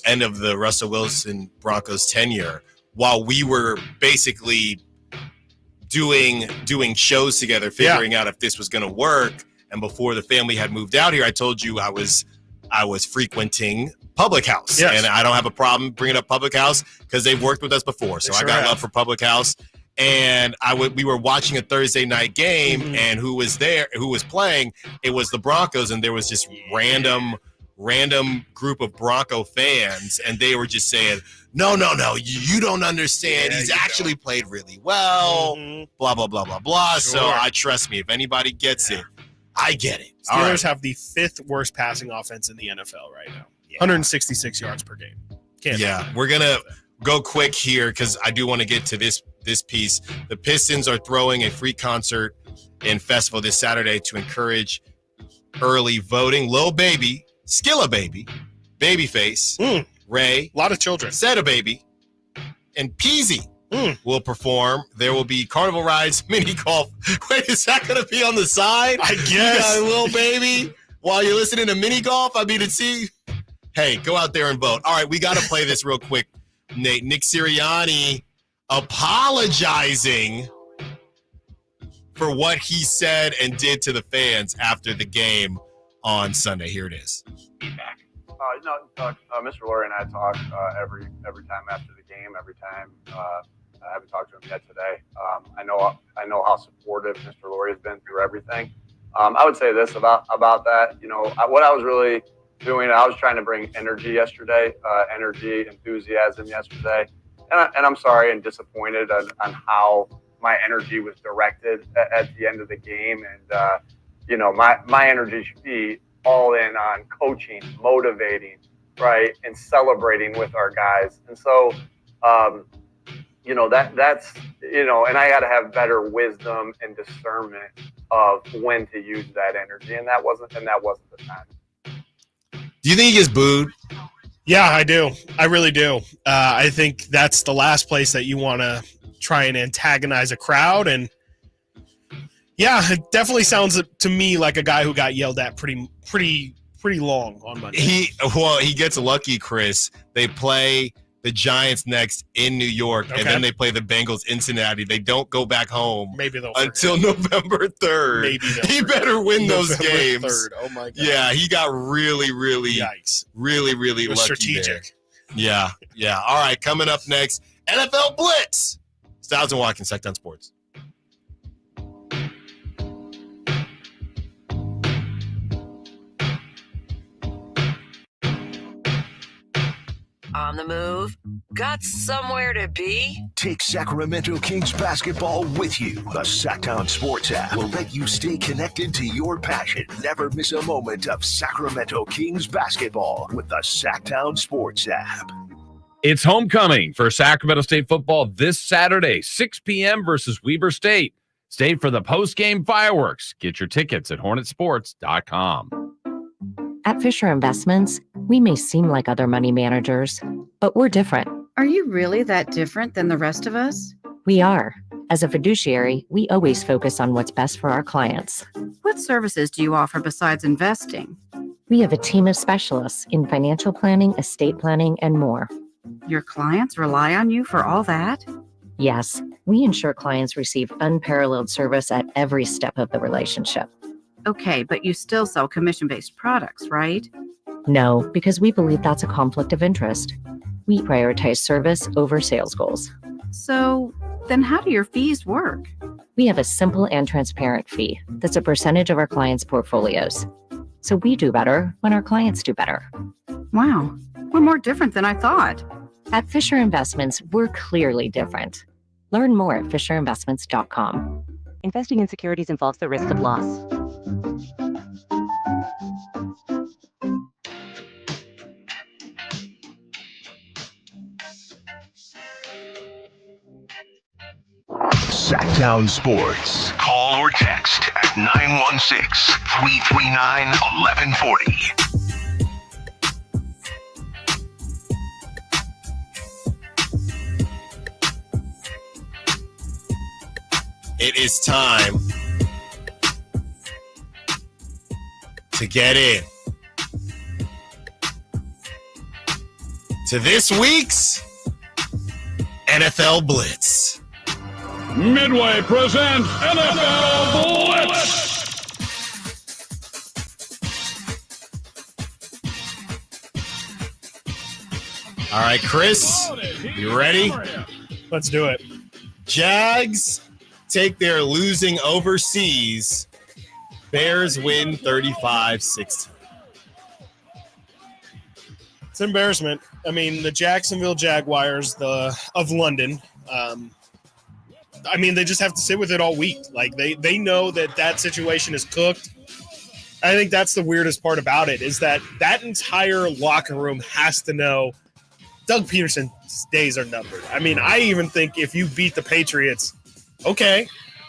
end of the Russell Wilson Broncos tenure, while we were basically doing shows together, figuring out if this was going to work, and before the family had moved out here, I told you I was frequenting Public House. Yes. And I don't have a problem bringing up Public House because they've worked with us before, so I got love for Public House. And we were watching a Thursday night game, and who was playing? It was the Broncos, and there was this random group of Bronco fans, and they were just saying, no, you don't understand. He's actually played really well, blah, blah, blah, blah, blah. Sure. So trust me, if anybody gets it, I get it. Steelers have the 5th worst passing offense in the NFL right now. 166 yards per game. We're going to go quick here because I do want to get to this piece. The Pistons are throwing a free concert and festival this Saturday to encourage early voting. Lil Baby, Skilla Baby, Babyface, Ray, a lot of children, Seta Baby, and Peasy will perform. There will be carnival rides, mini golf. Wait, is that going to be on the side? I guess. You got Lil Baby while you're listening to mini golf. I mean, hey, go out there and vote. All right, we got to play this real quick, Nate. Nick Sirianni apologizing for what he said and did to the fans after the game on Sunday. Here it is. Feedback. Mr. Lurie and I talk every time after the game. Every time I haven't talked to him yet today. I know how supportive Mr. Lurie has been through everything. I would say this about that. What I was really doing, I was trying to bring energy yesterday, enthusiasm yesterday, and I'm sorry and disappointed on how my energy was directed at the end of the game. And my energy should be all in on coaching, motivating, right, and celebrating with our guys. And so, that's and I got to have better wisdom and discernment of when to use that energy, and that wasn't the time. Do you think he gets booed? Yeah, I do. I really do. I think that's the last place that you want to try and antagonize a crowd. And yeah, it definitely sounds to me like a guy who got yelled at pretty long on Monday. He gets lucky, Chris. They play the Giants next in New York, and then they play the Bengals in Cincinnati. They don't go back home until November 3rd. He better win those games. 3rd. Oh my God. Yeah, he got really Yikes. really lucky strategic there. Yeah. All right, coming up next, NFL Blitz. Stiles and Watkins, Sacktown Sports. On the move? Got somewhere to be? Take Sacramento Kings basketball with you. The Sacktown Sports app will let you stay connected to your passion. Never miss a moment of Sacramento Kings basketball with the Sacktown Sports app. It's homecoming for Sacramento State football this Saturday, 6 p.m. versus Weber State. Stay for the post-game fireworks. Get your tickets at hornetsports.com. At Fisher Investments, we may seem like other money managers, but we're different. Are you really that different than the rest of us? We are. As a fiduciary, we always focus on what's best for our clients. What services do you offer besides investing? We have a team of specialists in financial planning, estate planning, and more. Your clients rely on you for all that? Yes, we ensure clients receive unparalleled service at every step of the relationship. Okay, but you still sell commission-based products, right? No, because we believe that's a conflict of interest. We prioritize service over sales goals. So, then how do your fees work? We have a simple and transparent fee that's a percentage of our clients' portfolios. So we do better when our clients do better. Wow, we're more different than I thought. At Fisher Investments, we're clearly different. Learn more at fisherinvestments.com. Investing in securities involves the risk of loss. Sacktown Sports. Call or text at 916-339-1140. It is time to get in to this week's NFL Blitz. Midway presents NFL Blitz. All right, Chris, you ready? Let's do it. Jags take their losing overseas. Bears win 35-16. It's an embarrassment. I mean, the Jacksonville Jaguars of London, I mean, they just have to sit with it all week. Like, they know that situation is cooked. I think that's the weirdest part about it, is that entire locker room has to know Doug Peterson's days are numbered. I mean, I even think if you beat the Patriots, okay,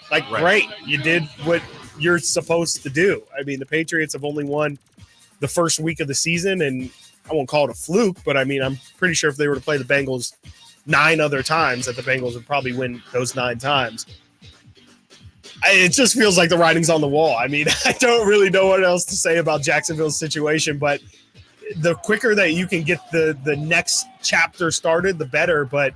like, great, you did what you're supposed to do. I mean, the Patriots have only won the first week of the season, and I won't call it a fluke, but I mean, I'm pretty sure if they were to play the Bengals 9 other times, that the Bengals would probably win those 9 times. It just feels like the writing's on the wall. I mean, I don't really know what else to say about Jacksonville's situation, but the quicker that you can get the next chapter started, the better. But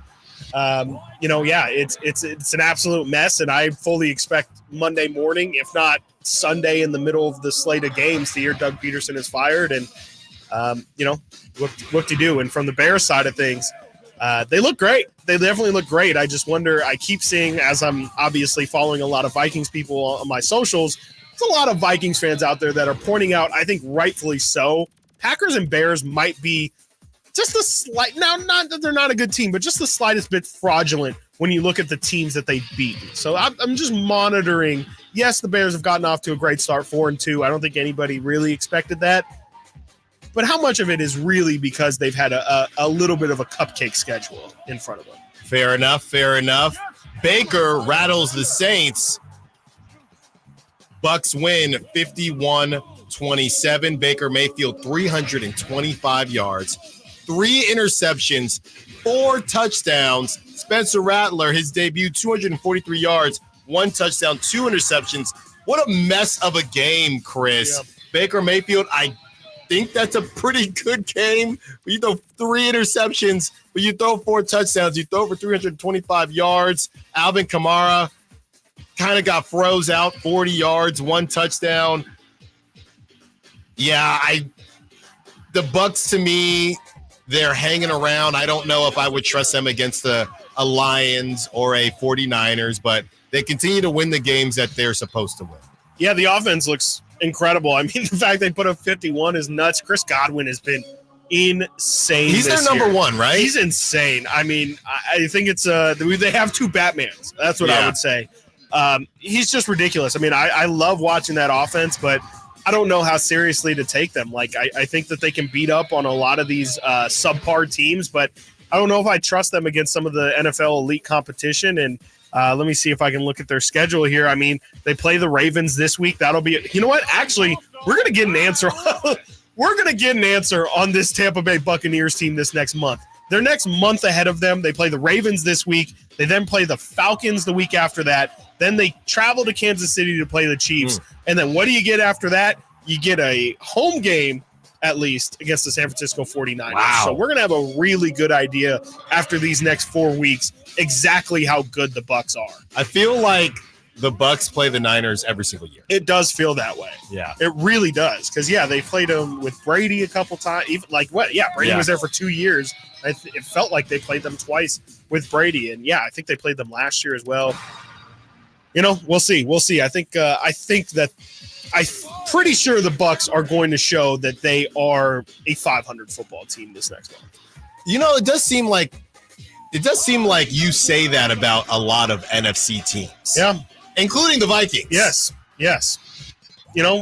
it's an absolute mess, and I fully expect Monday morning, if not Sunday in the middle of the slate of games, to hear Doug Peterson is fired. And what to do. And from the Bears side of things, they look great. They definitely look great. I just wonder, I keep seeing, as I'm obviously following a lot of Vikings people on my socials, there's a lot of Vikings fans out there that are pointing out, I think rightfully so, Packers and Bears might be just a slight, now not that they're not a good team, but just the slightest bit fraudulent when you look at the teams that they beat. So I'm just monitoring. Yes, the Bears have gotten off to a great start, 4-2. I don't think anybody really expected that. But how much of it is really because they've had a little bit of a cupcake schedule in front of them? Fair enough. Baker rattles the Saints. Bucks win 51-27. Baker Mayfield, 325 yards, 3 interceptions, 4 touchdowns. Spencer Rattler, his debut, 243 yards, 1 touchdown, 2 interceptions. What a mess of a game, Chris. Yep. Baker Mayfield, I think that's a pretty good game. You throw 3 interceptions, but you throw 4 touchdowns. You throw for 325 yards. Alvin Kamara kind of got froze out, 40 yards, 1 touchdown. Yeah, the Bucks, to me, they're hanging around. I don't know if I would trust them against a Lions or a 49ers, but they continue to win the games that they're supposed to win. Yeah, the offense looks incredible. I mean, the fact they put up 51 is nuts. Chris Godwin has been insane. He's their number one, right? He's insane. I mean, I think it's they have 2 Batmans. That's what I would say. He's just ridiculous. I mean, I love watching that offense, but I don't know how seriously to take them. Like, I think that they can beat up on a lot of these subpar teams, but I don't know if I trust them against some of the NFL elite competition. And let me see if I can look at their schedule here. I mean, they play the Ravens this week. That'll be – you know what? Actually, we're going to get an answer. we're going to get an answer on this Tampa Bay Buccaneers team this next month. Their next month ahead of them, they play the Ravens this week. They then play the Falcons the week after that. Then they travel to Kansas City to play the Chiefs. And then what do you get after that? You get a home game, at least, against the San Francisco 49ers. Wow. So we're going to have a really good idea after these next 4 weeks exactly how good the Bucs are. I feel like the Bucs play the Niners every single year. It does feel that way. Yeah. It really does. Because, they played them with Brady a couple times. Even Brady was there for 2 years. It felt like they played them twice with Brady. And, I think they played them last year as well. We'll see. We'll see. I think that I'm pretty sure the Bucs are going to show that they are a 500 football team this next month. It does seem like you say that about a lot of NFC teams. Yeah. Including the Vikings. Yes.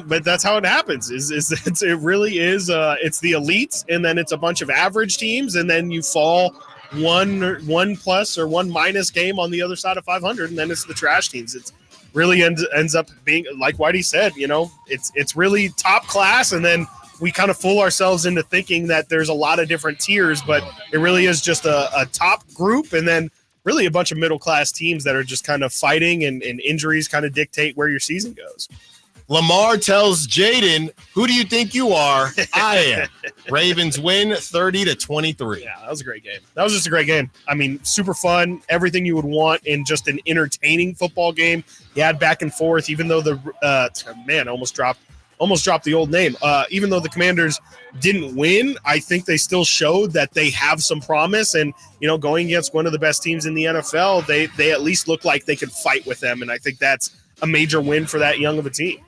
But that's how it happens. It really is. It's the elites, and then it's a bunch of average teams, and then you fall one plus or one minus game on the other side of 500, and then it's the trash teams. It's really ends up being like Whitey said. It's really top class, and then we kind of fool ourselves into thinking that there's a lot of different tiers, but it really is just a top group, and then really a bunch of middle-class teams that are just kind of fighting, and injuries kind of dictate where your season goes. Lamar tells Jaden, who do you think you are? I am. Ravens win 30-23. Yeah, that was a great game. That was just a great game. I mean, super fun, everything you would want in just an entertaining football game. You had back and forth, even though almost dropped the old name. Even though the Commanders didn't win, I think they still showed that they have some promise. And, going against one of the best teams in the NFL, they at least look like they could fight with them. And I think that's a major win for that young of a team.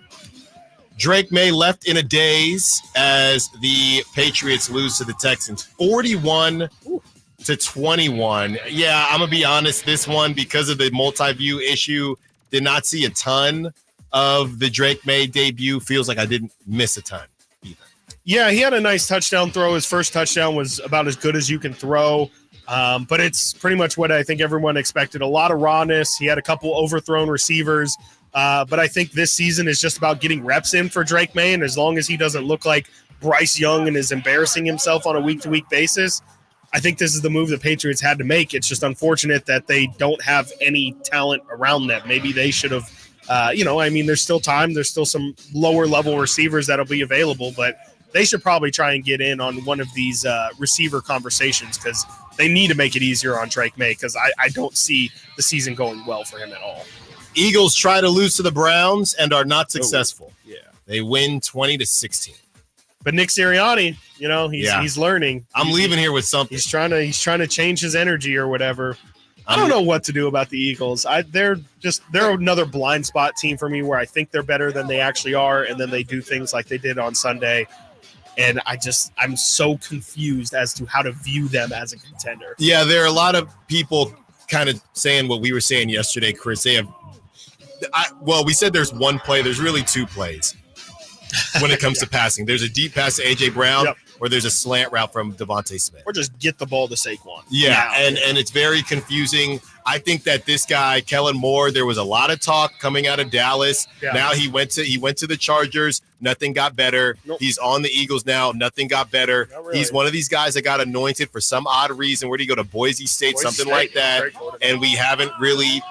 Drake May left in a daze as the Patriots lose to the Texans 41-21. Yeah, I'm going to be honest. This one, because of the multi-view issue, did not see a ton of the Drake May debut. Feels like I didn't miss a ton either. Yeah, he had a nice touchdown throw. His first touchdown was about as good as you can throw. But it's pretty much what I think everyone expected. A lot of rawness. He had a couple overthrown receivers. But I think this season is just about getting reps in for Drake May. And as long as he doesn't look like Bryce Young and is embarrassing himself on a week-to-week basis, I think this is the move the Patriots had to make. It's just unfortunate that they don't have any talent around them. Maybe they should have, there's still time. There's still some lower-level receivers that'll be available. But they should probably try and get in on one of these receiver conversations because they need to make it easier on Drake May because I don't see the season going well for him at all. Eagles try to lose to the Browns and are not successful. Yeah. They win 20-16. But Nick Sirianni, he's learning. I'm leaving here with something. He's trying to change his energy or whatever. I don't know what to do about the Eagles. They're another blind spot team for me where I think they're better than they actually are, and then they do things like they did on Sunday. And I'm so confused as to how to view them as a contender. Yeah, there are a lot of people kind of saying what we were saying yesterday, Chris. We said there's one play. There's really two plays when it comes to passing. There's a deep pass to A.J. Brown, or there's a slant route from Devontae Smith. Or just get the ball to Saquon. Yeah, and it's very confusing. I think that this guy, Kellen Moore, there was a lot of talk coming out of Dallas. Yeah. Now he went to the Chargers. Nothing got better. Nope. He's on the Eagles now. Nothing got better. Really. He's one of these guys that got anointed for some odd reason. Where did he go to? Boise State, something like that. And we haven't really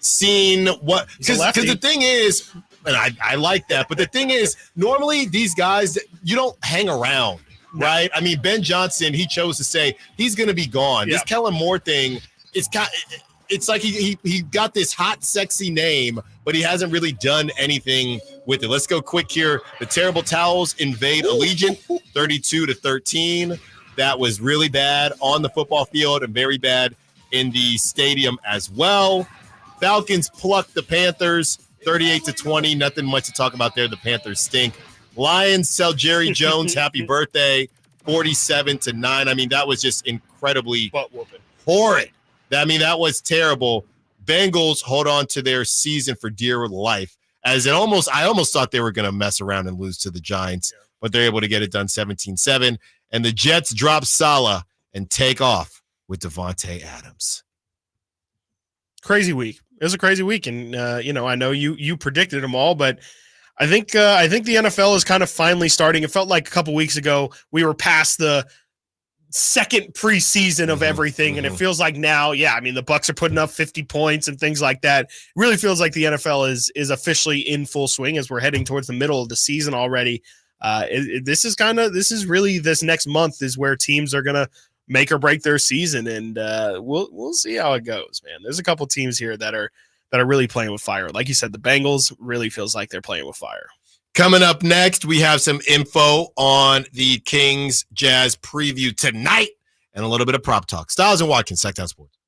seen what, because the thing is, and I like that, but the thing is, normally these guys, you don't hang around, right? I mean, Ben Johnson, he chose to say he's going to be gone. This Kellen Moore thing, it's like he got this hot, sexy name, but he hasn't really done anything with it. Let's go quick here. The Terrible Towels invade Allegiant 32-13. That was really bad on the football field and very bad in the stadium as well. Falcons plucked the Panthers 38-20. Nothing much to talk about there. The Panthers stink. Lions tell Jerry Jones happy birthday 47-9. I mean, that was just incredibly horrid. That was terrible. Bengals hold on to their season for dear life. I almost thought they were going to mess around and lose to the Giants, but they're able to get it done 17-7. And the Jets drop Salah and take off with Devontae Adams. Crazy week. It was a crazy week, and I know you predicted them all, but I think the NFL is kind of finally starting. It felt like a couple weeks ago we were past the second preseason of everything, and it feels like now, the Bucs are putting up 50 points and things like that. It really feels like the NFL is officially in full swing as we're heading towards the middle of the season already. This is really this next month is where teams are gonna make or break their season, and we'll see how it goes, man. There's a couple teams here that are really playing with fire. Like you said, the Bengals really feels like they're playing with fire. Coming up next, we have some info on the Kings Jazz preview tonight and a little bit of prop talk. Stiles and Watkins, Sacktown Sports.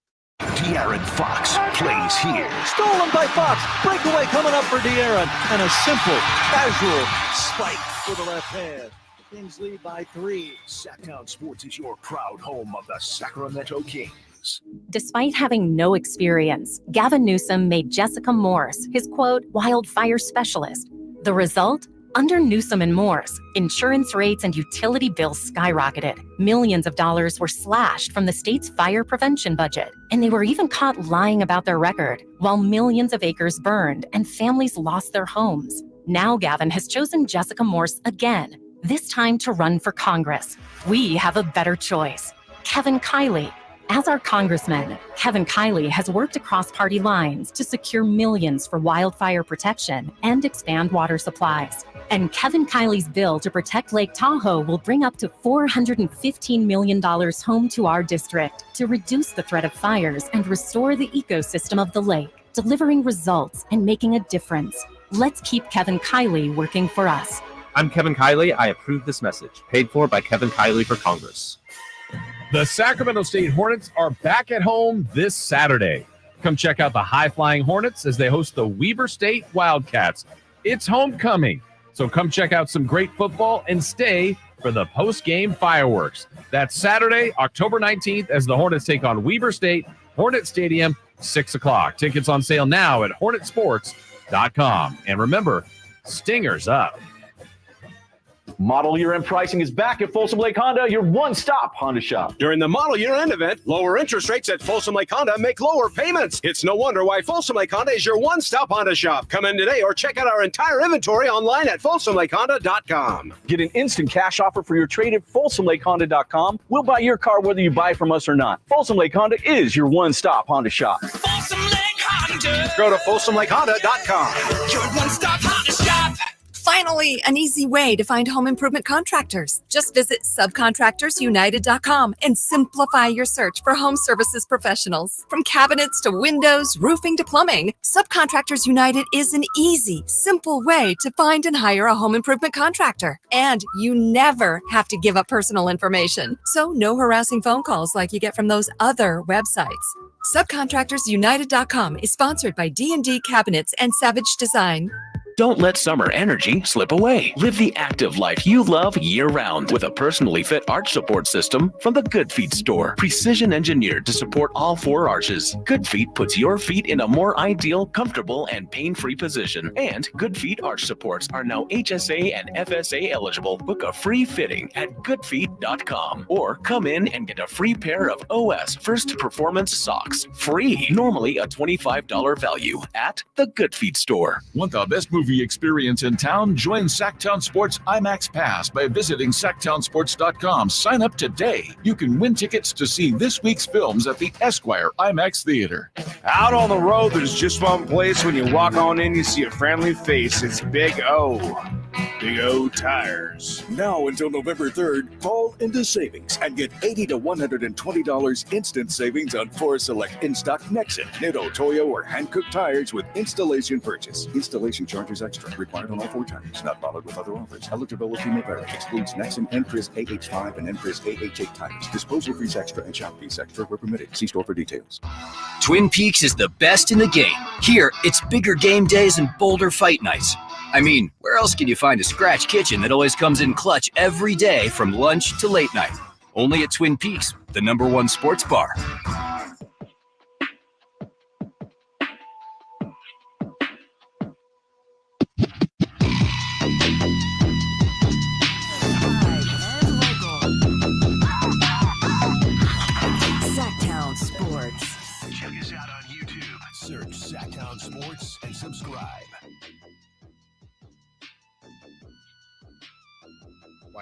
De'Aaron Fox plays here. Stolen by Fox. Breakaway coming up for De'Aaron. And a simple, casual spike with the left hand. The Kings lead by 3. Sacktown Sports is your proud home of the Sacramento Kings. Despite having no experience, Gavin Newsom made Jessica Morse his, quote, wildfire specialist. The result? Under Newsom and Morse, insurance rates and utility bills skyrocketed. Millions of dollars were slashed from the state's fire prevention budget, and they were even caught lying about their record, while millions of acres burned and families lost their homes. Now Gavin has chosen Jessica Morse again, this time to run for Congress. We have a better choice. Kevin Kiley. As our congressman, Kevin Kiley has worked across party lines to secure millions for wildfire protection and expand water supplies. And Kevin Kiley's bill to protect Lake Tahoe will bring up to $415 million home to our district to reduce the threat of fires and restore the ecosystem of the lake, delivering results and making a difference. Let's keep Kevin Kiley working for us. I'm Kevin Kiley. I approve this message. Paid for by Kevin Kiley for Congress. The Sacramento State Hornets are back at home this Saturday. Come check out the high-flying Hornets as they host the Weber State Wildcats. It's homecoming, so come check out some great football and stay for the post-game fireworks. That's Saturday, October 19th, as the Hornets take on Weber State, Hornet Stadium, 6 o'clock. Tickets on sale now at hornetsports.com. And remember, Stingers up. Model year-end pricing is back at Folsom Lake Honda, your one-stop Honda shop. During the model year-end event, lower interest rates at Folsom Lake Honda make lower payments. It's no wonder why Folsom Lake Honda is your one-stop Honda shop. Come in today or check out our entire inventory online at folsomlakehonda.com. Get an instant cash offer for your trade at folsomlakehonda.com. We'll buy your car whether you buy from us or not. Folsom Lake Honda is your one-stop Honda shop. Folsom Lake Honda. Go to folsomlakehonda.com. Your one-stop Honda shop. Finally, an easy way to find home improvement contractors. Just visit subcontractorsunited.com and simplify your search for home services professionals. From cabinets to windows, roofing to plumbing, Subcontractors United is an easy, simple way to find and hire a home improvement contractor. And you never have to give up personal information. So no harassing phone calls like you get from those other websites. Subcontractorsunited.com is sponsored by D&D Cabinets and Savage Design. Don't let summer energy slip away. Live the active life you love year-round with a personally fit arch support system from the Good Feet store. Precision engineered to support all 4 arches. Good Feet puts your feet in a more ideal, comfortable, and pain-free position. And Good Feet arch supports are now HSA and FSA eligible. Book a free fitting at goodfeet.com or come in and get a free pair of OS First Performance socks. Free. Normally a $25 value at the Good Feet store. Want the best movie experience in town? Join Sacktown Sports IMAX Pass by visiting sacktownsports.com. Sign up today. You can win tickets to see this week's films at the Esquire IMAX Theater. Out on the road, there's just one place when you walk on in, you see a friendly face. It's Big O. Big O Tires. Now until November 3rd, call into savings and get $80 to $120 instant savings on 4 select in-stock Nexen, Nitto, Toyo, or Hankook tires with installation purchase. Installation charges extra. Required on all 4 tires. Not bothered with other offers. Eligibility may vary. Excludes Nexen, Enpris AH5 and Enpris AH8 tires. Disposal fees extra and shop fees extra where permitted. See store for details. Twin Peaks is the best in the game. Here, it's bigger game days and bolder fight nights. I mean, where else can you find a scratch kitchen that always comes in clutch every day from lunch to late night? Only at Twin Peaks, the #1 sports bar. Sacktown Sports. Check us out on YouTube. Search Sacktown Sports and subscribe.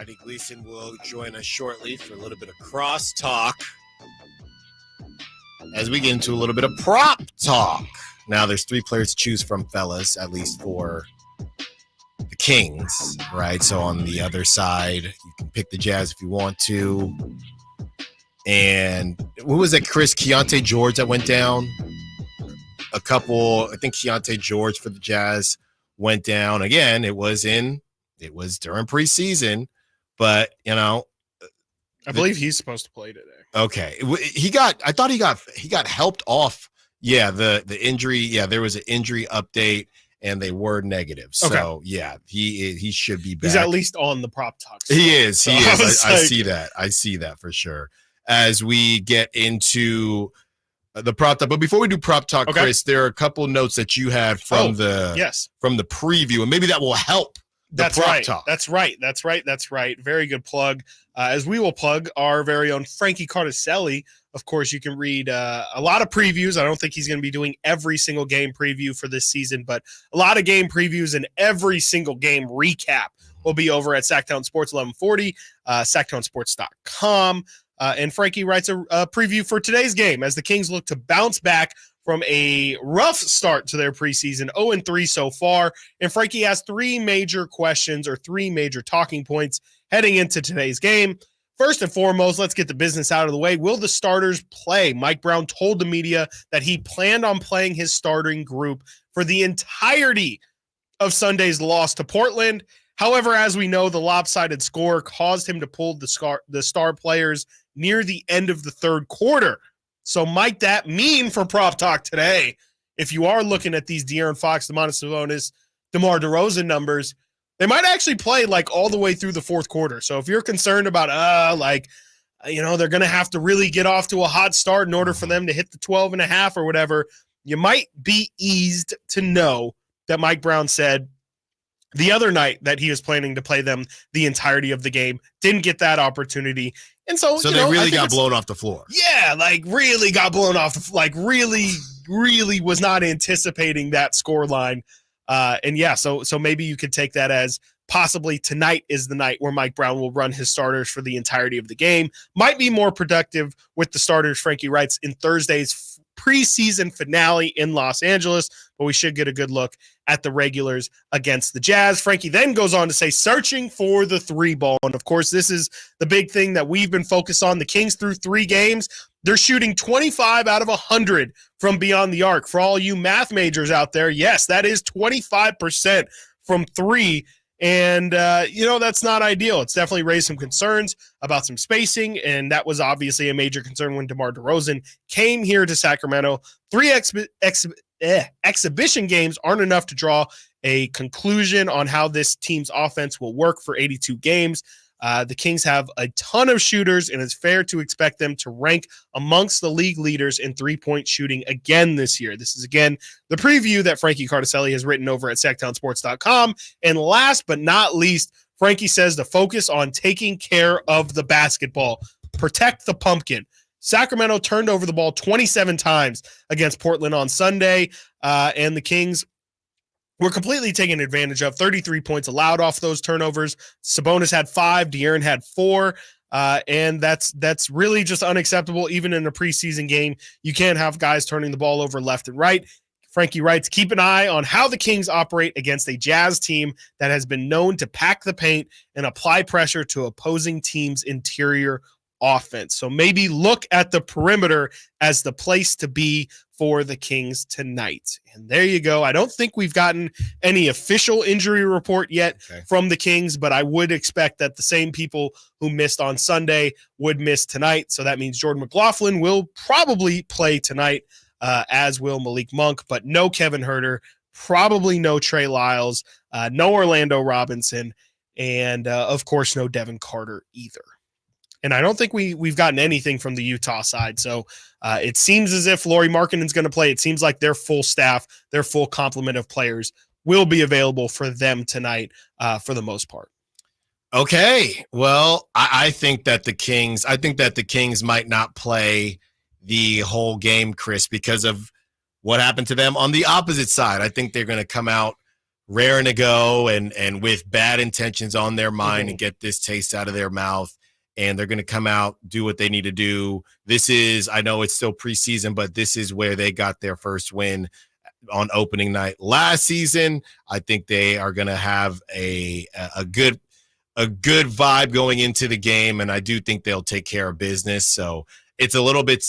Eddie Gleason will join us shortly for a little bit of cross talk as we get into a little bit of prop talk. Now, there's 3 players to choose from, fellas, at least for the Kings, right? So on the other side, you can pick the Jazz if you want to. And who was it, Chris? Keontae George that went down? I think Keontae George for the Jazz went down. Again, it was during preseason, but, I believe he's supposed to play today. Okay. I thought he got helped off. Yeah, the injury. Yeah, there was an injury update and they were negative. So Okay. yeah, he should be back. He's at least on the prop talk. He is. So He is. I like- see that. I see that for sure. As we get into the prop talk, but before we do prop talk, Okay. Chris, there are a couple notes that you had from the preview, and maybe that will help. That's prop right. talk. That's right. Very good plug. As we will plug our very own Frankie Cardicelli. Of course, you can read a lot of previews. I don't think he's going to be doing every single game preview for this season, but a lot of game previews and every single game recap will be over at Sacktown Sports 1140, sacktownsports.com. And Frankie writes a preview for today's game as the Kings look to bounce back from a rough start to their preseason, 0-3 so far. And Frankie has 3 major questions or 3 major talking points heading into today's game. First and foremost, let's get the business out of the way. Will the starters play? Mike Brown told the media that he planned on playing his starting group for the entirety of Sunday's loss to Portland. However, as we know, the lopsided score caused him to pull the star players near the end of the third quarter. So might that mean for prop talk today, if you are looking at these De'Aaron Fox, Domantas Sabonis, DeMar DeRozan numbers, they might actually play like all the way through the fourth quarter. So if you're concerned about, they're going to have to really get off to a hot start in order for them to hit the 12.5 or whatever, you might be eased to know that Mike Brown said the other night that he was planning to play them the entirety of the game, didn't get that opportunity. And so they really got blown off the floor. Yeah, really got blown off. Really was not anticipating that score line. So maybe you could take that as possibly tonight is the night where Mike Brown will run his starters for the entirety of the game. Might be more productive with the starters, Frankie writes, in Thursday's preseason finale in Los Angeles, but we should get a good look at the regulars against the Jazz. Frankie then goes on to say, searching for the 3 ball. And of course, this is the big thing that we've been focused on. The Kings through 3 games, they're shooting 25 out of 100 from beyond the arc. For all you math majors out there, yes, that is 25% from 3. And, that's not ideal. It's definitely raised some concerns about some spacing, and that was obviously a major concern when DeMar DeRozan came here to Sacramento. 3 exhibition games aren't enough to draw a conclusion on how this team's offense will work for 82 games. The Kings have a ton of shooters, and it's fair to expect them to rank amongst the league leaders in 3-point shooting again this year. This is, again, the preview that Frankie Cardicelli has written over at sacktownsports.com. And last but not least, Frankie says to focus on taking care of the basketball. Protect the pumpkin. Sacramento turned over the ball 27 times against Portland on Sunday, and the Kings were completely taken advantage of. 33 points allowed off those turnovers. Sabonis had 5, De'Aaron had 4, and that's really just unacceptable. Even in a preseason game, you can't have guys turning the ball over left and right. Frankie writes, keep an eye on how the Kings operate against a Jazz team that has been known to pack the paint and apply pressure to opposing teams' interior offense. So maybe look at the perimeter as the place to be for the Kings tonight. And there you go. I don't think we've gotten any official injury report yet from the Kings, but I would expect that the same people who missed on Sunday would miss tonight. So that means Jordan McLaughlin will probably play tonight, as will Malik Monk, but no Kevin Huerter, probably no Trey Lyles, no Orlando Robinson, and of course, no Devin Carter either. And I don't think we've gotten anything from the Utah side. So it seems as if Lauri Markkanen's going to play. It seems like their full staff, their full complement of players will be available for them tonight for the most part. Okay. Well, I think that the Kings might not play the whole game, Chris, because of what happened to them on the opposite side. I think they're going to come out raring to go and with bad intentions on their mind and get this taste out of their mouth. And they're going to come out, do what they need to do. This is, I know it's still preseason, but this is where they got their first win on opening night last season. I think they are going to have a good vibe going into the game, and I do think they'll take care of business. So it's a little bit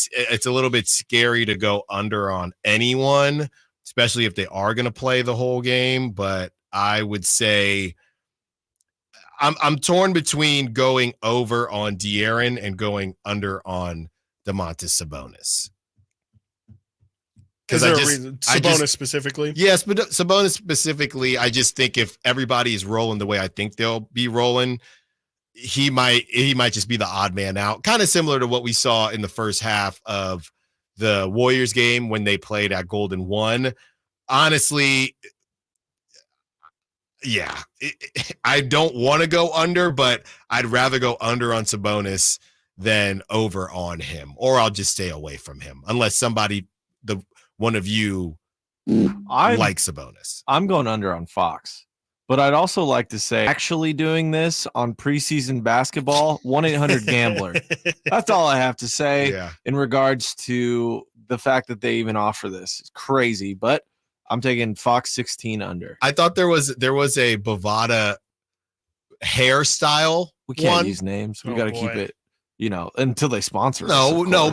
scary to go under on anyone, especially if they are going to play the whole game. But I would say I'm torn between going over on De'Aaron and going under on Domantas Sabonis. Is there a reason? Sabonis specifically? Yes, but Sabonis specifically, I just think if everybody is rolling the way I think they'll be rolling, he might just be the odd man out. Kind of similar to what we saw in the first half of the Warriors game when they played at Golden 1. Honestly, yeah, I don't want to go under, but I'd rather go under on Sabonis than over on him, or I'll just stay away from him unless one of you likes Sabonis. I'm going under on Fox, but I'd also like to say actually doing this on preseason basketball, 1-800-GAMBLER. That's all I have to say in regards to the fact that they even offer this. It's crazy, but I'm taking Fox 16 under. I thought there was a Bovada hairstyle. We can't use names. We got to keep it, until they sponsor us. No.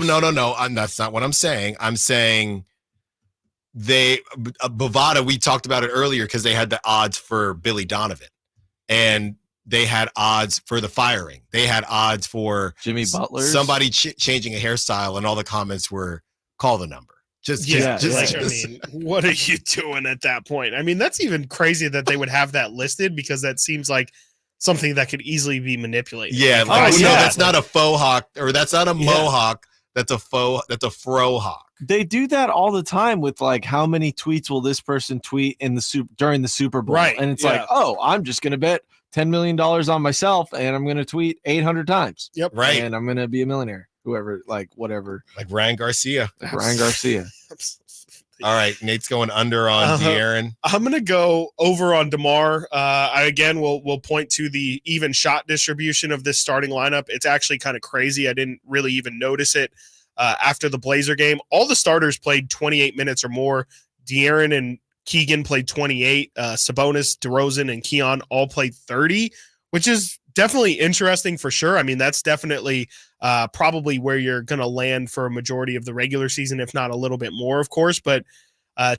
That's not what I'm saying. I'm saying Bovada, we talked about it earlier because they had the odds for Billy Donovan and they had odds for the firing. They had odds for Jimmy Butler, somebody changing a hairstyle, and all the comments were call the number. What are you doing at that point? I mean, that's even crazy that they would have that listed because that seems like something that could easily be manipulated. Yeah, that's not a faux hawk, or that's not a mohawk. That's a fro hawk. They do that all the time with like how many tweets will this person tweet during the Super Bowl, right? And it's like, oh, I'm just gonna bet $10 million on myself, and I'm gonna tweet 800 times. Yep, right. And I'm gonna be a millionaire. Whoever, whatever. Like Ryan Garcia. All right, Nate's going under on De'Aaron. I'm going to go over on DeMar. We'll point to the even shot distribution of this starting lineup. It's actually kind of crazy. I didn't really even notice it after the Blazer game. All the starters played 28 minutes or more. De'Aaron and Keegan played 28. Sabonis, DeRozan, and Keon all played 30, which is definitely interesting for sure. I mean, that's definitely probably where you're going to land for a majority of the regular season, if not a little bit more, of course. But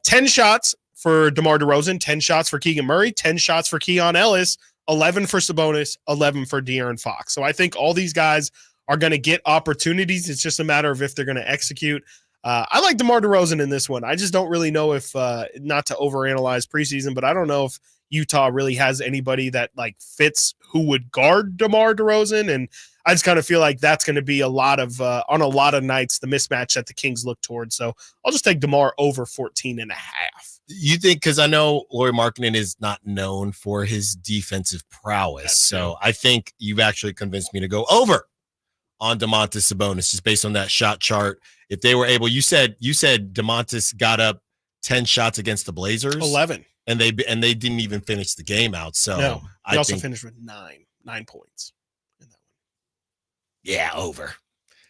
10 shots for DeMar DeRozan, 10 shots for Keegan Murray, 10 shots for Keon Ellis, 11 for Sabonis, 11 for De'Aaron Fox. So I think all these guys are going to get opportunities. It's just a matter of if they're going to execute. I like DeMar DeRozan in this one. I just don't really know if, not to overanalyze preseason, but I don't know if Utah really has anybody that fits who would guard DeMar DeRozan. And I just kind of feel like that's going to be a lot of, on a lot of nights, the mismatch that the Kings look towards. So I'll just take DeMar over 14.5. You think, because I know Lauri Markkanen is not known for his defensive prowess. So I think you've actually convinced me to go over on Domantas Sabonis just based on that shot chart. If they were able, you said Domantas got up 10 shots against the Blazers. 11. And they didn't even finish the game out. So no, they also finished with 9 points in that one. Yeah, over.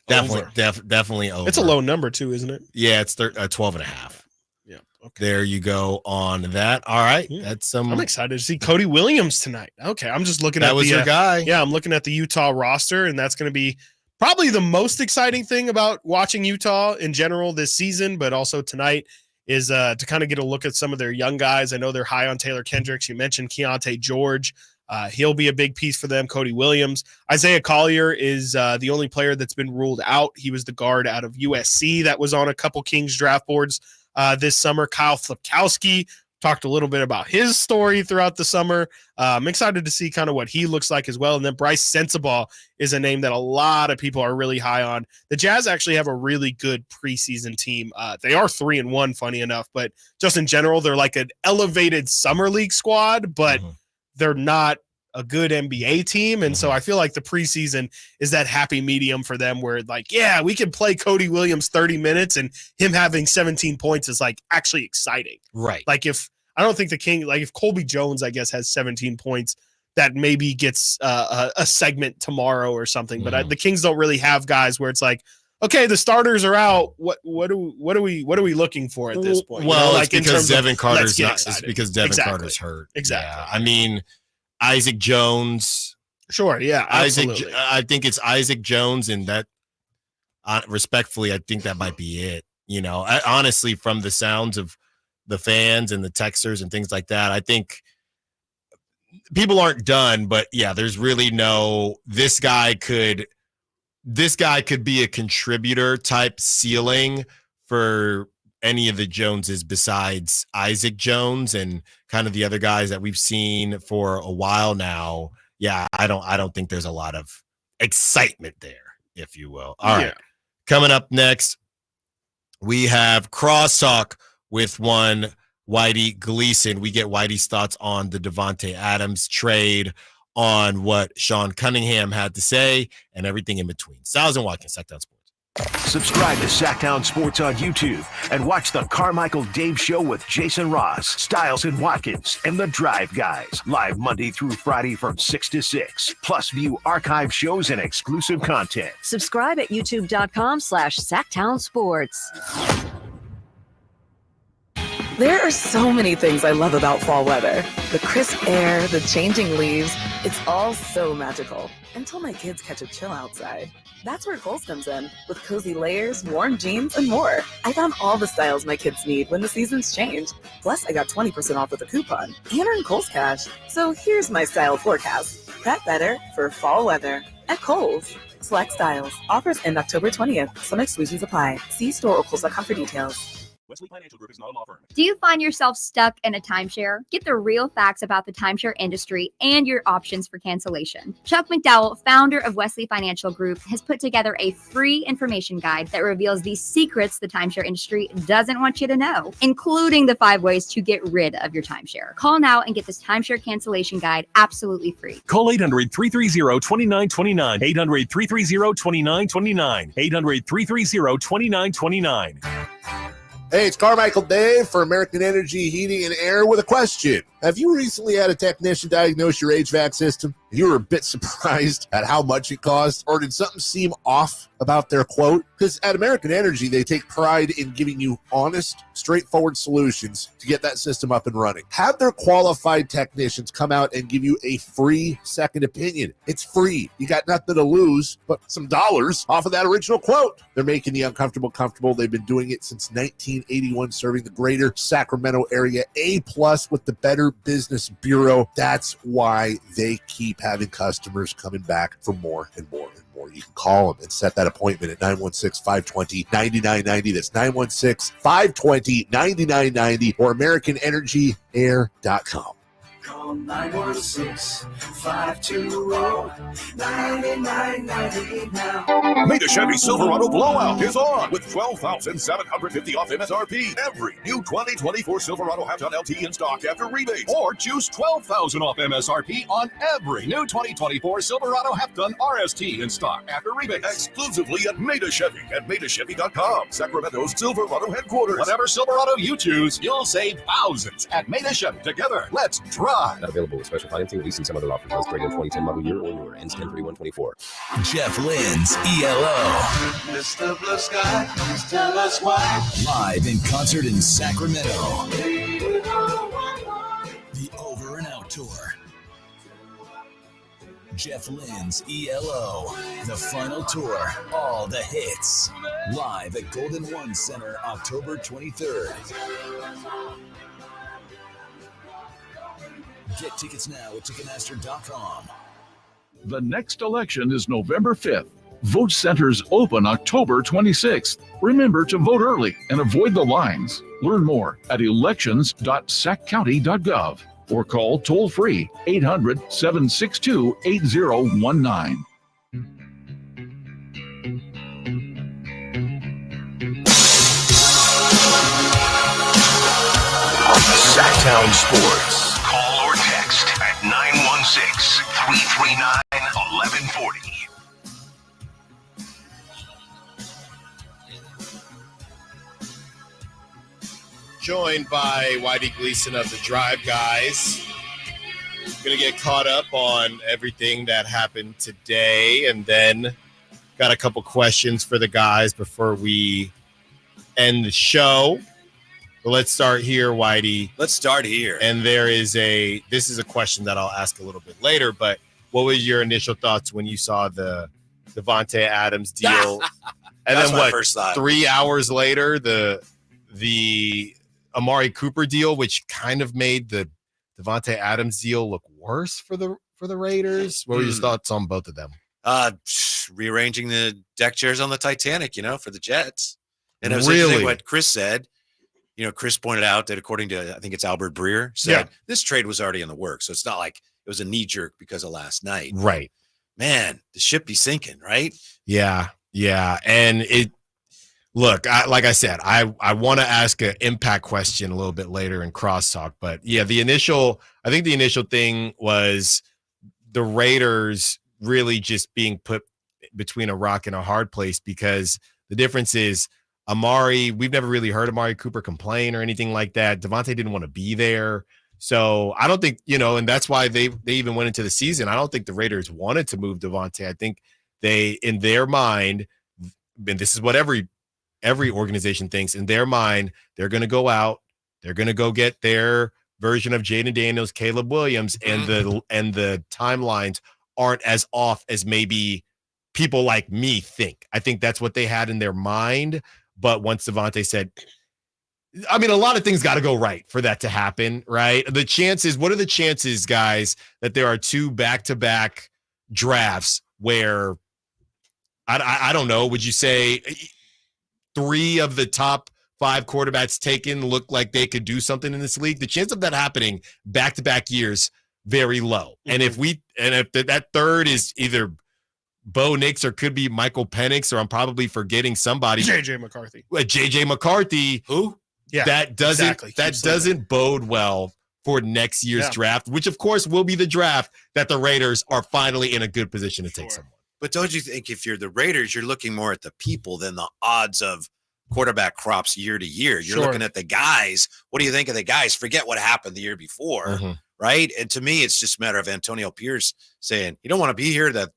Definitely over. It's a low number too, isn't it? Yeah, it's 12.5. Yeah. Okay. There you go on that. All right. Yeah. That's I'm excited to see Cody Williams tonight. Okay. I'm just looking at your guy. Yeah, I'm looking at the Utah roster, and that's going to be probably the most exciting thing about watching Utah in general this season, but also tonight is to kind of get a look at some of their young guys. I know they're high on Taylor Kendricks. You mentioned Keontae George. He'll be a big piece for them. Cody Williams. Isaiah Collier is the only player that's been ruled out. He was the guard out of USC that was on a couple Kings draft boards this summer. Kyle Flipkowski talked a little bit about his story throughout the summer. I'm excited to see kind of what he looks like as well. And then Bryce Sensabaugh is a name that a lot of people are really high on. The Jazz actually have a really good preseason team. They are 3-1, funny enough, but just in general, they're like an elevated summer league squad, but they're not a good NBA team. And so I feel like the preseason is that happy medium for them where we can play Cody Williams 30 minutes and him having 17 points is actually exciting. Right. If I don't think the King, like if Colby Jones, I guess, has 17 points, that maybe gets a segment tomorrow or something. But the Kings don't really have guys where it's like, okay, the starters are out. What are we looking for at this point? Well, like it's because Devin Carter's not. It's because Devin Carter's hurt. Exactly. Yeah. I mean, Isaac Jones. Sure. Yeah. Absolutely. I think it's Isaac Jones, and that respectfully, I think that might be it. Honestly, from the sounds of the fans and the texters and things like that, I think people aren't done, but yeah, there's really this guy could be a contributor type ceiling for any of the Joneses besides Isaac Jones and kind of the other guys that we've seen for a while now. Yeah, I don't think there's a lot of excitement there, if you will. All right. Coming up next, we have Crosstalk with one Whitey Gleason. We get Whitey's thoughts on the Devontae Adams trade, on what Sean Cunningham had to say, and everything in between. Stiles and Watkins, Sacktown Sports. Subscribe to Sacktown Sports on YouTube and watch the Carmichael Dave Show with Jason Ross, Stiles and Watkins, and the Drive Guys, live Monday through Friday from 6 to 6. Plus, view archive shows and exclusive content. Subscribe at youtube.com/Sacktown Sports. There are so many things I love about fall weather. The crisp air, the changing leaves, it's all so magical. Until my kids catch a chill outside. That's where Kohl's comes in, with cozy layers, warm jeans, and more. I found all the styles my kids need when the seasons change. Plus, I got 20% off with a coupon and earned Kohl's Cash. So here's my style forecast. Prep better for fall weather at Kohl's. Select styles. Offers end October 20th. Some exclusions apply. See store or Kohl's.com for details. Wesley Financial Group is not a law firm. Do you find yourself stuck in a timeshare? Get the real facts about the timeshare industry and your options for cancellation. Chuck McDowell, founder of Wesley Financial Group, has put together a free information guide that reveals the secrets the timeshare industry doesn't want you to know, including the 5 ways to get rid of your timeshare. Call now and get this timeshare cancellation guide absolutely free. Call 800-330-2929. 800-330-2929. 800-330-2929. Hey, it's Carmichael Dave for American Energy Heating and Air with a question. Have you recently had a technician diagnose your HVAC system? You were a bit surprised at how much it cost? Or did something seem off about their quote? Because at American Energy, they take pride in giving you honest, straightforward solutions to get that system up and running. Have their qualified technicians come out and give you a free second opinion. It's free. You got nothing to lose but some dollars off of that original quote. They're making the uncomfortable comfortable. They've been doing it since 1981, serving the greater Sacramento area. A+ with the Better Business Bureau. That's why they keep having customers coming back for more and more and more. You can call them and set that appointment at 916-520-9990. That's 916-520-9990 or AmericanEnergyAir.com. Call 916-520-9990 now. Made a Chevy Silverado blowout is on with $12,750 off MSRP. Every new 2024 Silverado half-ton LT in stock after rebates. Or choose $12,000 off MSRP on every new 2024 Silverado half-ton RST in stock after rebates. Exclusively at Made a Chevy at MadeAChevy.com. Sacramento's Silverado headquarters. Whatever Silverado you choose, you'll save thousands at Made a Chevy. Together, let's drive. Not available with special financing, leasing, some other offers. List graded 2010 model year or newer. Ends 10/31/24. Jeff Lynn's ELO. Mr. Blue Sky, please tell us why. Live in concert in Sacramento. The Over and Out Tour. Jeff Lynn's ELO. The final tour. All the hits. Live at Golden One Center, October 23rd. Get tickets now at Ticketmaster.com. The next election is November 5th. Vote centers open October 26th. Remember to vote early and avoid the lines. Learn more at elections.saccounty.gov or call toll-free 800-762-8019. Sacktown Sports. Call or text at 916-339-1140. joined by Whitey Gleason of the Drive Guys. Going to get caught up on everything that happened today, and then got a couple questions for the guys before we end the show. But let's start here, Whitey. Let's start here. And this is a question that I'll ask a little bit later, but what was your initial thoughts when you saw the Davante Adams deal? And That's then my first thought. 3 hours later, the Amari Cooper deal, which kind of made the Davante Adams deal look worse for the Raiders. What were your thoughts on both of them? Rearranging the deck chairs on the Titanic, for the Jets. And it was Really? interesting what Chris said. Chris pointed out that according to, I think it's Albert Breer, said this trade was already in the works. So it's not like it was a knee jerk because of last night. Right. Man, the ship be sinking, right? Yeah. And like I said, I want to ask an impact question a little bit later in crosstalk, but yeah, the initial thing was the Raiders really just being put between a rock and a hard place, because the difference is Amari, we've never really heard Amari Cooper complain or anything like that. Davante didn't want to be there. So I don't think, and that's why they even went into the season. I don't think the Raiders wanted to move Davante. I think they, in their mind, and this is what every organization thinks, in their mind, they're going to go out, they're going to go get their version of Jaden Daniels, Caleb Williams, and the timelines aren't as off as maybe people like me think. I think that's what they had in their mind. But once Davante said, I mean, a lot of things got to go right for that to happen, right? What are the chances, guys, that there are 2 back-to-back drafts where, I don't know, would you say 3 of the top 5 quarterbacks taken look like they could do something in this league? The chance of that happening back-to-back years, very low. And if that third is either Bo Nix or could be Michael Penix, or I'm probably forgetting somebody. JJ McCarthy. JJ McCarthy. Who? Yeah. That doesn't bode well for next year's draft, which of course will be the draft that the Raiders are finally in a good position to take someone. But don't you think if you're the Raiders, you're looking more at the people than the odds of quarterback crops year to year? You're looking at the guys. What do you think of the guys? Forget what happened the year before, right? And to me, it's just a matter of Antonio Pierce saying, you don't want to be here, that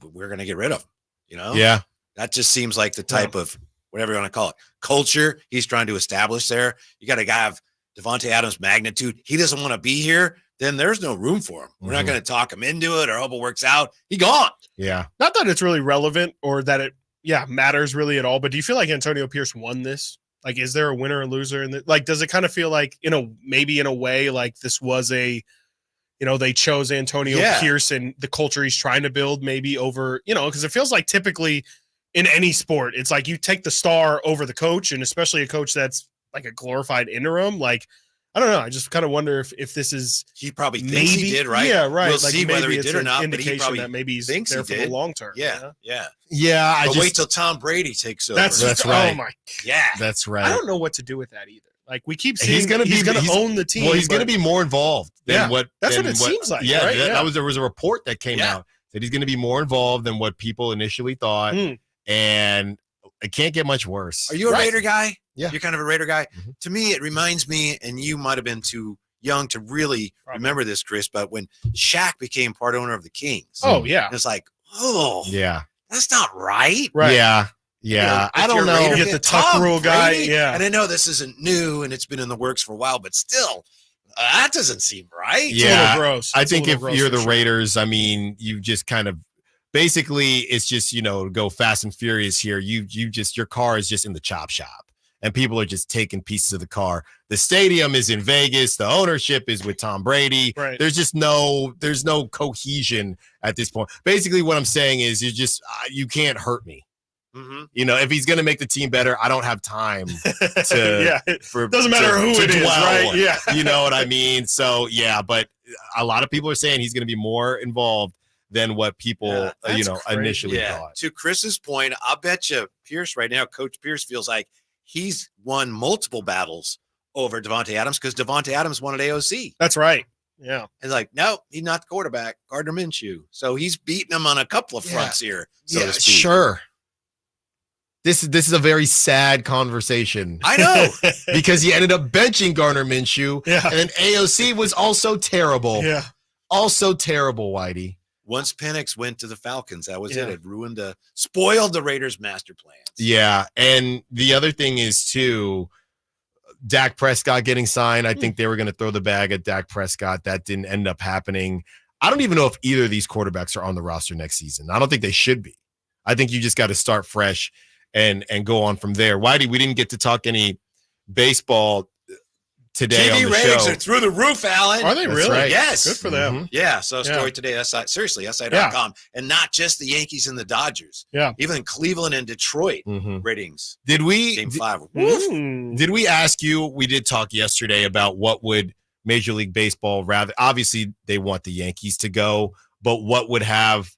we're going to get rid of him, Yeah. That just seems like the type of, whatever you want to call it, culture he's trying to establish there. You got a guy of Davante Adams' magnitude. He doesn't want to be here. Then there's no room for him. We're not going to talk him into it or hope it works out. He gone. Yeah. Not that it's really relevant or that it matters really at all, but do you feel like Antonio Pierce won this? Like, is there a winner or loser? And does it kind of feel like, maybe in a way, like this was a, they chose Antonio Pierce and the culture he's trying to build maybe over, because it feels like typically in any sport, it's like you take the star over the coach, and especially a coach that's like a glorified interim. Like, I don't know. I just kind of wonder if this is, he probably thinks he did, right? Yeah, right. We'll see whether he did or not, but he probably that maybe he's thinks there he for did. the long term. Yeah. But wait till Tom Brady takes over. That's right. Oh my. Yeah. That's right. I don't know what to do with that either. Like, we keep seeing he's going to own the team. Well, he's going to be more involved than what. That's what it seems like. Yeah, right? there was a report that came out that he's going to be more involved than what people initially thought, and it can't get much worse. Are you a Raider guy? Yeah. You're kind of a Raider guy. To me, it reminds me, and you might have been too young to really remember this, Chris, but when Shaq became part owner of the Kings. Oh, yeah. It's like, yeah, that's not right. Right. Yeah. I don't know. You get the tuck rule guy. Yeah. And I know this isn't new and it's been in the works for a while, but still, that doesn't seem right. Yeah. It's a little gross. I think if you're the Raiders, I mean, you just kind of basically it's just, go fast and furious here. Your car is just in the chop shop and people are just taking pieces of the car. The stadium is in Vegas. The ownership is with Tom Brady. Right. There's no cohesion at this point. Basically what I'm saying is you can't hurt me. If he's going to make the team better, I don't have time to. Doesn't matter who it is, right? Yeah, you know what I mean. So but a lot of people are saying he's going to be more involved than what people initially thought. To Chris's point, I'll bet you Pierce right now, Coach Pierce feels like he's won multiple battles over Davante Adams because Davante Adams wanted AOC. That's right. Yeah, it's like no, he's not the quarterback, Gardner Minshew. So he's beating him on a couple of fronts here. So to speak. Sure. This is a very sad conversation. I know. Because he ended up benching Gardner Minshew. Yeah. And then AOC was also terrible. Yeah. Also terrible, Whitey. Once Penix went to the Falcons, that was it. It spoiled the Raiders' master plans. Yeah. And the other thing is, too, Dak Prescott getting signed. I think they were going to throw the bag at Dak Prescott. That didn't end up happening. I don't even know if either of these quarterbacks are on the roster next season. I don't think they should be. I think you just got to start fresh and go on from there. Whitey, we didn't get to talk any baseball today on the ratings show. are through the roof, Alan. Are they really? Right. Yes. Good for them. Mm-hmm. Yeah. So story today, SI.com. And not just the Yankees and the Dodgers. Yeah. Even Cleveland and Detroit ratings. Did we Game 5. Did we ask you? We did talk yesterday about what would Major League Baseball rather. Obviously, they want the Yankees to go, but what would have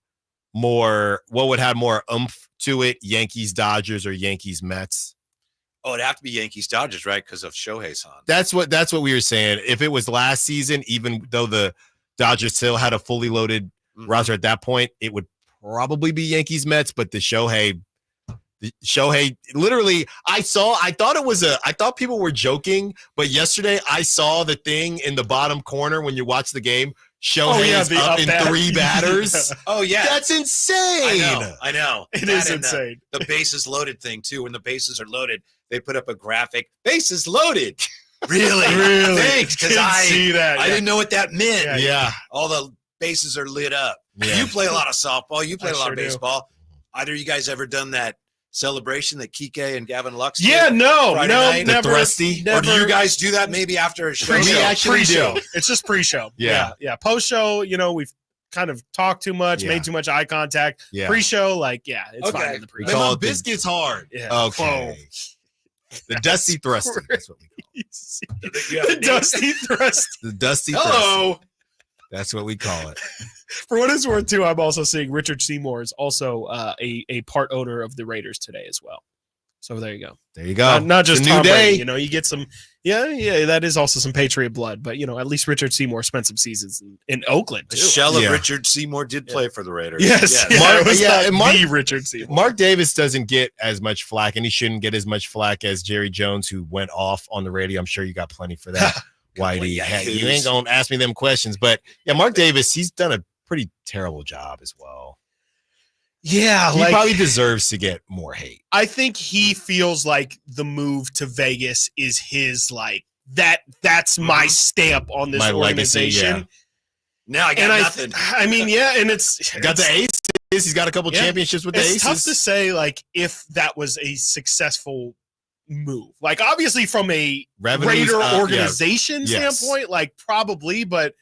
more oomph to it? Yankees, Dodgers, or Yankees, Mets? Oh, it'd have to be Yankees Dodgers, right? Because of Shohei-san. That's what we were saying. If it was last season, even though the Dodgers still had a fully loaded roster at that point, it would probably be Yankees Mets. But the Shohei, literally, I thought people were joking, but yesterday I saw the thing in the bottom corner when you watch the game. Shohei's up in 3 batters. Oh, yeah. That's insane. I know. It is insane. The bases loaded thing, too. When the bases are loaded, they put up a graphic. Bases loaded. Really? Thanks, because I didn't know what that meant. Yeah. All the bases are lit up. Yeah. You play a lot of softball. You play a lot sure of do. baseball. Either of you guys ever done that celebration that Kike and Gavin Lux Yeah, did no, Friday night? never. Or do you guys do that maybe after a show? We actually Pre-show. do. It's just pre-show. Yeah. Yeah. Post-show, we've kind of talked too much, made too much eye contact. Yeah. Pre-show, it's fine in the We pre-show. call it biscuits hard. Yeah. Okay. The dusty thrusting. That's what we call The dusty thrust. it. The dusty Hello. thrusting. That's what we call it. For what it's worth, too, I'm also seeing Richard Seymour is also a part owner of the Raiders today as well. So there you go. There you go. Not just It's a new Tom day. Brady, you get some. Yeah, that is also some Patriot blood. But at least Richard Seymour spent some seasons in Oakland The too. shell of Richard Seymour did play for the Raiders. Yes, Mark Richard Seymour. Mark Davis doesn't get as much flack, and he shouldn't get as much flack as Jerry Jones, who went off on the radio. I'm sure you got plenty for that, Whitey. You ain't gonna ask me them questions, but Mark Davis, he's done a pretty terrible job as well. Yeah, He probably deserves to get more hate. I think he feels like the move to Vegas is his that's my stamp on this My organization. legacy, Now I got nothing. And it's Got the Aces. He's got a couple championships with the Aces. It's tough to say if that was a successful move. Obviously from a Revenues, Raider organization Yes. standpoint, probably, but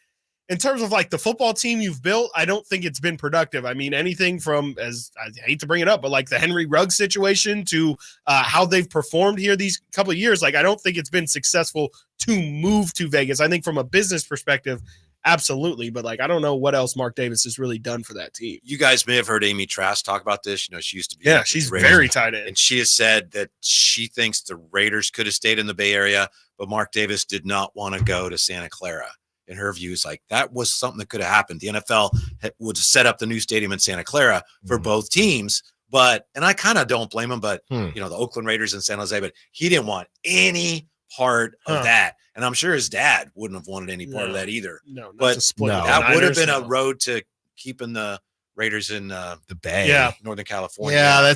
in terms of the football team you've built, I don't think it's been productive. I mean, anything from, as I hate to bring it up, but the Henry Ruggs situation to how they've performed here these couple of years, I don't think it's been successful to move to Vegas. I think from a business perspective, absolutely. But I don't know what else Mark Davis has really done for that team. You guys may have heard Amy Trask talk about this. She used to be. Yeah, she's very tight in. And she has said that she thinks the Raiders could have stayed in the Bay Area, but Mark Davis did not want to go to Santa Clara. In her views, that was something that could have happened. The NFL would set up the new stadium in Santa Clara for both teams. And I kind of don't blame him, but the Oakland Raiders in San Jose, but he didn't want any part of that. And I'm sure his dad wouldn't have wanted any part of that either. No, but to split that would have been a road to keeping the Raiders in the Bay, Northern California. Yeah,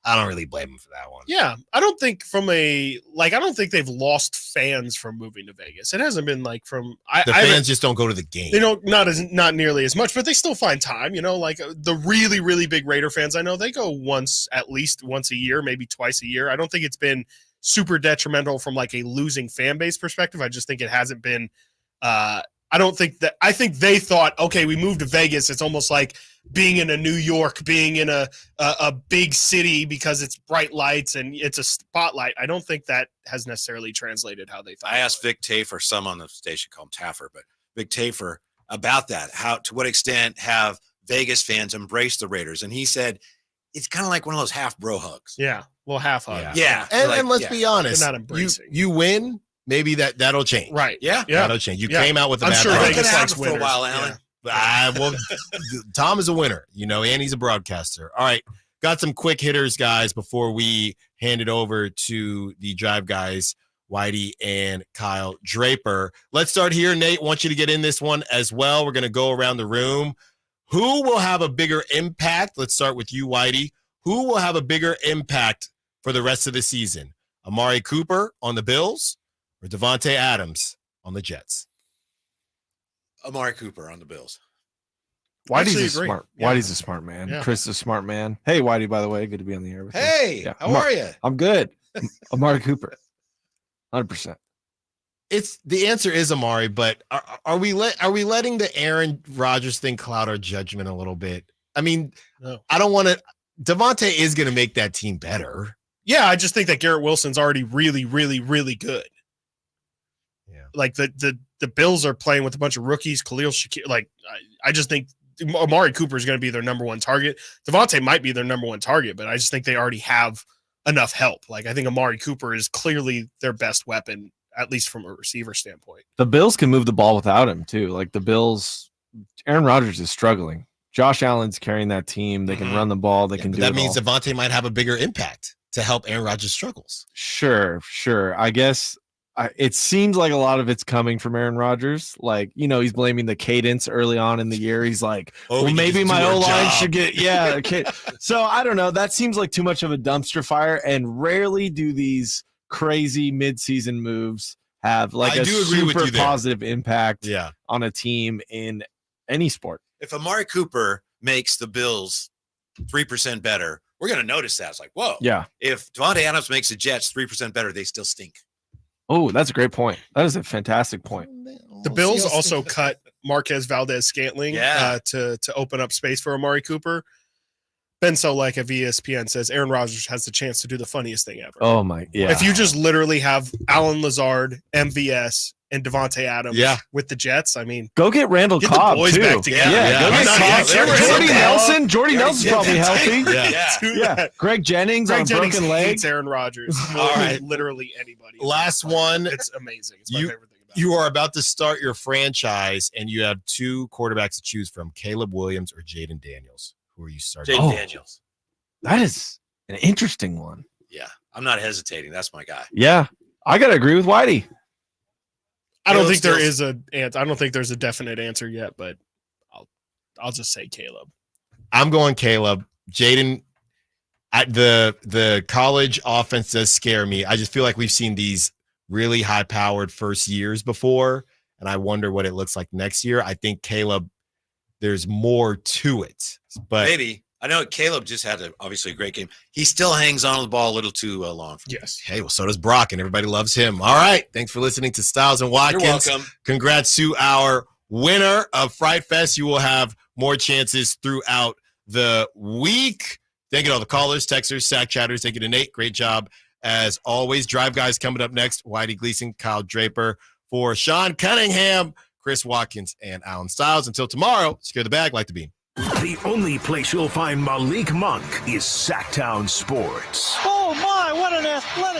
I don't really blame him for that one. Yeah, I don't think I don't think they've lost fans from moving to Vegas. It hasn't been the fans just don't go to the game. They don't not nearly as much, but they still find time. The really really big Raider fans I know, they go at least once a year, maybe twice a year. I don't think it's been super detrimental from a losing fan base perspective. I just think it hasn't been. I think they thought, okay, we moved to Vegas. It's almost like being in a New York, being in a big city because it's bright lights and it's a spotlight. I don't think that has necessarily translated how they thought. I asked Vic Tafer, some on the station call him Taffer, but Vic Tafer about that. To what extent have Vegas fans embraced the Raiders? And he said, it's kind of like one of those half bro hugs. Yeah. Well, half hug. Yeah. And let's be honest. They're not embracing. You win. Maybe that'll change. Right. Yeah. That'll change. You came out with a I'm bad sure product. Vegas likes for a while, Alan. Well, Tom is a winner, and he's a broadcaster. All right, got some quick hitters, guys, before we hand it over to the Drive Guys, Whitey and Kyle Draper. Let's start here. Nate, I want you to get in this one as well. We're going to go around the room. Who will have a bigger impact? Let's start with you, Whitey. Who will have a bigger impact for the rest of the season? Amari Cooper on the Bills or Devontae Adams on the Jets? Amari Cooper on the Bills. Whitey's a smart. Yeah. Whitey's a smart man. Yeah. Chris is a smart man. Hey, Whitey, by the way, good to be on the air with you. Hey, how are you? I'm good. Amari Cooper, 100%. The answer is Amari, but are we letting the Aaron Rodgers thing cloud our judgment a little bit? I mean, no. I don't want to. Devontae is going to make that team better. Yeah, I just think that Garrett Wilson's already really, really, really good. Yeah, like the Bills are playing with a bunch of rookies. Khalil Shakir. Like I just think Amari Cooper is going to be their number one target. Devontae might be their number one target, but I just think they already have enough help. Like I think Amari Cooper is clearly their best weapon, at least from a receiver standpoint. The Bills can move the ball without him too. Like the Bills, Aaron Rodgers is struggling. Josh Allen's carrying that team. They can run the ball. They can do that. It means all. Devontae might have a bigger impact to help Aaron Rodgers' struggles. Sure. I guess it seems like a lot of it's coming from Aaron Rodgers. Like, he's blaming the cadence early on in the year. He's like, well, maybe my O-line should get, okay. So I don't know. That seems like too much of a dumpster fire, and rarely do these crazy midseason moves have like a super positive impact on a team in any sport. If Amari Cooper makes the Bills 3% better, we're going to notice that. It's like, whoa. Yeah. If Devontae Adams makes the Jets 3% better, they still stink. Oh, that's a great point. That is a fantastic point. The Bills also cut Marquez Valdez-Scantling to open up space for Amari Cooper. Ben Solak of ESPN says Aaron Rodgers has the chance to do the funniest thing ever. Oh, my. Yeah. If you just literally have Alan Lazard, MVS, and Devontae Adams with the Jets, I mean, go get Randall Cobb, the boys too. Back together. Go get Cobb. Jordy Nelson. Jordy Nelson's probably healthy. Yeah. Greg Jennings on a broken leg. Hates Aaron Rodgers. All right. Literally anybody. Last one. It's amazing. It's my favorite thing about it. You are about to start your franchise, and you have two quarterbacks to choose from, Caleb Williams or Jaden Daniels. Who are you starting? Jaden Daniels. That is an interesting one. Yeah, I'm not hesitating. That's my guy. Yeah, I gotta agree with Whitey. I don't think there's a definite answer yet, but I'll just say Caleb. I'm going Caleb. Jaden, the college offense does scare me. I just feel like we've seen these really high-powered first years before, and I wonder what it looks like next year. I think Caleb, there's more to it, but maybe. I know Caleb just had obviously a great game. He still hangs on to the ball a little too long. Yes. Hey, well, so does Brock, and everybody loves him. All right. Thanks for listening to Stiles and Watkins. You're welcome. Congrats to our winner of Fright Fest. You will have more chances throughout the week. Thank you to all the callers, texters, sack chatters. Thank you to Nate. Great job as always. Drive Guys coming up next. Whitey Gleason, Kyle Draper. For Sean Cunningham, Chris Watkins, and Alan Stiles. Until tomorrow, secure the bag like the beam. The only place you'll find Malik Monk is Sacktown Sports. Oh, my, what an athletic